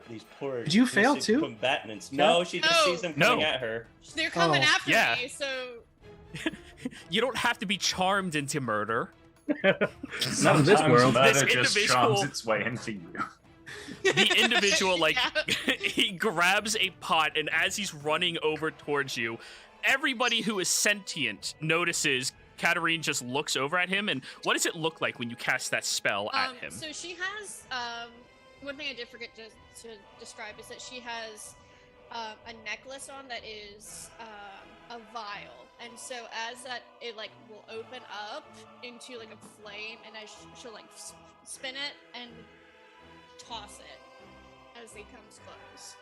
These poor. Did you fail innocent too? Combatants. No, she just sees them coming No. at her. They're coming Oh. after Yeah. me, so You don't have to be charmed into murder. Not in this Sometimes world. murder This just individual- charms its way into you. The individual, like, Yeah. he grabs a pot, and as he's running over towards you, everybody who is sentient notices Katarine just looks over at him. And what does it look like when you cast that spell at him? So she has one thing I did forget to describe is that she has a necklace on that is a vial, and so as that it like will open up into like a flame, and she'll like spin it and toss it as it comes close.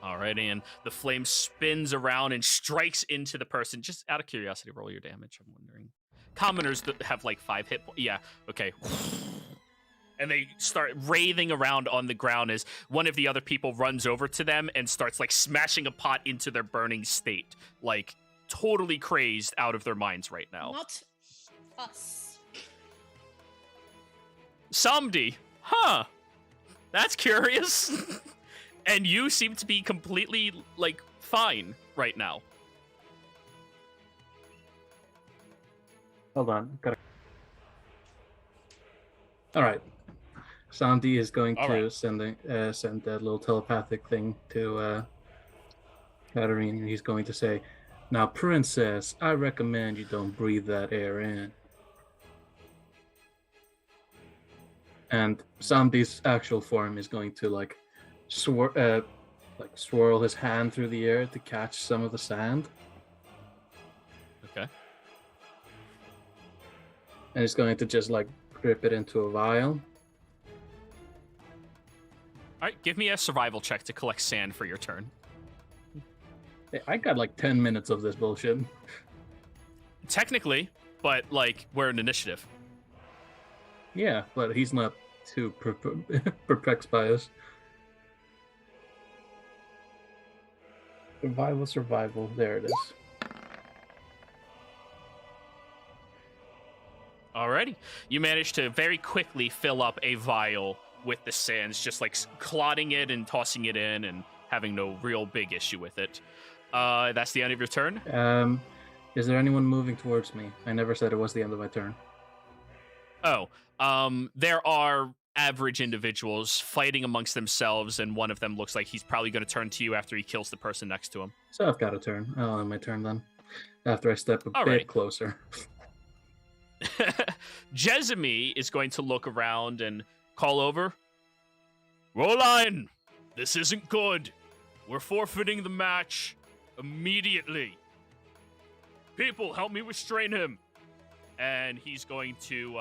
Alrighty, and the flame spins around and strikes into the person. Just out of curiosity, roll your damage. I'm wondering. Commoners that have like 5 hit points. Yeah, okay. And they start writhing around on the ground as one of the other people runs over to them and starts like smashing a pot into their burning state. Like totally crazed out of their minds right now. Not us. Somebody. Huh. That's curious. And you seem to be completely, like, fine right now. Hold on. All right. Sandy is going All to right. send that little telepathic thing to Katarine, and he's going to say, "Now, Princess, I recommend you don't breathe that air in." And Sandy's actual form is going to like swirl his hand through the air to catch some of the sand. Okay. And he's going to just like drip it into a vial. All right, give me a survival check to collect sand for your turn. Hey, I got like 10 minutes of this bullshit. Technically, but, like, we're an initiative. Yeah, but he's not too perplexed by us. Survival. There it is. Alrighty. You managed to very quickly fill up a vial with the sands, just like clotting it and tossing it in and having no real big issue with it. That's the end of your turn. Is there anyone moving towards me? I never said it was the end of my turn. Oh, there are average individuals fighting amongst themselves, and one of them looks like he's probably going to turn to you after he kills the person next to him. So I've got a turn. I'll have my turn then. After I step a bit closer. Jezemy is going to look around and call over. LEYLINE, this isn't good. We're forfeiting the match immediately. People, help me restrain him. And he's going to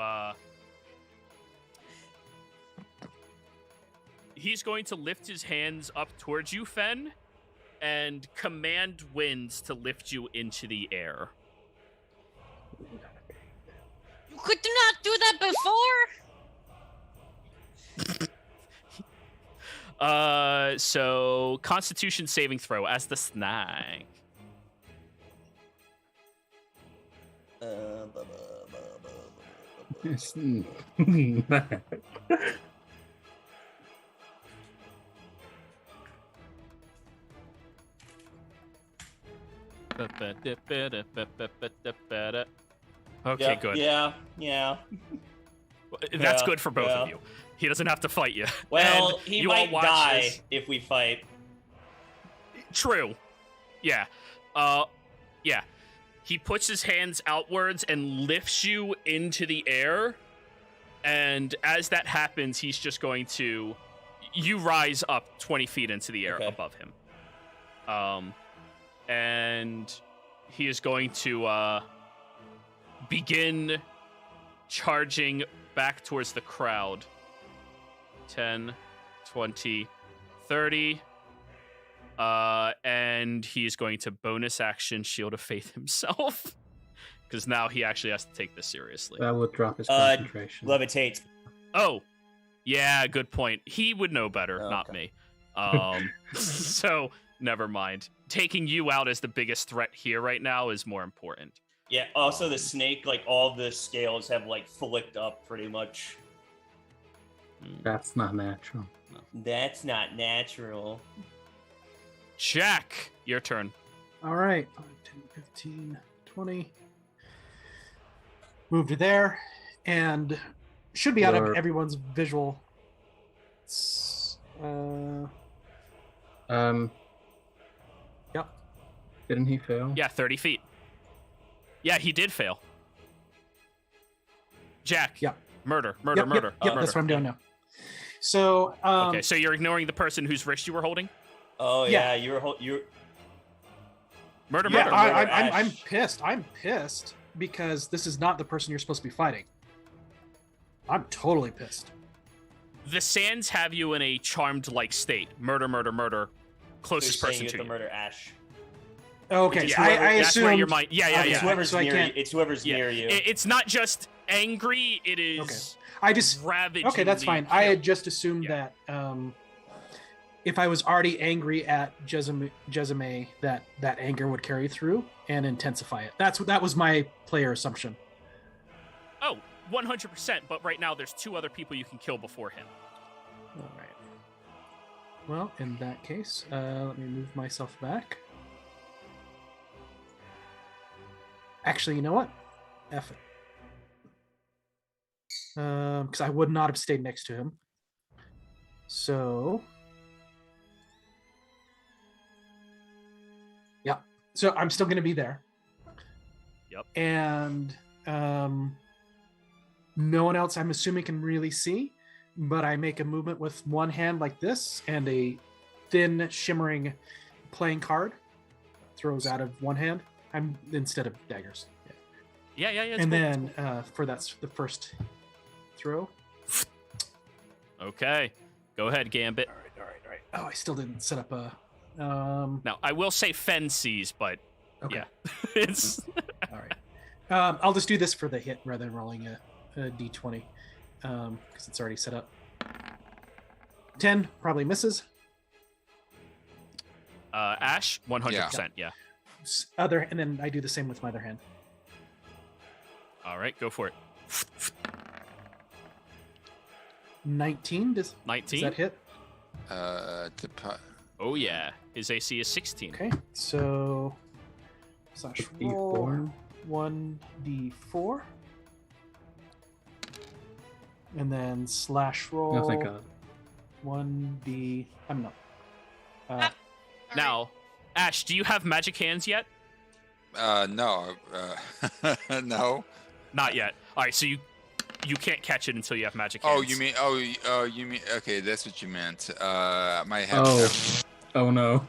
lift his hands up towards you, Fen, and command winds to lift you into the air. You could not do that before. So Constitution saving throw as the snag. Okay, Yep, good. Yeah. That's Yeah, good for both yeah. of you. He doesn't have to fight you. Well, And he you all might watch die as- if we fight. True. Yeah. Yeah. He puts his hands outwards and lifts you into the air. And as that happens, he's just going to... You rise up 20 feet into the air Okay. above him. And he is going to begin charging back towards the crowd. 10, 20, 30. And he's going to bonus action Shield of Faith himself. Because now he actually has to take this seriously. That would drop his concentration. Levitate. Oh, yeah, good point. He would know better, Oh, not okay. me. So, never mind. Taking you out as the biggest threat here right now is more important. Yeah, also the snake, like, all the scales have, like, flicked up pretty much. That's not natural. That's not natural. Jack, your turn. All right. 5, 10, 15, 20. Move to there. And should be out of Your- everyone's visual. Yep. Didn't he fail? Yeah, 30 feet. Yeah, he did fail. Jack. Yep. Murder. Yep, Murder. Yep, that's what I'm doing now. So, Okay, so you're ignoring the person whose wrist you were holding? Oh, Yeah. you're... Murder. yeah, I'm Ash. pissed. I'm pissed because this is not the person you're supposed to be fighting. I'm totally pissed. The sands have you in a charmed-like state. Murder. So Closest you're saying person you to have to you. murder Ash. Okay, Which is I whoever- That's assume where your mind... Yeah. It's whoever's So I near you. can't- It's whoever's Yeah. near you. It's not just angry, it is Okay. I just ravaging. okay, that's fine. I had just assumed that if I was already angry at Jezime, that anger would carry through and intensify it. That was my player assumption. Oh, 100%. But right now, there's 2 other people you can kill before him. All right. Well, in that case, let me move myself back. Actually, you know what? F it. Because I would not have stayed next to him. So, yeah. So I'm still going to be there. Yep. And no one else, I'm assuming, can really see. But I make a movement with one hand like this, and a thin, shimmering playing card throws out of one hand. I'm instead of daggers. Yeah. And then for that's the first throw. Okay. Go ahead, Gambit. All right. Oh, I still didn't set up a. Now, I will say Fen sees, but Okay. yeah. It's All right. I'll just do this for the hit rather than rolling a d20 because it's already set up. 10 probably misses. Ash, 100%. Yeah. And then I do the same with my other hand. All right, go for it. 19. Does 19. that hit? Oh yeah, his AC is 16. Okay, so slash roll 1d4, and then slash roll. No, thank God. 1d. I'm not. Now, Ash, do you have magic hands yet? No. No. Not yet. All right, so you can't catch it until you have magic Oh, hands. you mean? Okay, that's what you meant. Might have. Oh no.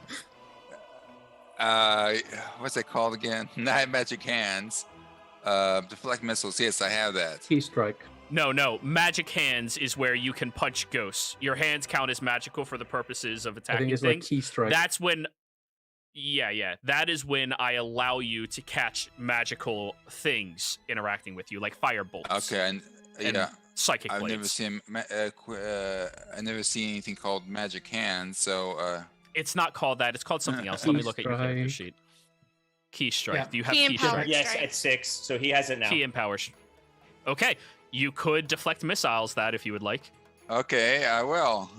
What's that called again? Not magic hands. Deflect missiles. Yes, I have that. Key strike. No. Magic hands is where you can punch ghosts. Your hands count as magical for the purposes of I attacking think it's like things. key strike. That's when. Yeah. That is when I allow you to catch magical things interacting with you, like fire bolts. Okay, and yeah, Psychic I've blades. never seen. I never seen anything called magic hands. So. It's not called that. It's called something else. Let me look at your character Strike. sheet. Key strike. Yeah. Do you have Key key empowered. strike? Yes, Strike. at 6, so he has it now. Key empower. Okay, you could deflect missiles that if you would like. Okay, I will.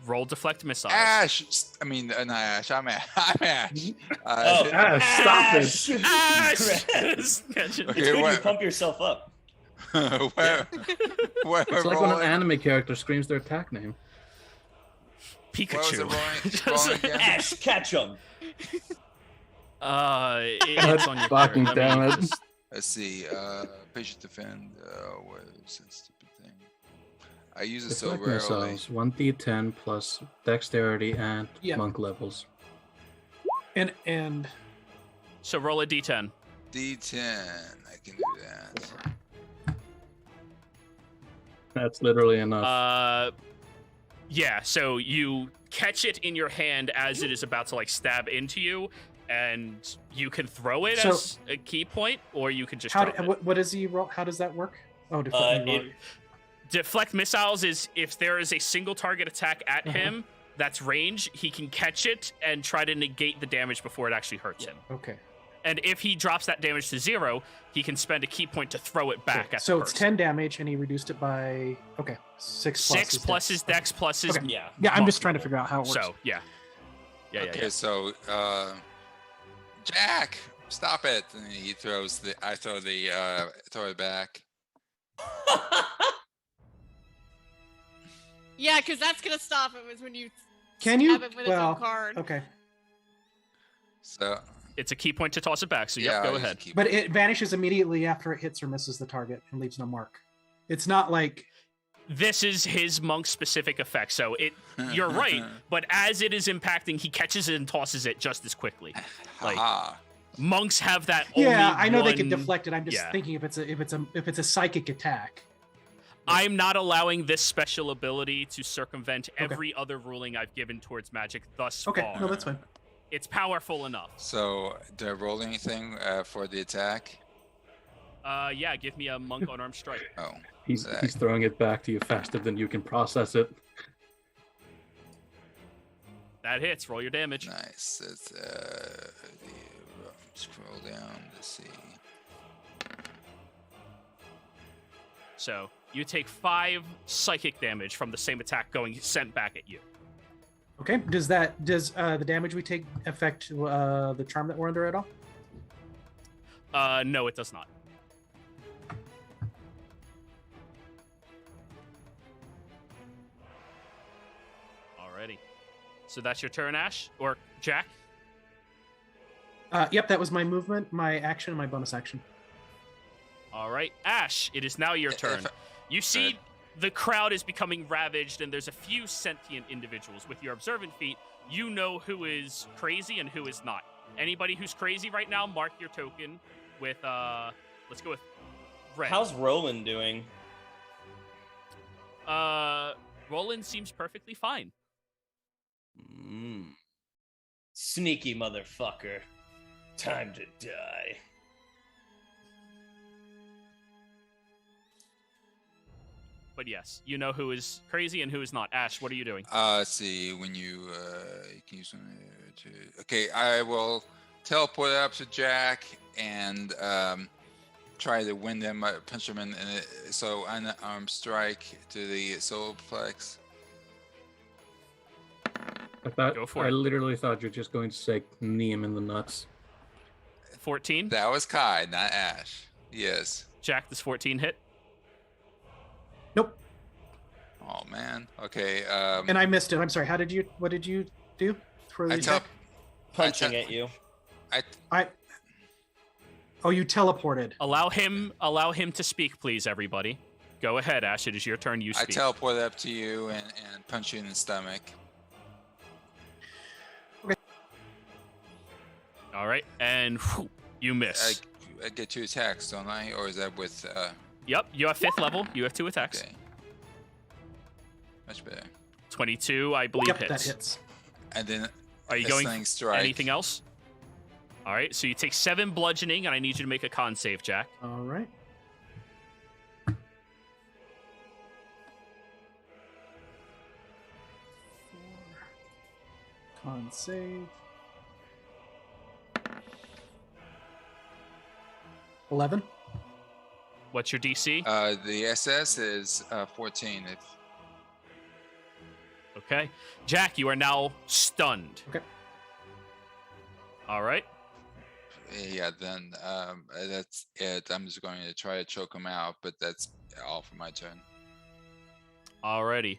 Roll deflect missiles. Ash. I mean, not Ash. I'm Ash. I'm Ash. Oh, Ash, stop it. Ash! It's Okay, good you what? pump yourself up. where It's like when an anime character screams their attack name. Pikachu. What was it rolling again? Ash, catch him. It's on your Fucking turn. damn Let me it. just- Let's see. Patient defend. What is that stupid thing? I use it so Deflect rarely. missiles, 1d10 plus dexterity and Yeah. monk levels. And So roll a d10. D10. I can do that. That's literally enough. Yeah, so you catch it in your hand as it is about to like stab into you, and you can throw it So- as a key point, or you can just how? drop it. What does he roll? How does that work? Oh, deflect. Deflect missiles is if there is a single target attack at him that's range, he can catch it and try to negate the damage before it actually hurts him. Okay. And if he drops that damage to 0, he can spend a key point to throw it back at So the it's person. 10 damage, and he reduced it by 6 plus 6 plus his dex plus his Okay. Yeah. Yeah, I'm monk. just trying to figure out how it works. So yeah. Okay, so Jack, stop it! And he throws the. I throw it back. Yeah, because that's gonna stop him is when you Can you? stab him with his own card. Okay. So It's a key point to toss it back. So yeah, yep, go I just ahead. keep- But it vanishes immediately after it hits or misses the target and leaves no mark. It's not like This is his monk specific effect. So you're right, but as it is impacting, he catches it and tosses it just as quickly. Like Haha. monks have that yeah, only I know they can one- deflect it. I'm just yeah. thinking if it's a psychic attack. I'm not allowing this special ability to circumvent every other ruling I've given towards magic thus Okay, far. no, that's fine. It's powerful enough. So do I roll anything for the attack? Yeah, give me a monk unarmed strike. Oh, He's Zach. throwing it back to you faster than you can process it. That hits. Roll your damage. nice. That's scroll down to see. So you take 5 psychic damage from the same attack going sent back at you. Okay. Does the damage we take affect the charm that we're under at all? No, it does not. Alrighty. So that's your turn, Ash? Or Jack? Yep, that was my movement, my action, and my bonus action. Alright. Ash, it is now your turn. You see the crowd is becoming ravaged, and there's a few sentient individuals. With your observant feat, you know who is crazy and who is not. Anybody who's crazy right now, mark your token with, let's go with red. How's Roland doing? Roland seems perfectly fine. Sneaky motherfucker. Time to die. But yes, you know who is crazy and who is not. Ash, what are you doing? Let's see. When you can use one to. Okay, I will teleport up to Jack and try to win them, punch them in. So unarmed strike to the solar plex. Go for I it. literally thought you were just going to say knee him in the nuts. 14. That was Kai, not Ash. Yes. Jack, does 14 hit? Nope. Oh man. Okay. And I missed it. I'm sorry. What did you do for the attack? Punching at you. Oh, you teleported. Allow him to speak, please, everybody. Go ahead, Ash. It is your turn. You I speak. teleport up to you and punch you in the stomach. All right, and whew, you miss. I get 2 attacks, don't I? Or is that with? Yep, you have 5th level. You have 2 attacks. Okay. Much better. 22, I believe, Yep, hits. that hits. And then Are you a going sling strike. anything else? All right, so you take 7 bludgeoning, and I need you to make a con save, Jack. All right. Con save. 11. What's your DC? The SS is 14. Okay. Jack, you are now stunned. Okay. All right. Yeah, then that's it. I'm just going to try to choke him out, but that's all for my turn. Alrighty.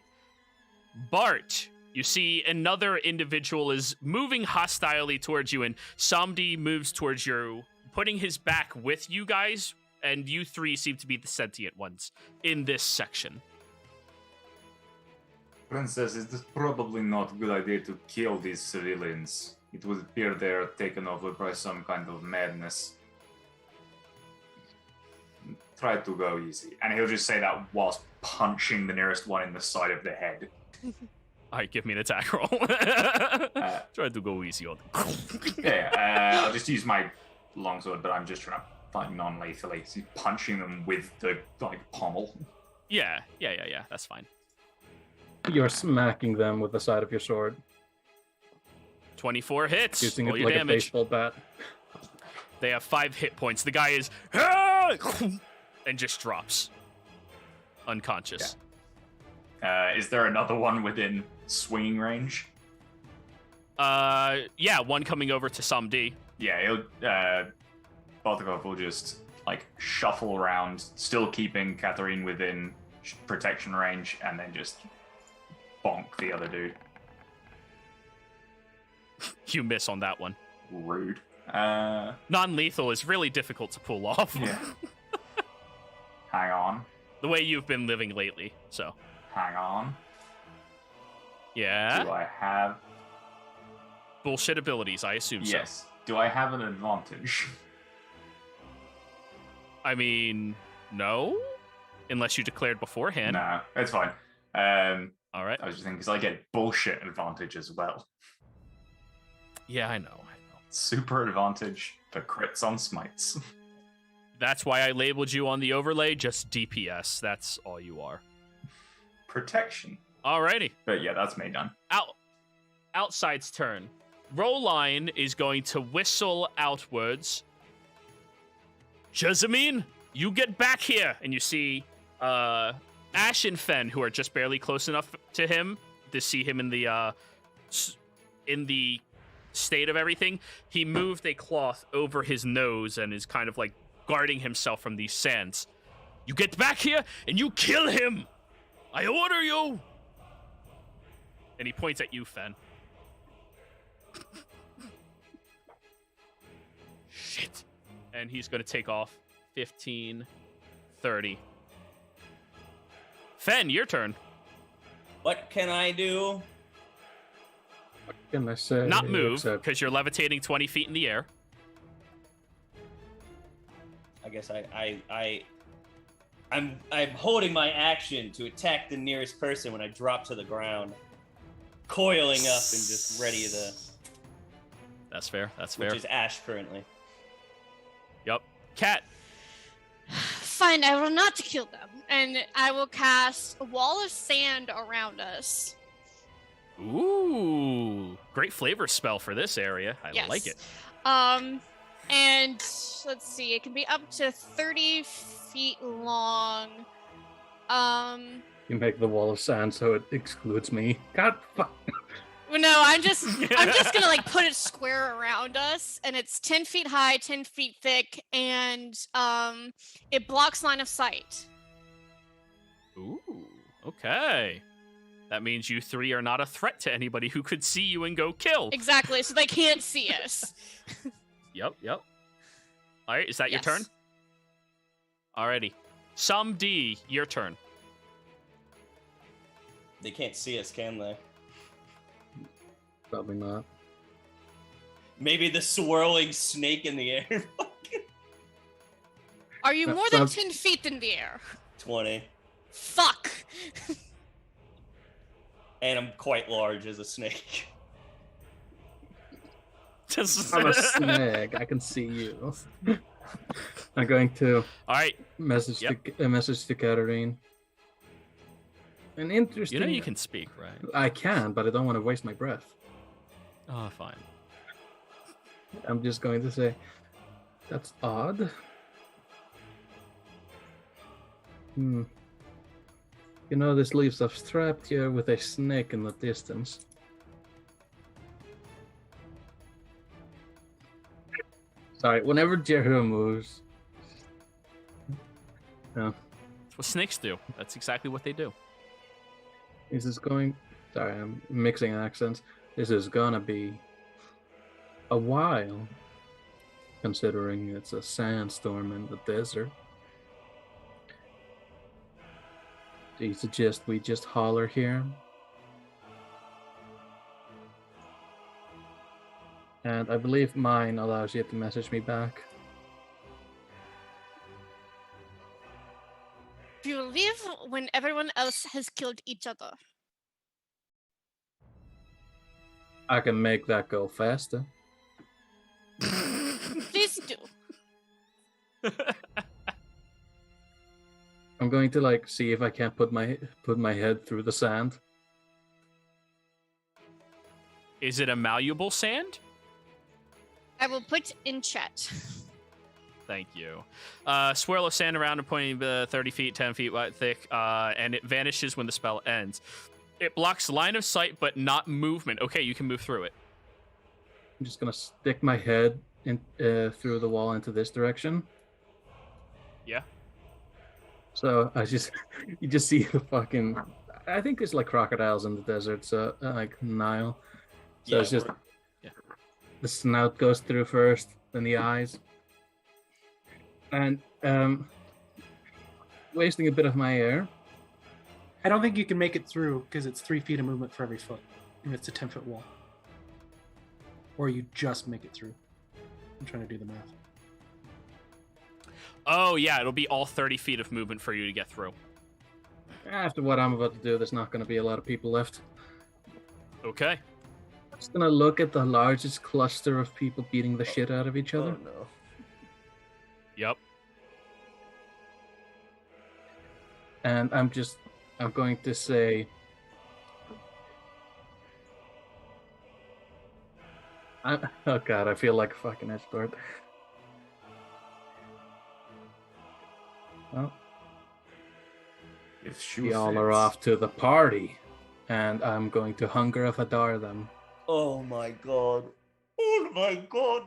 Bart, you see another individual is moving hostilely towards you, and Samdi moves towards you, putting his back with you guys, and you 3 seem to be the sentient ones in this section. Princess, it is probably not a good idea to kill these civilians. It would appear they are taken over by some kind of madness. Try to go easy. And he'll just say that whilst punching the nearest one in the side of the head. Alright, give me an attack roll. Try to go easy on them. Yeah, I'll just use my longsword, but I'm just trying to fight non-lethally. So he's punching them with the pommel. Yeah, that's fine. You're smacking them with the side of your sword, 24 hits. using Roll it your like a damage. baseball bat. They have 5 hit points. The guy is and just drops unconscious. Is there another one within swinging range? Yeah, one coming over to Samdi. Yeah, he'll, Baltikov will just, shuffle around, still keeping Catherine within protection range, and then just bonk the other dude. You miss on that one. Rude. Non-lethal is really difficult to pull off. Yeah. Hang on. The way you've been living lately, so. Hang on. Yeah? Do I have... Bullshit abilities, I assume so. Yes. Do I have an advantage? I mean, no? Unless you declared beforehand. No, it's fine. All right. I was just thinking, because I get bullshit advantage as well. Yeah, I know. Super advantage for crits on smites. That's why I labeled you on the overlay, just DPS. That's all you are. Protection. Alrighty. But yeah, that's me done. Outside's turn. Leyline is going to whistle outwards. Jessamine, you get back here! And you see Ash and Fen, who are just barely close enough to him to see him in the state of everything, he moved a cloth over his nose and is kind of like guarding himself from these sands. You get back here and you kill him! I order you! And he points at you, Fen. Shit. And he's going to take off 15, 30. Fen, your turn. What can I do? What can I say? Not move, except- because you're levitating 20 feet in the air. I guess I'm holding my action to attack the nearest person when I drop to the ground, coiling up and just ready to. That's fair. That's fair. Which is Ash currently. Yep. Cat. Fine, I will not kill them, and I will cast a wall of sand around us. Ooh, great flavor spell for this area. I Yes. like it. And let's see, it can be up to 30 feet long. You make the wall of sand so it excludes me. God fuck. Well, no, I'm just gonna like put it square around us, and it's 10 feet high, 10 feet thick, and it blocks line of sight. Ooh, okay. That means you three are not a threat to anybody who could see you and go kill. Exactly, so they can't see us. Yep. All right, is that your Yes. turn? Alrighty. D, your turn. They can't see us, can they? Probably not. Maybe the swirling snake in the air. Are you That more than sounds- 10 feet in the air? 20. Fuck. And I'm quite large as a snake. I'm a snake. I can see you. I'm going to Alright, message Yep. to Katarine. An interesting. you know you can speak, right? I can, but I don't want to waste my breath. Oh, fine. I'm just going to say, that's odd. You know, this leaves us trapped here with a snake in the distance. Sorry, whenever Jero moves. No, That's what snakes do. That's exactly what they do. this is going. Sorry, I'm mixing accents. This is gonna be a while, considering it's a sandstorm in the desert. Do you suggest we just holler here? And I believe mine allows you to message me back. You leave when everyone else has killed each other. I can make that go faster. Please do. I'm going to like see if I can put my head through the sand. Is it a malleable sand? I will put in chat. Thank you. Swirl of sand around and pointing 30 feet, 10 feet wide, thick, and it vanishes when the spell ends. It blocks line of sight, but not movement. Okay, you can move through it. I'm just gonna stick my head in through the wall into this direction. Yeah. So you just see the fucking. I think there's like crocodiles in the desert, so like Nile. So it's just the snout goes through first, then the eyes, and wasting a bit of my air. I don't think you can make it through because it's 3 feet of movement for every foot, and it's a 10-foot wall. Or you just make it through. I'm trying to do the math. Oh, yeah, it'll be all 30 feet of movement for you to get through. After what I'm about to do, there's not going to be a lot of people left. Okay. I'm just gonna look at the largest cluster of people beating the shit out of each other. Oh no. Yep. And I'm going to say, oh god, I feel like a fucking escort. Oh. If shoe Y'all are fits. off to the party, and I'm going to hunger of Hadar them. Oh my god. Oh my god.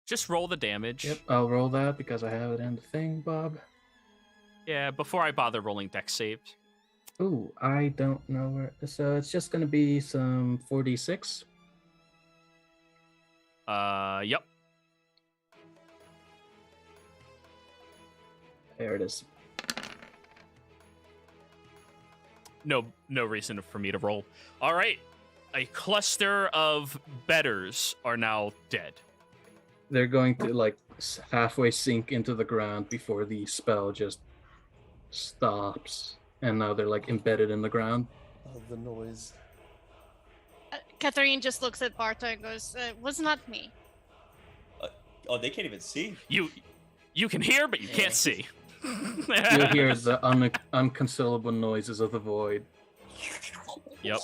Just roll the damage. Yep, I'll roll that because I have it in the thing, Bob. Yeah, before I bother rolling dex saves. Ooh, I don't know where. So it's just gonna be some 46. Yep. There it is. No reason for me to roll. All right. A cluster of betters are now dead. They're going to like halfway sink into the ground before the spell just stops, and now they're like embedded in the ground. Oh, the noise. Catherine just looks at Barta and goes, "Was not me." Oh, they can't even see. You can hear, but you can't see. You'll hear the unconsolable noises of the void. Yep.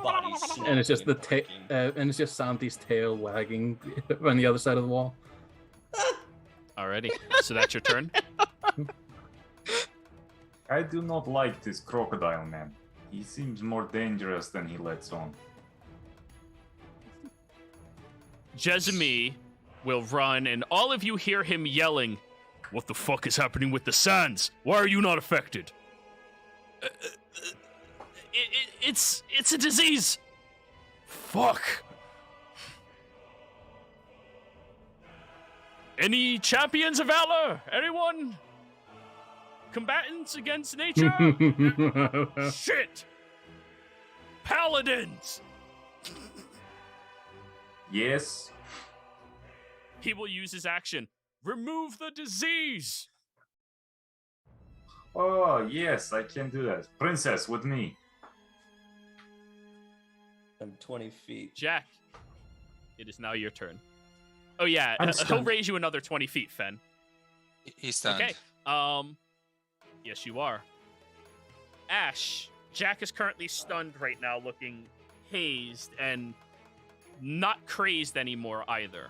Body And it's just the snapping and it's just Santi's tail wagging on the other side of the wall. Alrighty. So that's your turn. I do not like this crocodile man. He seems more dangerous than he lets on. Jezemi will run, and all of you hear him yelling, "What the fuck is happening with the SANDS? Why are you not affected?" It's a disease. Fuck. Any champions of valor? Anyone? Combatants against nature? Shit. Paladins. Yes. He will use his action. Remove the disease. Oh, yes, I can do that. Princess, with me. I'm 20 feet. Jack, it is now your turn. Oh yeah, I'm he'll stunned. raise you another 20 feet, Fen. He's stunned. Okay. Yes, you are. Ash, Jack is currently stunned right now, looking hazed and not crazed anymore either.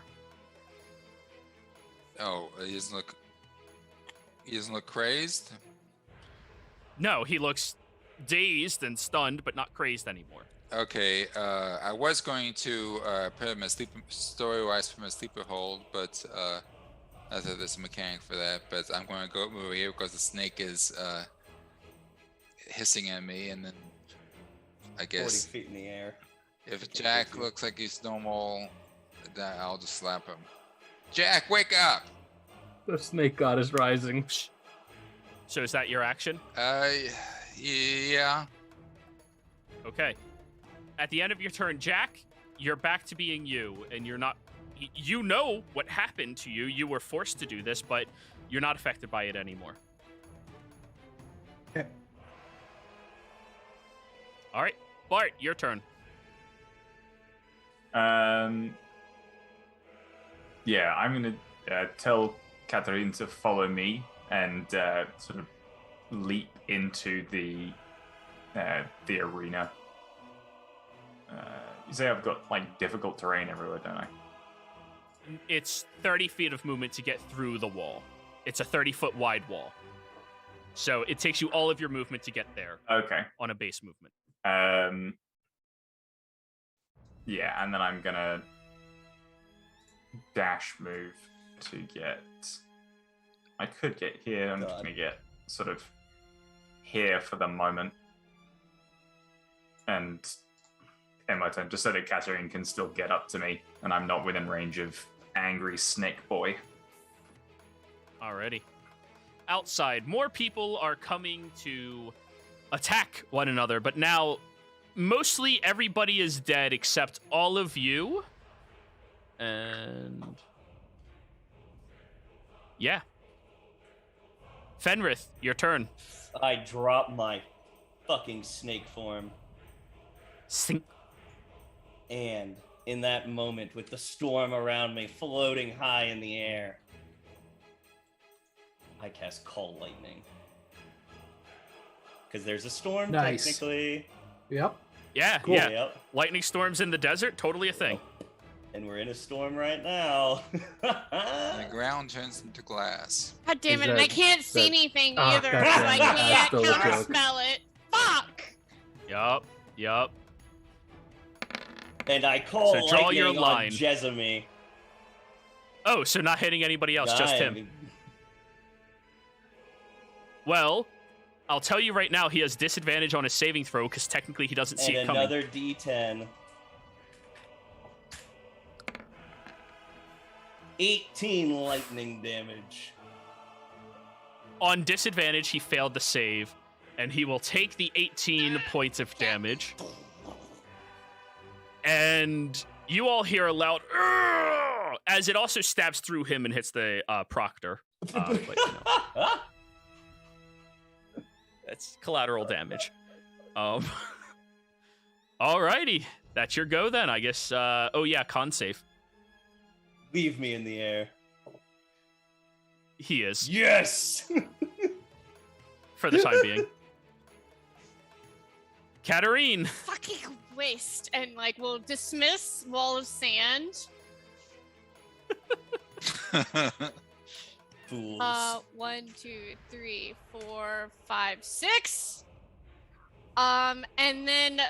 Oh, he doesn't look crazed. No, he looks dazed and stunned, but not crazed anymore. Okay, I was going to put him in story-wise from a sleeper hold, but I thought there's a mechanic for that. But I'm going to go over here because the snake is hissing at me, and then I 40 guess feet in the air. if Jack looks like he's normal, then I'll just slap him. Jack, wake up! The snake god is rising. So is that your action? Yeah. Okay. At the end of your turn, Jack, you're back to being you, and you're not. You know what happened to you. You were forced to do this, but you're not affected by it anymore. Okay. All right, Bart, your turn. Yeah, I'm gonna tell Catherine to follow me and sort of leap into the arena. You say I've got like difficult terrain everywhere, don't I? It's 30 feet of movement to get through the wall. It's a 30-foot wide wall. So it takes you all of your movement to get there Okay. on a base movement. Yeah, and then I'm gonna dash move to get. I could get here. I'm just God. gonna get sort of here for the moment, and in my turn, just so that Catherine can still get up to me, and I'm not within range of angry snake boy. Alrighty. Outside, more people are coming to attack one another, but now mostly everybody is dead except all of you. And yeah. Fenrith, your turn. I drop my fucking snake form, Sink. and in that moment, with the storm around me floating high in the air, I cast Call Lightning. Because there's a storm, Nice. technically. Yep. Yeah, Cool. yeah. Yep. Lightning storms in the desert, totally a thing. And we're in a storm right now. The ground turns into glass. God damn Is it, and I that- can't see that- anything Ah, either, God so damn I it, I can't stole the joke. counterspell it. Fuck! Yup. And I call So draw lightning your on line. Jezemy. Oh, so not hitting anybody else, just him. Well, I'll tell you right now, he has disadvantage on his saving throw because technically he doesn't see And it coming. another D10. 18 lightning damage. On disadvantage, he failed to save, and he will take the 18 points of damage. And you all hear a loud "Urgh!" as it also stabs through him and hits the proctor. But, you know, that's collateral damage. Alrighty, that's your go then, I guess. Oh yeah, con save. Leave me in the air. He is, Yes! for the time being. Katarine. Fucking waste. And, like, we'll dismiss Wall of Sand. Fools. 1, 2, 3, 4, 5, 6. And then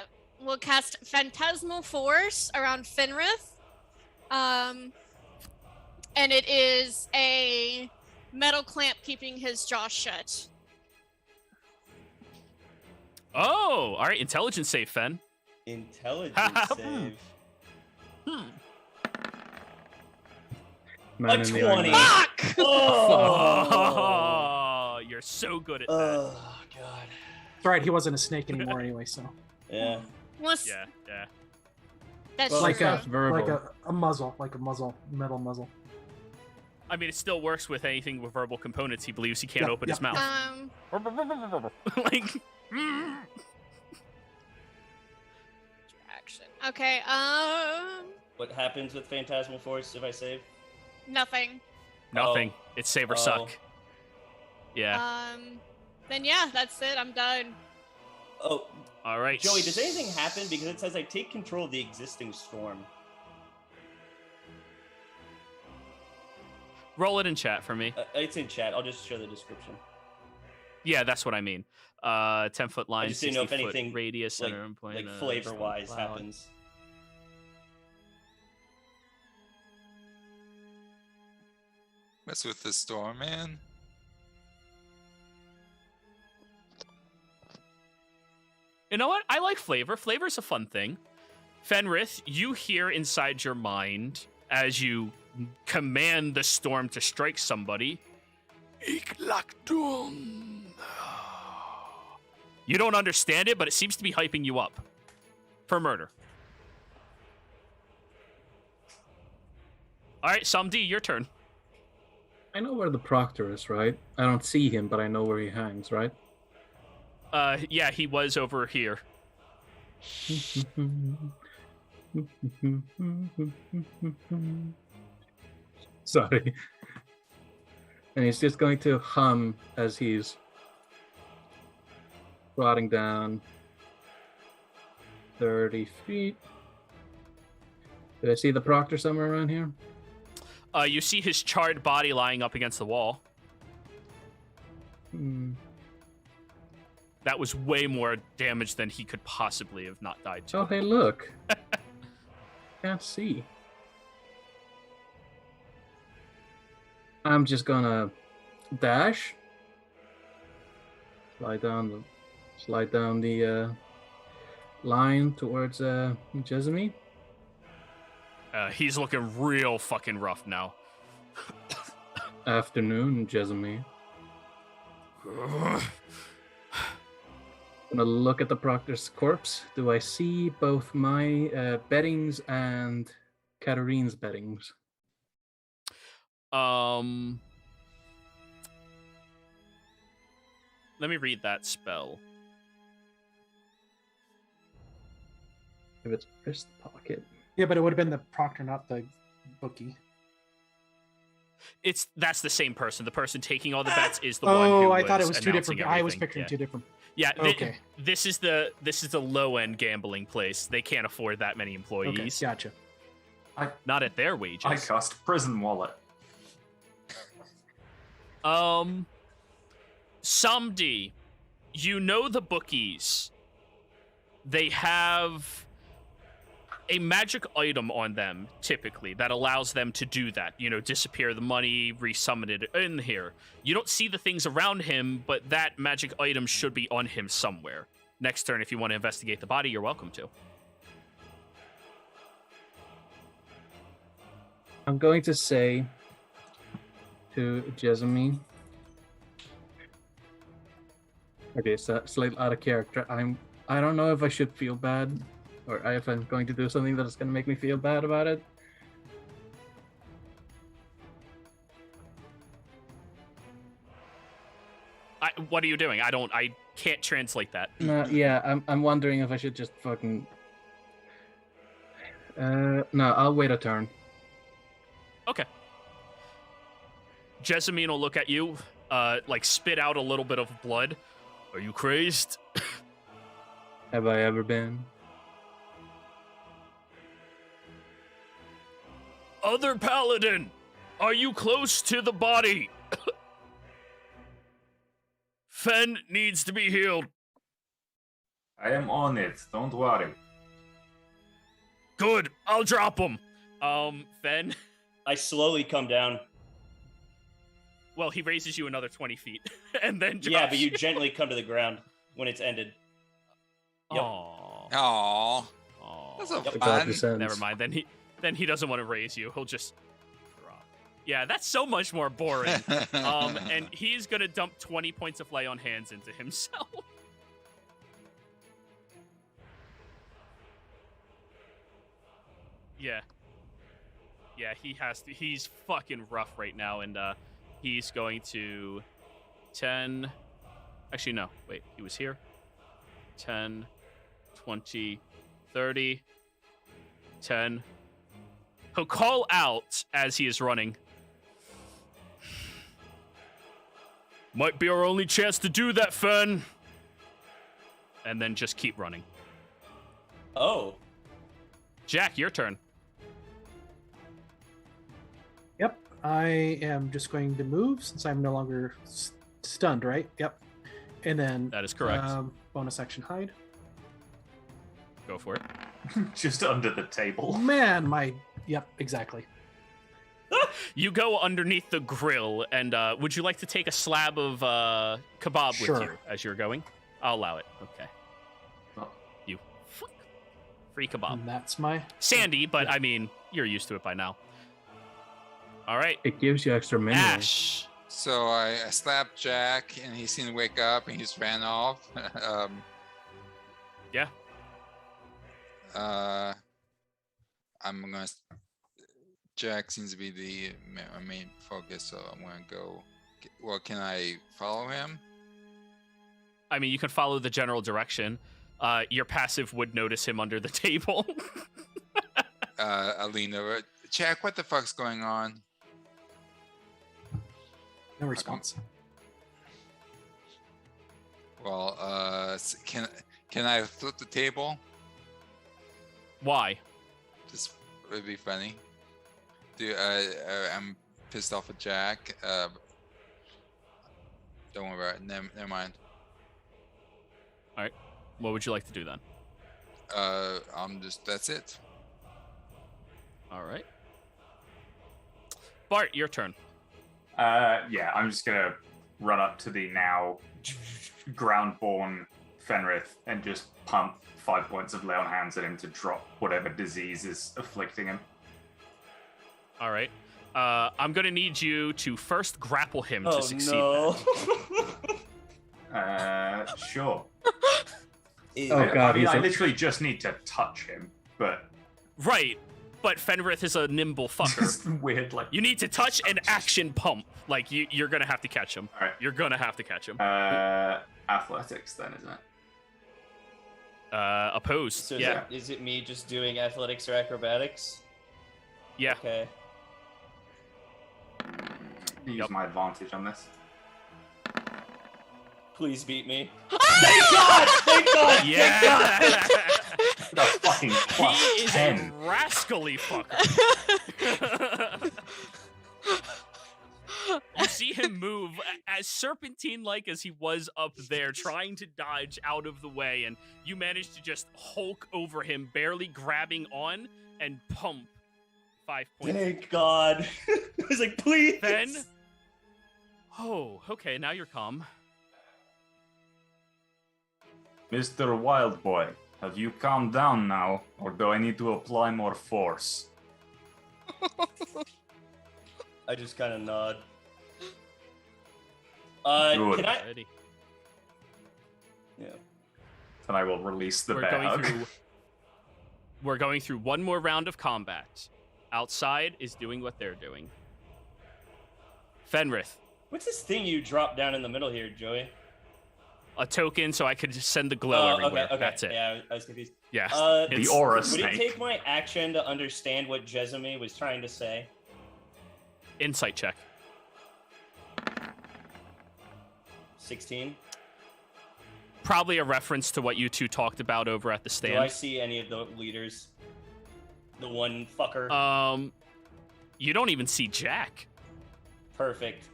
we'll cast Phantasmal Force around Fenrith. And it is a metal clamp keeping his jaw shut. Oh, all right. Intelligence save, Fen. Intelligence save. Man A in the 20. armor. Fuck! Oh, you're so good at that. Oh, God. It's alright, he wasn't a snake anymore anyway, so. Yeah. What's Yeah. that's Well, Like true. that's verbal. a muzzle, metal muzzle. I mean, it still works with anything with verbal components. He believes he can't Yeah, open his yeah. mouth. Like, Action. Okay, What happens with Phantasmal Force if I save? nothing. nothing. It's save or Oh. suck. Yeah. Then yeah, that's it. I'm done. Oh, All right. Joey, does anything happen? Because it says I take control of the existing storm. Roll it in chat for me. It's in chat. I'll just show the description. Yeah, that's what I mean. 10-foot line, just didn't know if 60-foot anything, radius, Like, center point, like flavor-wise cloud. happens. Mess with the storm, man. You know what? I like flavor. Flavor's a fun thing. Fenrith, you hear inside your mind as you command the storm to strike somebody. Iklakdun. You don't understand it, but it seems to be hyping you up for murder. All right, Samdi, your turn. I know where the proctor is, right? I don't see him, but I know where he hangs, right? Yeah, he was over here. Sorry. And he's just going to hum as he's trotting down 30 feet. Did I see the proctor somewhere around here? You see his charred body lying up against the wall. Hmm. That was way more damage than he could possibly have not died to. Oh, hey, look. Can't see. I'm just gonna dash. Slide down the line towards Jezemy. He's looking real fucking rough now. Afternoon, Jezemy. Gonna look at the proctor's corpse. Do I see both my beddings and Katarine's beddings? Let me read that spell. If it's wrist pocket. Yeah, but it would have been the proctor, not the bookie. That's the same person. The person taking all the bets is the one who Oh, I thought it was two announcing different. I was everything. picturing Yeah. two different. Yeah, Okay. this is the low end gambling place. They can't afford that many Okay, employees. gotcha. Not at their wages. I cast Prison Wallet. Samdi, you know the bookies. They have a magic item on them, typically, that allows them to do that. You know, disappear the money, resummon it in here. You don't see the things around him, but that magic item should be on him somewhere. Next turn, if you want to investigate the body, you're welcome to. I'm going to say to Jessamine. Okay, so slightly out of character. I don't know if I should feel bad, or if I'm going to do something that is going to make me feel bad about it. What are you doing? I can't translate that. No, yeah, I'm wondering if I should just fucking. No, I'll wait a turn. Okay. Jessamine will look at you, like spit out a little bit of blood. Are you crazed? Have I ever been? Other paladin, are you close to the body? Fen needs to be healed. I am on it. Don't worry. Good, I'll drop him. Fen. I slowly come down. Well, he raises you another 20 feet, and then drops Yeah, but you gently come to the ground when it's ended. Yep. Aww. Aww. Aww. That's so Forgot the fun. sense. Never mind. Then he doesn't want to raise you. He'll just drop. Yeah, that's so much more boring. And he's gonna dump 20 points of lay on hands into himself. Yeah. Yeah, he has to. He's fucking rough right now, and he's going to 10. Actually, no. Wait, he was here. 10, 20, 30, 10. He'll call out as he is running. Might be our only chance to do that, Fen. And then just keep running. Oh. Jack, your turn. Yep, I am just going to move since I'm no longer stunned, right? Yep. And then That is correct. Bonus action hide. Go for it. Just under the table. Man, yep, exactly. You go underneath the grill, and would you like to take a slab of kebab Sure. with you as you're going? I'll allow it. Okay. Oh. You. Free kebab. And that's my Sandy, but I mean, you're used to it by now. All right. It gives you extra minerals. Ash. So I slapped Jack, and he seemed to wake up, and he just ran off. Yeah. I'm gonna. Jack seems to be the main focus, so I'm gonna go. Well, can I follow him? I mean, you can follow the general direction. Your passive would notice him under the table. I lean over. Jack, what the fuck's going on? no response. Well, can I flip the table? Why? Just it'd be funny. I'm pissed off at Jack. Don't worry about it. Never mind. All right. What would you like to do then? That's it. All right. Bart, your turn. Yeah, I'm just gonna run up to the now ground-born Fenrith and just pump 5 points of lay on hands at him to drop whatever disease is afflicting him. All right. I'm going to need you to first grapple him to succeed. No. Sure. Oh, God, I mean, he's I a- literally just need to touch him, but Right. But Fenrith is a nimble fucker. it's weird, like... You need to touch and action pump. Like, you're going to have to catch him. All right. You're going to have to catch him. Athletics, then, isn't it? Opposed. So yeah. is it me just doing athletics or acrobatics? Yeah. Okay. Use Yep. my advantage on this. Please beat me. Thank God! Thank God! Yeah. Thank God! The fucking plus He is 10. a rascally fucker. You see him move as serpentine-like as he was up there, trying to dodge out of the way, and you manage to just hulk over him, barely grabbing on, and pump 5 points. Thank God. I was like, please. Then, oh, okay, now you're calm. Mr. Wild Boy, have you calmed down now, or do I need to apply more force? I just kind of nod. Good. Can I? Alrighty. Yeah. Then I will release the We're bag. going through one more round of combat. Outside is doing what they're doing. Fenrith, What's this thing you dropped down in the middle here, Joey? a token so I could just send the glow everywhere. Okay. That's it. Yeah, I was confused. Yeah. The It's- aura Would snake. it take my action to understand what Jezome was trying to say? Insight check. 16. Probably a reference to what you two talked about over at the Do I stand. see any of the leaders? The one fucker. You don't even see Jack. Perfect.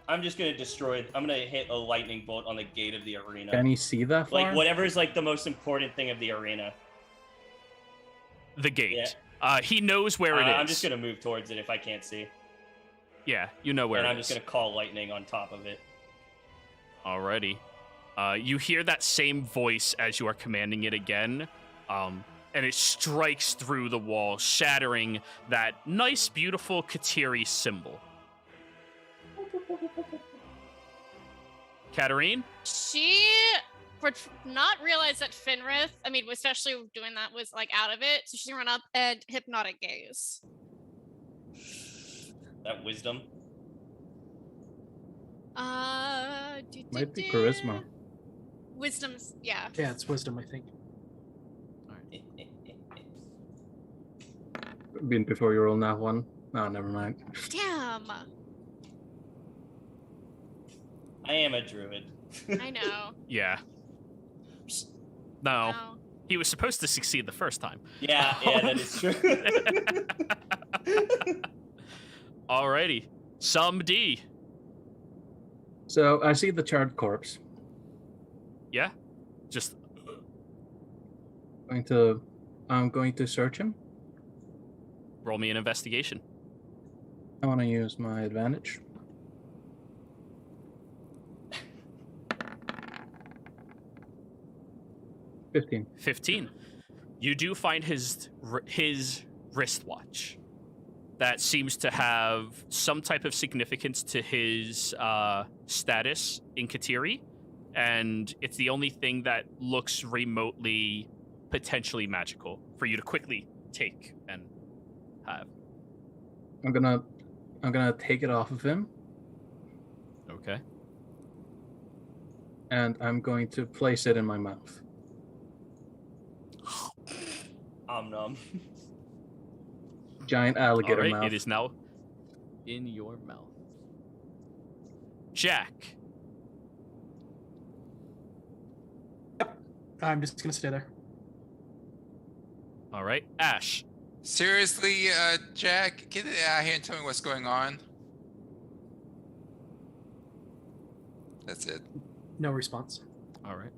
I'm just gonna destroy. I'm gonna hit a lightning bolt on the gate of the arena. Can you see that far? Like whatever's like the most important thing of the arena. The gate. Yeah. He knows where it is. I'm just gonna move towards it if I can't see, Yeah, you know where and it I'm is. just gonna call lightning on top of it. Alrighty. You hear that same voice as you are commanding it again, and it strikes through the wall, shattering that nice, beautiful Katiri symbol. Katarine? She would not realize that Fenrith, I mean, especially doing that, was like out of it. So she's gonna run up and hypnotic gaze. That wisdom. Might be charisma. Wisdom's, yeah. Yeah, it's wisdom, I think. Been before you roll that one. No, never mind. Damn. I am a druid. I know. Yeah. No. No. He was supposed to succeed the first time. Yeah, that is true. Alrighty. Some D. So I see the charred corpse. Yeah? Just I'm going to search him. roll me an investigation. I want to use my advantage. $15. 15. You do find his wristwatch that seems to have some type of significance to his status in Katiri, and it's the only thing that looks remotely potentially magical for you to quickly take and have. I'm gonna take it off of him, Okay. and I'm going to place it in my mouth. Om nom. Giant alligator All right, mouth. it is now in your mouth. Jack. I'm just gonna stay there. All right, Ash. Seriously, Jack, get out here and tell me what's going on. That's it. No response. All right.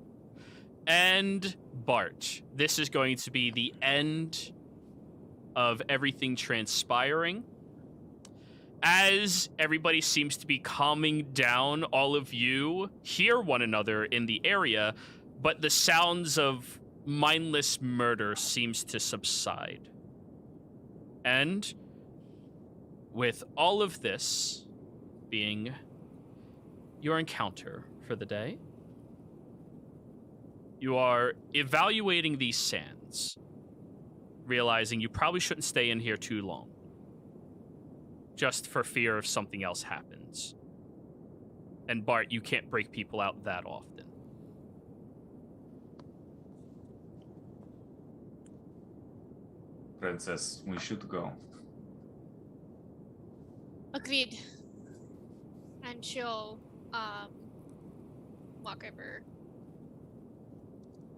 And Bart. This is going to be the end of everything transpiring. As everybody seems to be calming down, all of you hear one another in the area, but the sounds of mindless murder seems to subside. And with all of this being your encounter for the day, you are evaluating these sands, realizing you probably shouldn't stay in here too long, just for fear of something else happens. And Bart, you can't break people out that often. Princess, we should go. Agreed. And she'll walk over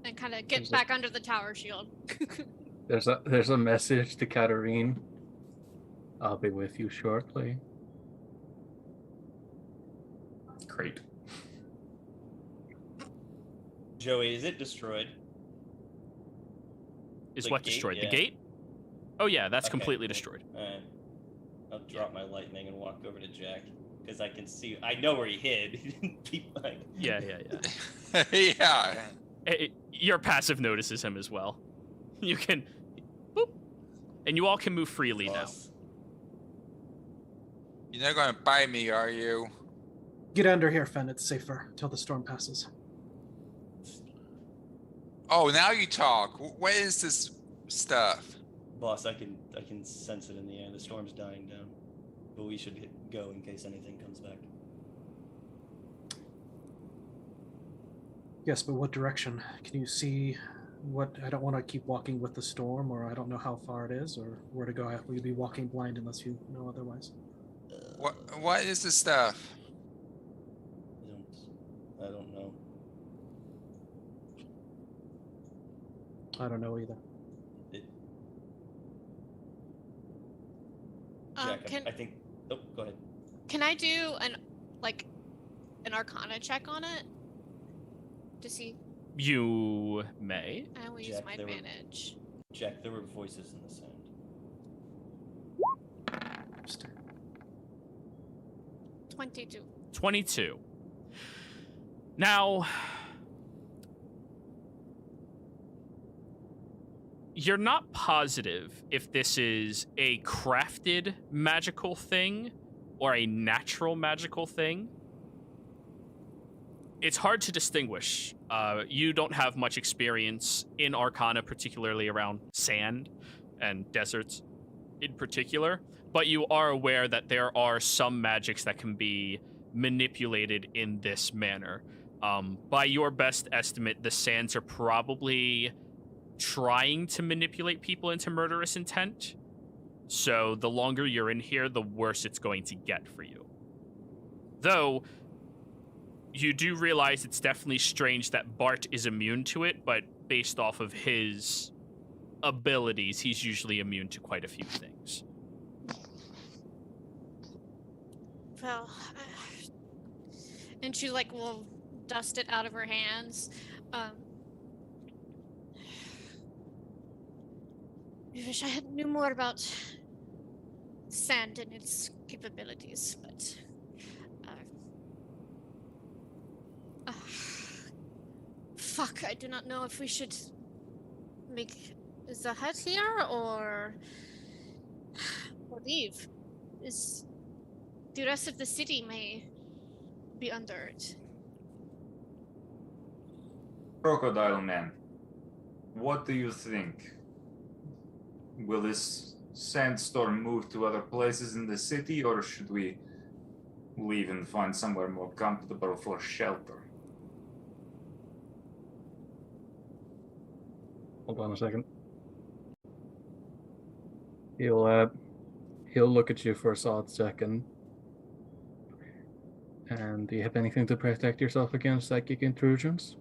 And kind of get Is it- back under the tower shield. There's a message to Katarine. I'll be with you shortly. Great. Joey, is it destroyed? Is The what gate, destroyed? yeah. The gate? Oh yeah, that's Okay, completely cool. destroyed. Alright. I'll drop my lightning and walk over to Jack. Because I can see, I know where he hid. People like, Yeah. Yeah. Your passive notices him as well. You can, boop, and you all can move freely now. boss. You're not gonna bite me, are you? Get under here, Fen. It's safer till the storm passes. Oh, now you talk. What is this stuff? Boss, I can sense it in the air. The storm's dying down. But we should go in case anything comes back. Yes, but what direction? Can you see what? I don't want to keep walking with the storm, or I don't know how far it is, or where to go. Will you be walking blind unless you know otherwise? What is this stuff? I don't know. I don't know either. Jack, I think. Oh, go ahead. Can I do an Arcana check on it to see? You may. I will use Jack, my there were- advantage. Jack, there were voices in the sand. 22. 22. Now, you're not positive if this is a crafted magical thing or a natural magical thing. It's hard to distinguish. You don't have much experience in Arcana, particularly around sand and deserts in particular, but you are aware that there are some magics that can be manipulated in this manner. By your best estimate, the sands are probably trying to manipulate people into murderous intent. So the longer you're in here, the worse it's going to get for you. Though, you do realize it's definitely strange that Bart is immune to it, but based off of his abilities, he's usually immune to quite a few things. Well, and she will dust it out of her hands. I wish I knew more about sand and its capabilities, but fuck, I do not know if we should make the hut here or leave. The rest of the city may be under it. Crocodile Man, what do you think? Will this sandstorm move to other places in the city, or should we leave and find somewhere more comfortable for shelter? Hold on a second. He'll look at you for a solid second. And do you have anything to protect yourself against psychic intrusions?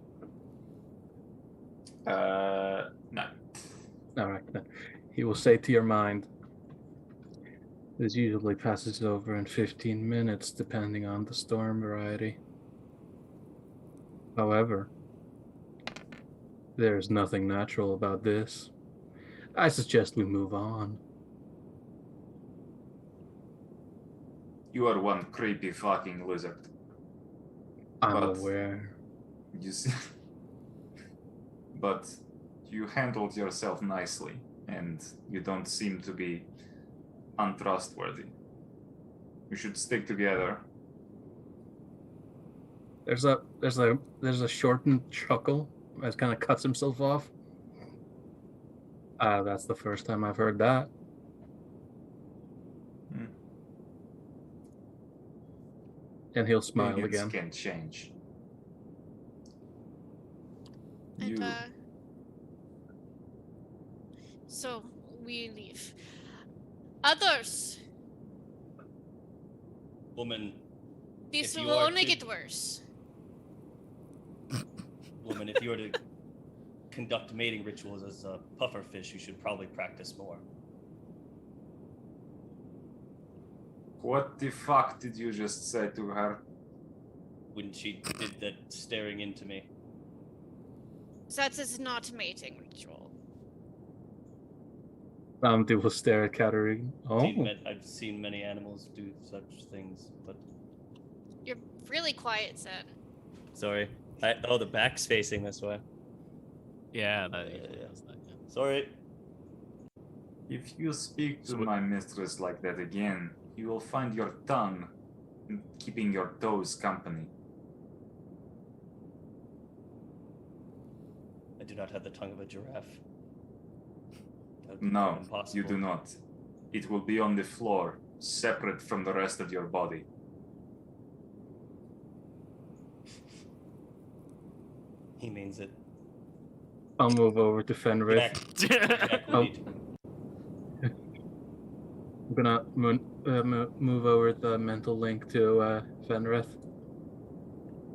No. Alright, then. He will say to your mind, this usually passes over in 15 minutes, depending on the storm variety. However, there's nothing natural about this. I suggest we move on. You are one creepy fucking lizard. I'm But- aware. You see, but you handled yourself nicely, and you don't seem to be untrustworthy. We should stick together. There's a shortened chuckle as kind of cuts himself off. That's the first time I've heard that. And he'll smile Opinions again. can change. And, You, so we leave. Others, Woman, this If you will are only to- get worse. woman, if you were to conduct mating rituals as a pufferfish, you should probably practice more. What the fuck did you just say to her? When she did that staring into me. That is not a mating ritual. They will stare at Katarine. Oh, I've seen many animals do such things, but... You're really quiet, Zen. Sorry. The back's facing this way. Yeah, Yeah. Sorry. If you speak to my mistress like that again, you will find your tongue keeping your toes company. I do not have the tongue of a giraffe. That would be No, impossible. you do not. It will be on the floor, separate from the rest of your body. He means it. I'll move over to Fenris. Oh. I'm gonna move over the mental link to Fenris.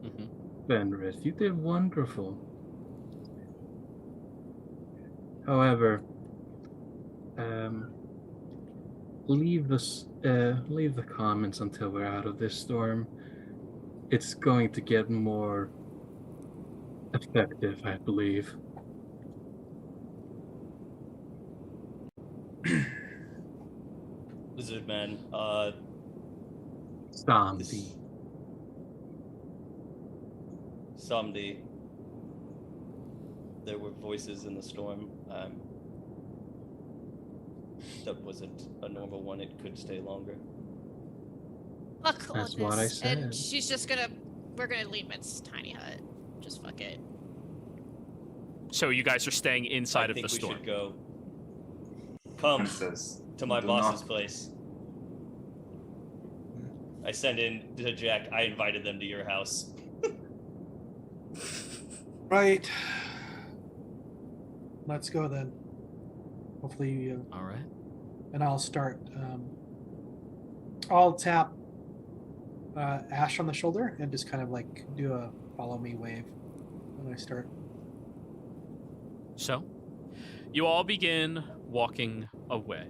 Mhm. Fenris, you did wonderful. However, leave the comments until we're out of this storm. It's going to get more effective, I believe. Lizard man, Samdi. There were voices in the storm. That wasn't a normal one. It could stay longer. Fuck all That's this. what I said. And she's just we're gonna leave Mitt's tiny hut. Just fuck it. So you guys are staying inside of the I think we storm. should go. Come Princess, to my do boss's not- place. I send in to Jack. I invited them to your house. Right. Let's go then. Hopefully, All right. and I'll start. I'll tap Ash on the shoulder and just kind of like do a follow me wave when I start. So, you all begin walking away.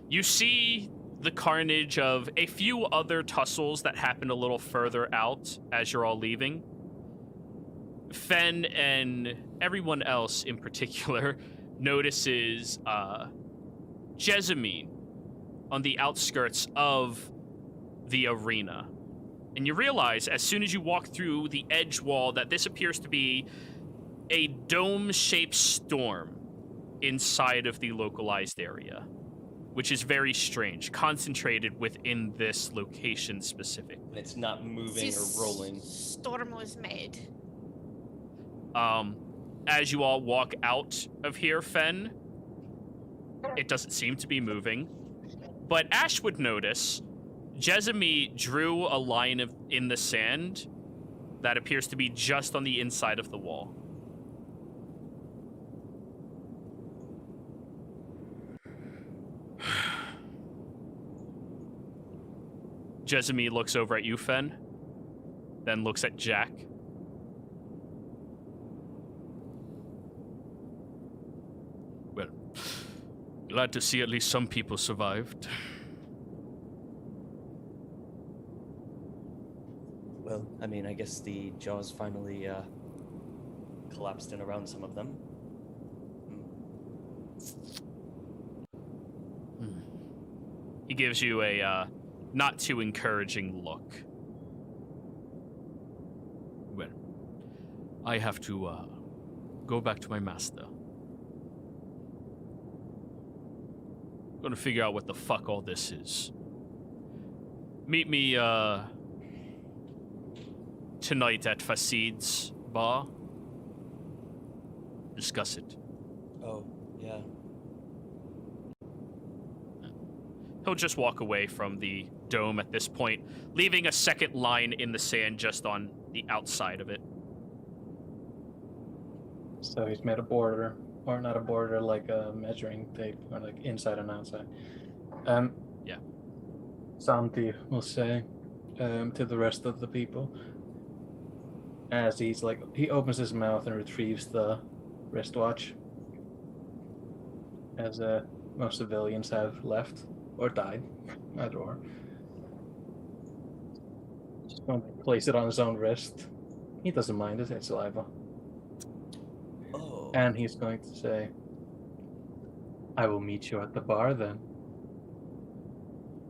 You see the carnage of a few other tussles that happened a little further out as you're all leaving. Fen and everyone else in particular notices Jessamine on the outskirts of the arena. And you realize as soon as you walk through the edge wall that this appears to be a dome-shaped storm inside of the localized area, which is very strange, concentrated within this location specific. And it's not moving This or rolling. Storm was made. As you all walk out of here, Fen, it doesn't seem to be moving. But Ash would notice Jessamine drew a line in the sand that appears to be just on the inside of the wall. Jessamine looks over at you, Fen, then looks at Jack. Well, glad to see at least some people survived. Well, I mean, I guess the jaws finally collapsed in around some of them. He gives you a not too encouraging look. Well, I have to go back to my master. Gonna figure out what the fuck all this is. Meet me tonight at Fasid's bar. Discuss it. Oh, yeah. He'll just walk away from the dome at this point, leaving a second line in the sand just on the outside of it. So he's made a border, or not a border, like a measuring tape, or like inside and outside. Yeah. Santi will say to the rest of the people, as he opens his mouth and retrieves the wristwatch. As most civilians have left or died, either or. Just going to place it on his own wrist. He doesn't mind it, it's saliva. Oh. And he's going to say, I will meet you at the bar then.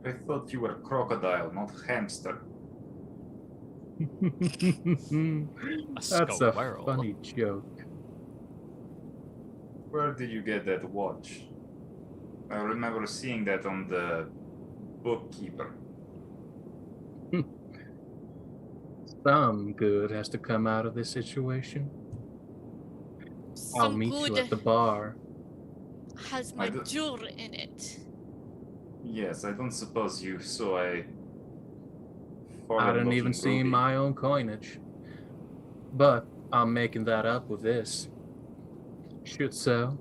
I thought you were crocodile, not hamster. That's a funny joke. Where did you get that watch? I remember seeing that on the bookkeeper. Some good has to come out of this situation. I'll Some meet you good at the bar. has my jewel in it. Yes, I don't suppose you saw a... I didn't even foreign-looking see ruby. my own coinage. But I'm making that up with this. Should so.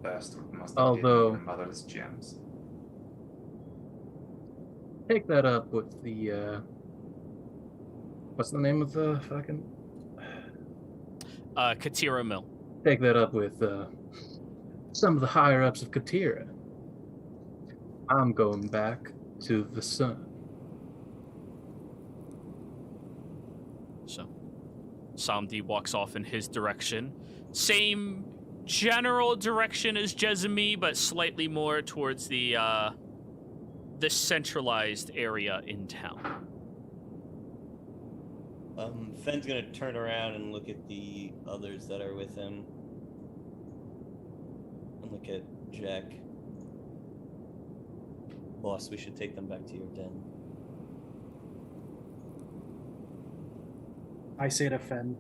Bastard must have Although- given your mother's gems. Take that up with the, what's the name of the fucking... Katira Mill. Take that up with, some of the higher-ups of Katira. I'm going back to the sun. So, Samdi walks off in his direction. Same general direction as Jezemi, but slightly more towards the centralized area in town. Fenn's gonna turn around and look at the others that are with him. And look at Jack. Boss, we should take them back to your den. I say to Fen,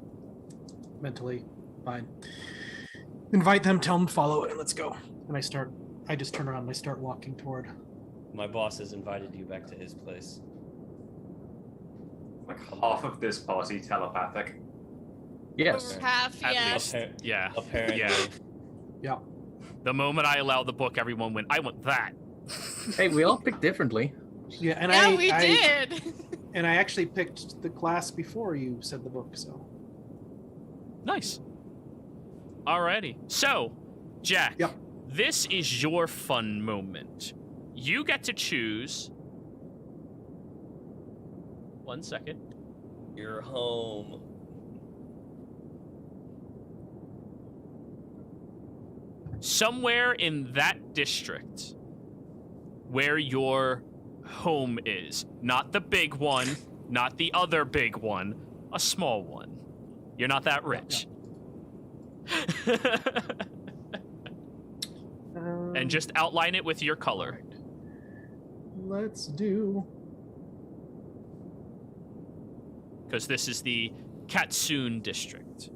mentally, fine. Invite them, tell them to follow it, and let's go. And I just turn around and I start walking toward. My boss has invited you back to his place. Like half of this party telepathic. Yes. Over half, At yes. least. Yeah. Apparently. Yeah. Yeah. The moment I allowed the book, everyone went, I want that. Hey, we all pick differently. Yeah, and Yeah, we did. And I actually picked the class before you said the book, so. Nice. Alrighty. So, Jack, Yep. this is your fun moment. You get to choose. 1 second. You're home. Somewhere in that district where your home is. Not the big one, not the other big one, a small one. You're not that rich. And just outline it with your color. Let's do. Because this is the Katsun district.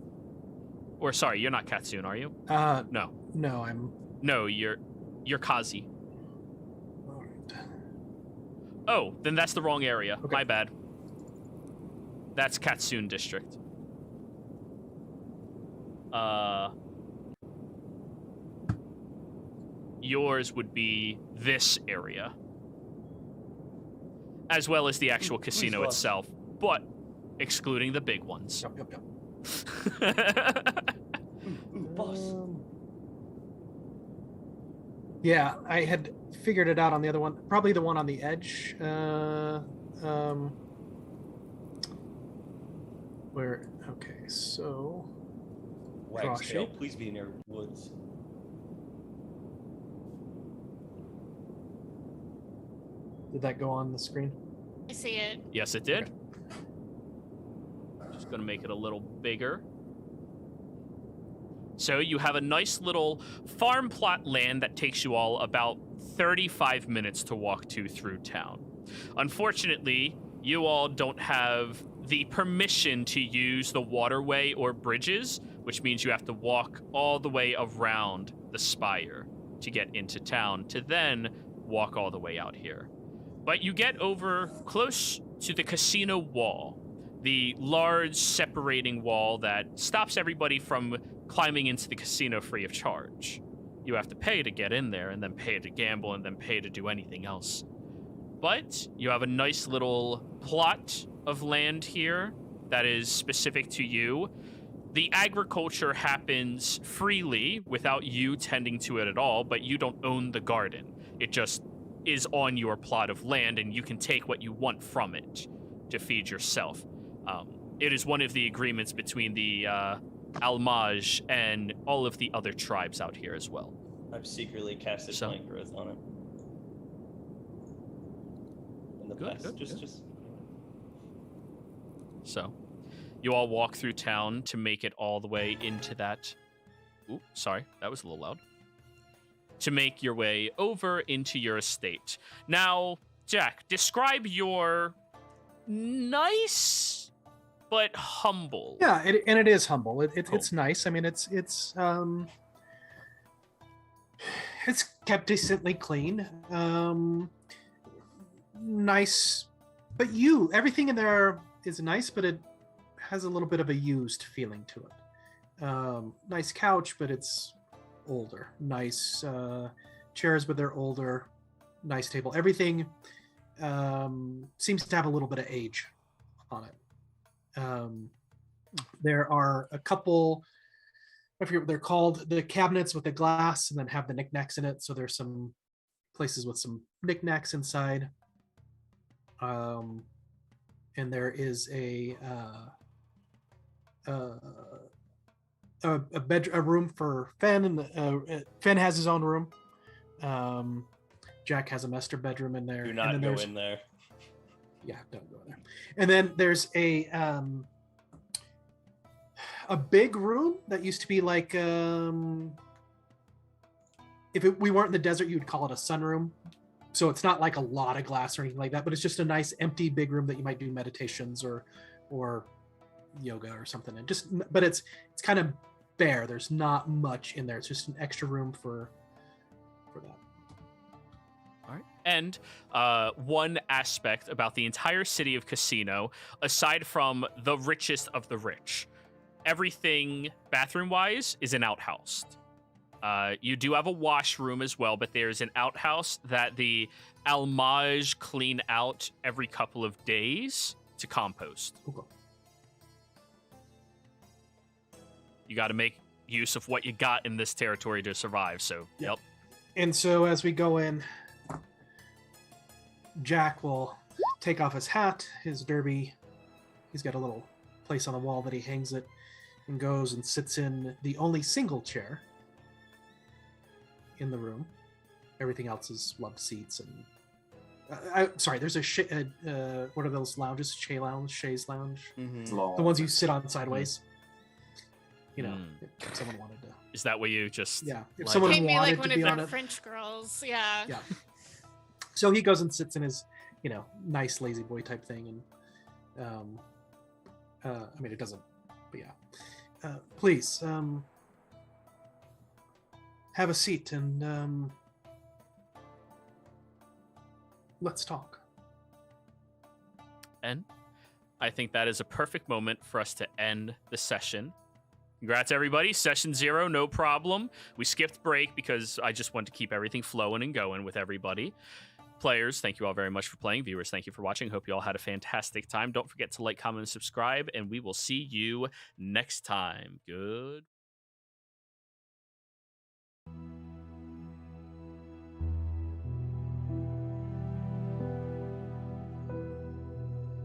Or sorry, you're not Katsun, are you? No. No, I'm. No, you're Kazi. All right. Oh, then that's the wrong area. Okay. My bad. That's Katsun district. Yours would be this area. As well as the actual casino boss? itself, but excluding the big ones. Yep. Ooh, boss. Yeah, I had figured it out on the other one. Probably the one on the edge. Where? Okay, so. Wag's tail, shape. please be near woods. Did that go on the screen? I see it. Yes, it did. Just gonna make it a little bigger. So you have a nice little farm plot land that takes you all about 35 minutes to walk to through town. Unfortunately, you all don't have the permission to use the waterway or bridges, which means you have to walk all the way around the Spire to get into town to then walk all the way out here. But you get over close to the casino wall, the large separating wall that stops everybody from climbing into the casino free of charge. You have to pay to get in there, and then pay to gamble, and then pay to do anything else. But you have a nice little plot of land here that is specific to you. The agriculture happens freely without you tending to it at all, but you don't own the garden. It just is on your plot of land, and you can take what you want from it to feed yourself. It is one of the agreements between the Almaj and all of the other tribes out here as well. I've secretly casted plant growth on it. In the past, just. So, you all walk through town to make it all the way into that. Ooh, sorry, that was a little loud. To make your way over into your estate. Now, Jack, describe your nice but humble. Yeah, it is humble. Cool. It's nice. I mean, it's kept decently clean. Nice, but everything in there is nice, but it has a little bit of a used feeling to it. Nice couch, but it's older. Nice chairs, but they're older. Nice table. Everything seems to have a little bit of age on it. There are a couple, I forget what they're called, the cabinets with the glass and then have the knickknacks in it. So there's some places with some knickknacks inside. And there is a room for Fen, and Fen has his own room. Jack has a master bedroom in there. Do not go in there. Yeah, don't go in there. And then there's a big room that used to be like we weren't in the desert, you'd call it a sunroom. So it's not like a lot of glass or anything like that, but it's just a nice empty big room that you might do meditations or yoga or something. And but it's kind of bare. There's not much in there. It's just an extra room for that. All right. And one aspect about the entire city of Casino, aside from the richest of the rich, everything bathroom-wise is an outhouse. You do have a washroom as well, but there's an outhouse that the Almaj clean out every couple of days to compost. Okay. You got to make use of what you got in this territory to survive, so, yep. And so as we go in, Jack will take off his hat, his derby. He's got a little place on the wall that he hangs it, and goes and sits in the only single chair in the room. Everything else is love seats and there's what are those lounges? Chaise lounge. Mm-hmm. The ones you sit on sideways. You know, if someone wanted to. Is that where you just? Yeah, if like, someone Paint me wanted like one to be of on the it. French girls. Yeah. Yeah. So he goes and sits in his, nice lazy boy type thing, and I mean it doesn't, but yeah. Please, have a seat and let's talk. And I think that is a perfect moment for us to end the session. Congrats, everybody. Session 0, no problem. We skipped break because I just want to keep everything flowing and going with everybody. Players, thank you all very much for playing. Viewers, thank you for watching. Hope you all had a fantastic time. Don't forget to like, comment, and subscribe, and we will see you next time. Good.